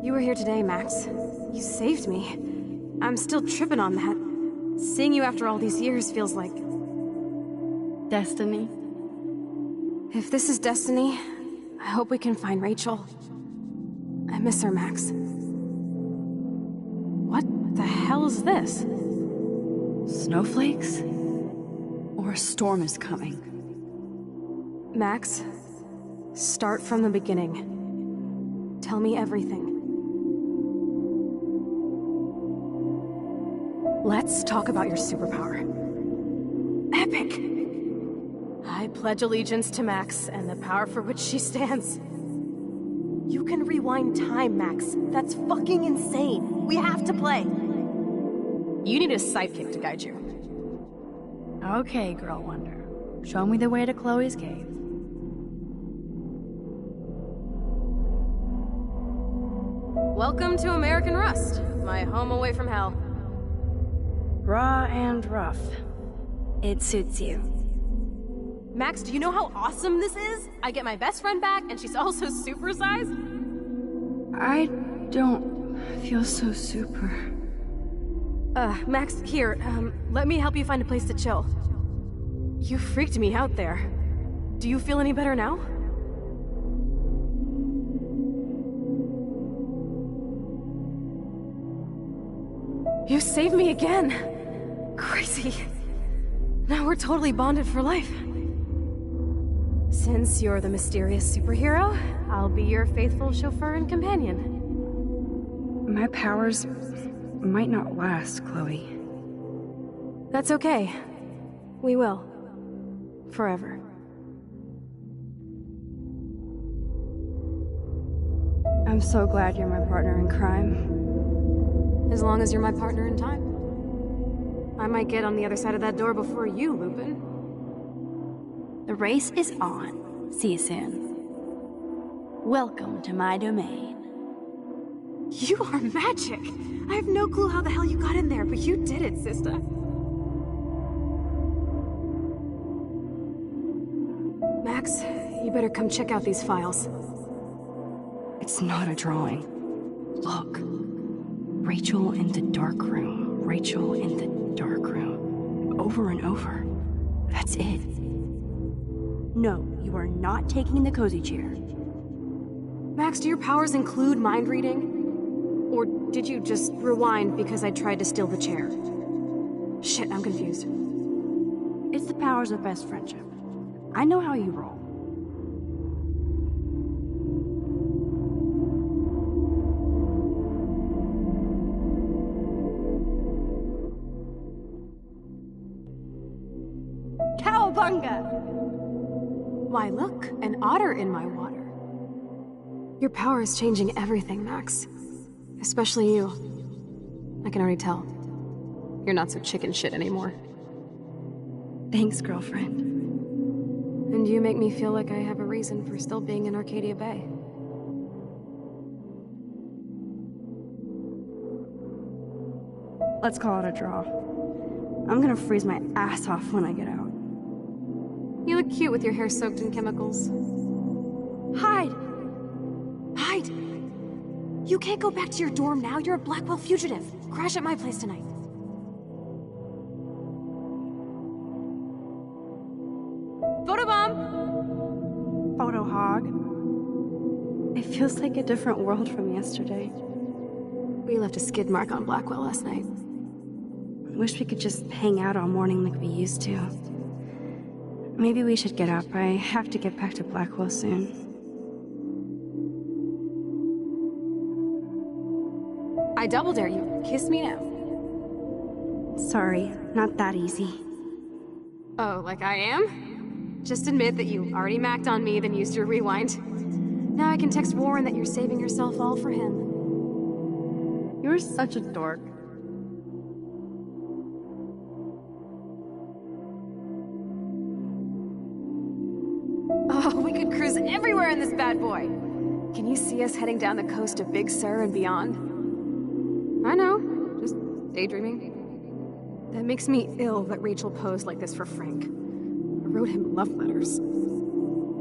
You were here today, Max. You saved me. I'm still tripping on that. Seeing you after all these years feels like... destiny. If this is destiny, I hope we can find Rachel. I miss her, Max. What the hell is this? Snowflakes? Or a storm is coming? Max, start from the beginning. Tell me everything. Let's talk about your superpower. Epic! I pledge allegiance to Max and the power for which she stands. You can rewind time, Max. That's fucking insane. We have to play. You need a sidekick to guide you. Okay, Girl Wonder. Show me the way to Chloe's cave. Welcome to American Rust, my home away from hell. Raw and rough. It suits you. Max, do you know how awesome this is? I get my best friend back, and she's also supersized. I don't feel so super. Max, here, let me help you find a place to chill. You freaked me out there. Do you feel any better now? You saved me again! Crazy. Now we're totally bonded for life. Since you're the mysterious superhero, I'll be your faithful chauffeur and companion. My powers might not last, Chloe. That's okay. We will. Forever. I'm so glad you're my partner in crime. As long as you're my partner in time. I might get on the other side of that door before you, Lupin. The race is on. See you soon. Welcome to my domain. You are magic! I have no clue how the hell you got in there, but you did it, sister. Max, you better come check out these files. It's not a drawing. Look. Rachel in the dark room. Rachel in the dark room. Over and over. That's it. No, you are not taking the cozy chair. Max, do your powers include mind reading? Or did you just rewind because I tried to steal the chair? Shit, I'm confused. It's the powers of best friendship. I know how you roll. Cowabunga! Why, look, an otter in my water. Your power is changing everything, Max. Especially you. I can already tell. You're not so chicken shit anymore. Thanks, girlfriend. And you make me feel like I have a reason for still being in Arcadia Bay. Let's call it a draw. I'm gonna freeze my ass off when I get out. You look cute with your hair soaked in chemicals. Hide! Hide! You can't go back to your dorm now. You're a Blackwell fugitive. Crash at my place tonight. looks like a different world from yesterday. We left a skid mark on Blackwell last night. Wish we could just hang out all morning like we used to. Maybe we should get up. I have to get back to Blackwell soon. I double dare you. Kiss me now. Sorry, not that easy. Oh, like I am? Just admit that you already macked on me, then used your rewind. Now I can text Warren that you're saving yourself all for him. You're such a dork. Oh, we could cruise everywhere in this bad boy. Can you see us heading down the coast of Big Sur and beyond? I know, just daydreaming. That makes me ill that Rachel posed like this for Frank. I wrote him love letters.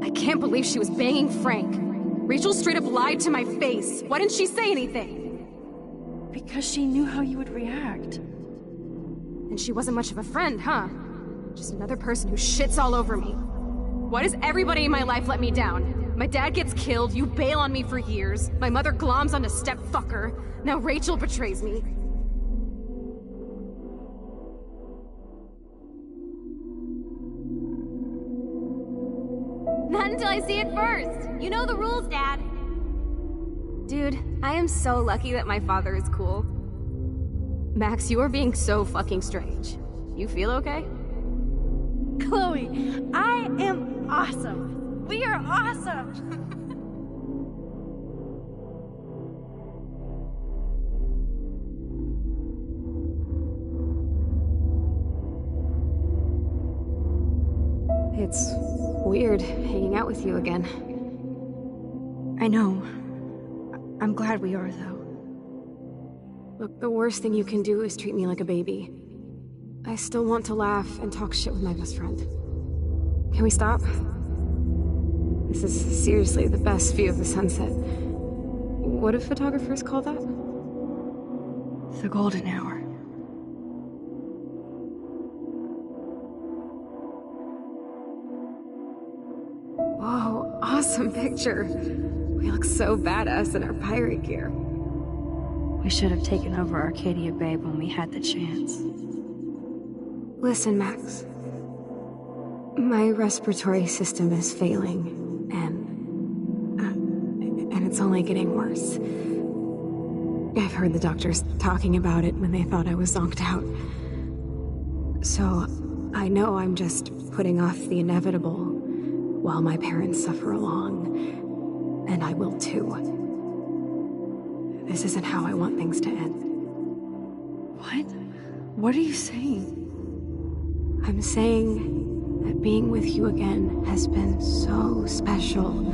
I can't believe she was banging Frank. Rachel straight up lied to my face. Why didn't she say anything? Because she knew how you would react. And she wasn't much of a friend, huh? Just another person who shits all over me. Why does everybody in my life let me down? My dad gets killed, you bail on me for years, my mother gloms onto stepfucker, now Rachel betrays me. Not until I see it first. You know the rules, Dad. Dude, I am so lucky that my father is cool. Max, you are being so fucking strange. You feel okay? Chloe, I am awesome. We are awesome. It's weird hanging out with you again. I know. I'm glad we are, though. Look, the worst thing you can do is treat me like a baby. I still want to laugh and talk shit with my best friend. Can we stop? This is seriously the best view of the sunset. What do photographers call that? The golden hour. Whoa, awesome picture. We look so badass in our pirate gear. We should have taken over Arcadia Bay when we had the chance. Listen, Max. My respiratory system is failing, and it's only getting worse. I've heard the doctors talking about it when they thought I was zonked out. So, I know I'm just putting off the inevitable while my parents suffer along, and I will too. This isn't how I want things to end. What? What are you saying? I'm saying that being with you again has been so special.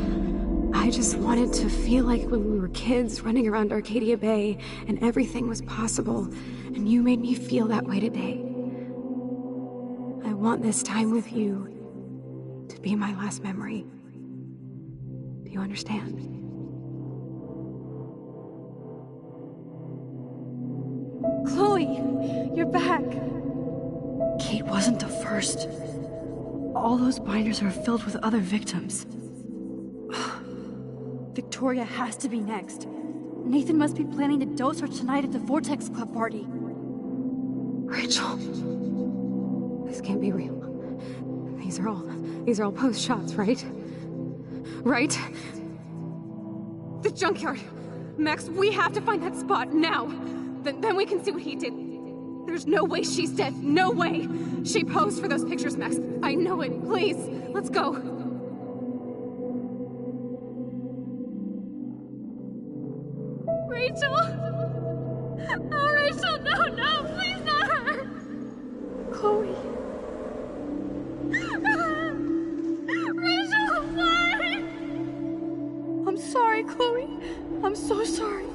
I just wanted to feel like when we were kids running around Arcadia Bay and everything was possible, and you made me feel that way today. I want this time with you to be my last memory. Do you understand? Chloe, you're back. Kate wasn't the first. All those binders are filled with other victims. Victoria has to be next. Nathan must be planning to dose her tonight at the Vortex Club party. Rachel. This can't be real. These are all post shots, right? Right? The junkyard. Max, we have to find that spot now. Then we can see what he did. There's no way she's dead. No way. She posed for those pictures, Max. I know it. Please, let's go. Rachel! Oh, Rachel, no, please not her! Chloe. Rachel, why? I'm sorry, Chloe. I'm so sorry.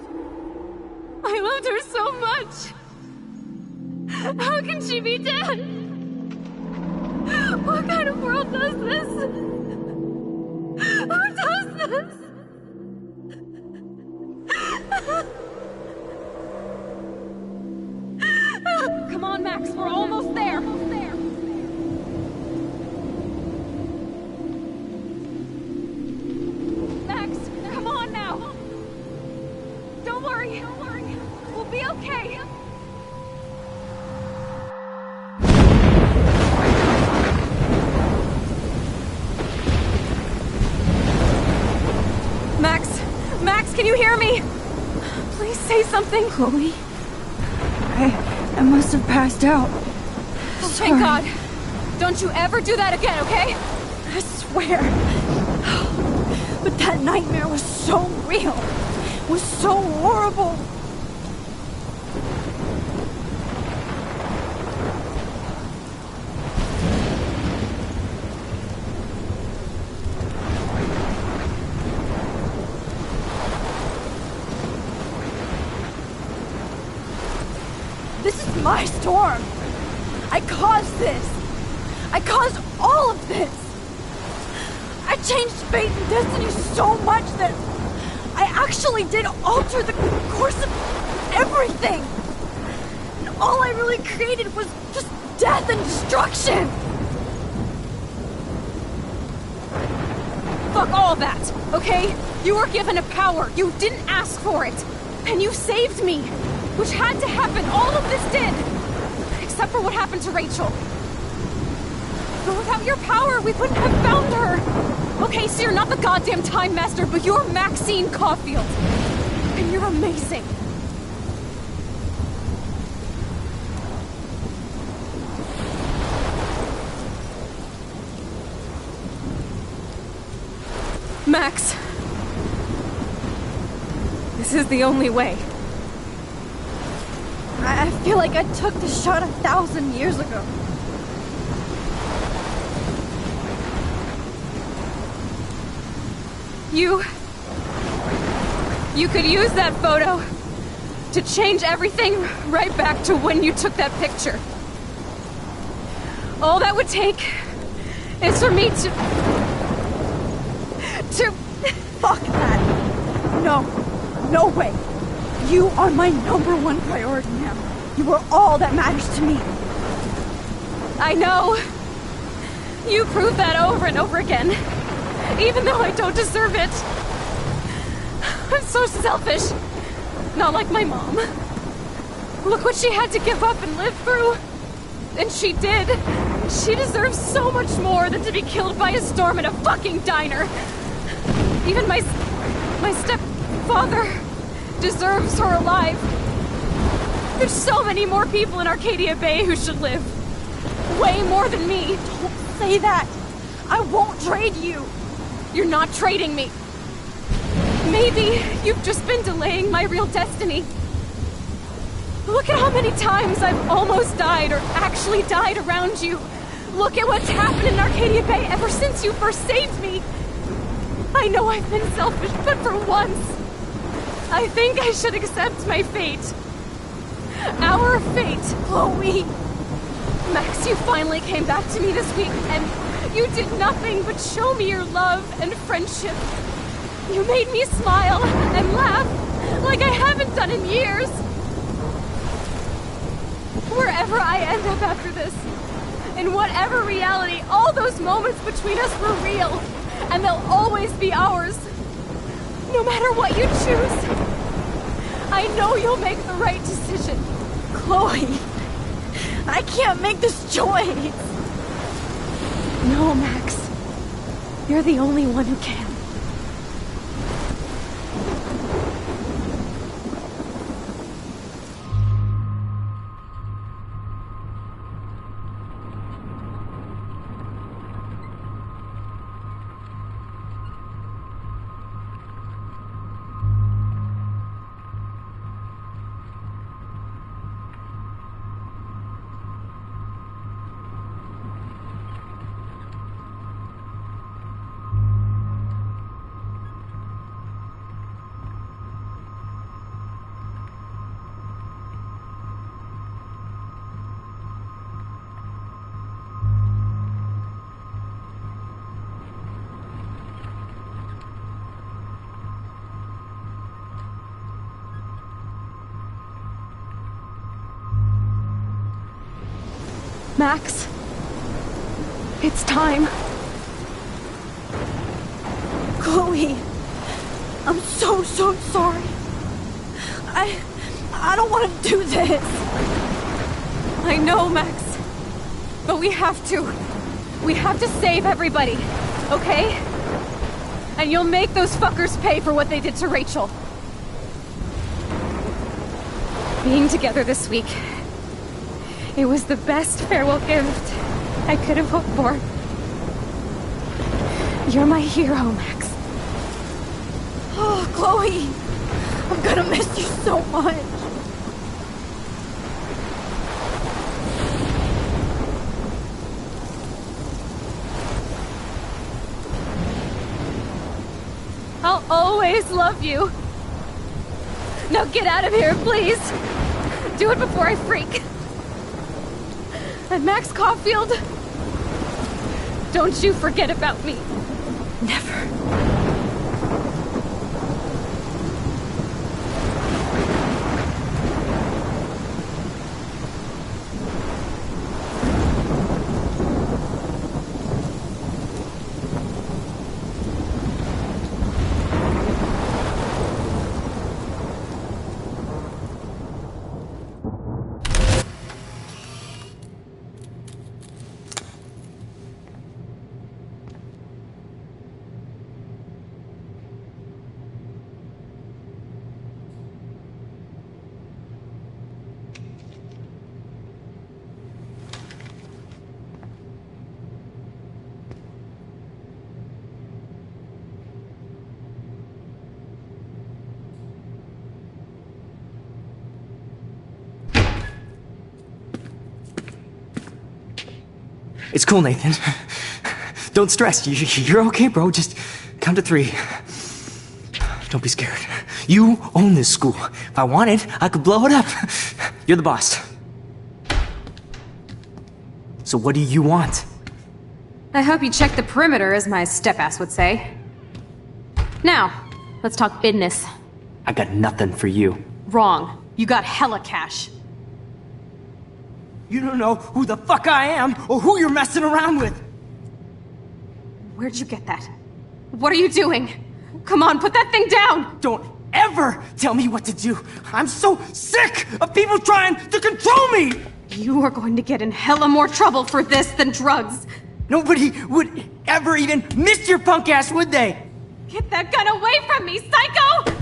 I loved her so much. How can she be dead? What kind of world does this? Who does this? Come on, Max, we're almost there. Max, come on now. something? Chloe? I must have passed out. Oh, thank God. Don't you ever do that again, okay? I swear. But that nightmare was so real. It was so horrible. This is my storm. I caused this. I caused all of this. I changed fate and destiny so much that I actually did alter the course of everything. And all I really created was just death and destruction. Fuck all that, okay? You were given a power. You didn't ask for it. And you saved me. Which had to happen. All of this did. Except for what happened to Rachel. But without your power, we wouldn't have found her. Okay, so you're not the goddamn Time Master, but you're Maxine Caulfield. And you're amazing. Max. This is the only way. I feel like I took the shot 1,000 years ago. You could use that photo to change everything right back to when you took that picture. All that would take is for me to... Fuck that. No. No way. You are my #1 priority now. You are all that matters to me. I know. You proved that over and over again. Even though I don't deserve it. I'm so selfish. Not like my mom. Look what she had to give up and live through. And she did. She deserves so much more than to be killed by a storm in a fucking diner. Even my stepfather deserves her alive. There's so many more people in Arcadia Bay who should live. Way more than me. Don't say that. I won't trade you. You're not trading me. Maybe you've just been delaying my real destiny. Look at how many times I've almost died or actually died around you. Look at what's happened in Arcadia Bay ever since you first saved me. I know I've been selfish, but for once, I think I should accept my fate. Our fate, Chloe. Max, you finally came back to me this week, and you did nothing but show me your love and friendship. You made me smile and laugh like I haven't done in years. Wherever I end up after this, in whatever reality, all those moments between us were real, and they'll always be ours. No matter what you choose, I know you'll make the right decision. Chloe, I can't make this choice. No, Max. You're the only one who can. Max, it's time. Chloe, I'm so sorry. I don't want to do this. I know, Max. But we have to. We have to save everybody, okay? And you'll make those fuckers pay for what they did to Rachel. Being together this week, it was the best farewell gift I could have hoped for. You're my hero, Max. Oh, Chloe! I'm gonna miss you so much! I'll always love you. Now get out of here, please. Do it before I freak. And Max Caulfield, don't you forget about me. Never. It's cool, Nathan. Don't stress. You're okay, bro. Just count to 3. Don't be scared. You own this school. If I wanted, I could blow it up. You're the boss. So what do you want? I hope you checked the perimeter, as my step-ass would say. Now, let's talk business. I got nothing for you. Wrong. You got hella cash. You don't know who the fuck I am or who you're messing around with. Where'd you get that? What are you doing? Come on, put that thing down! Don't ever tell me what to do. I'm so sick of people trying to control me! You are going to get in hella more trouble for this than drugs. Nobody would ever even miss your punk ass, would they? Get that gun away from me, psycho!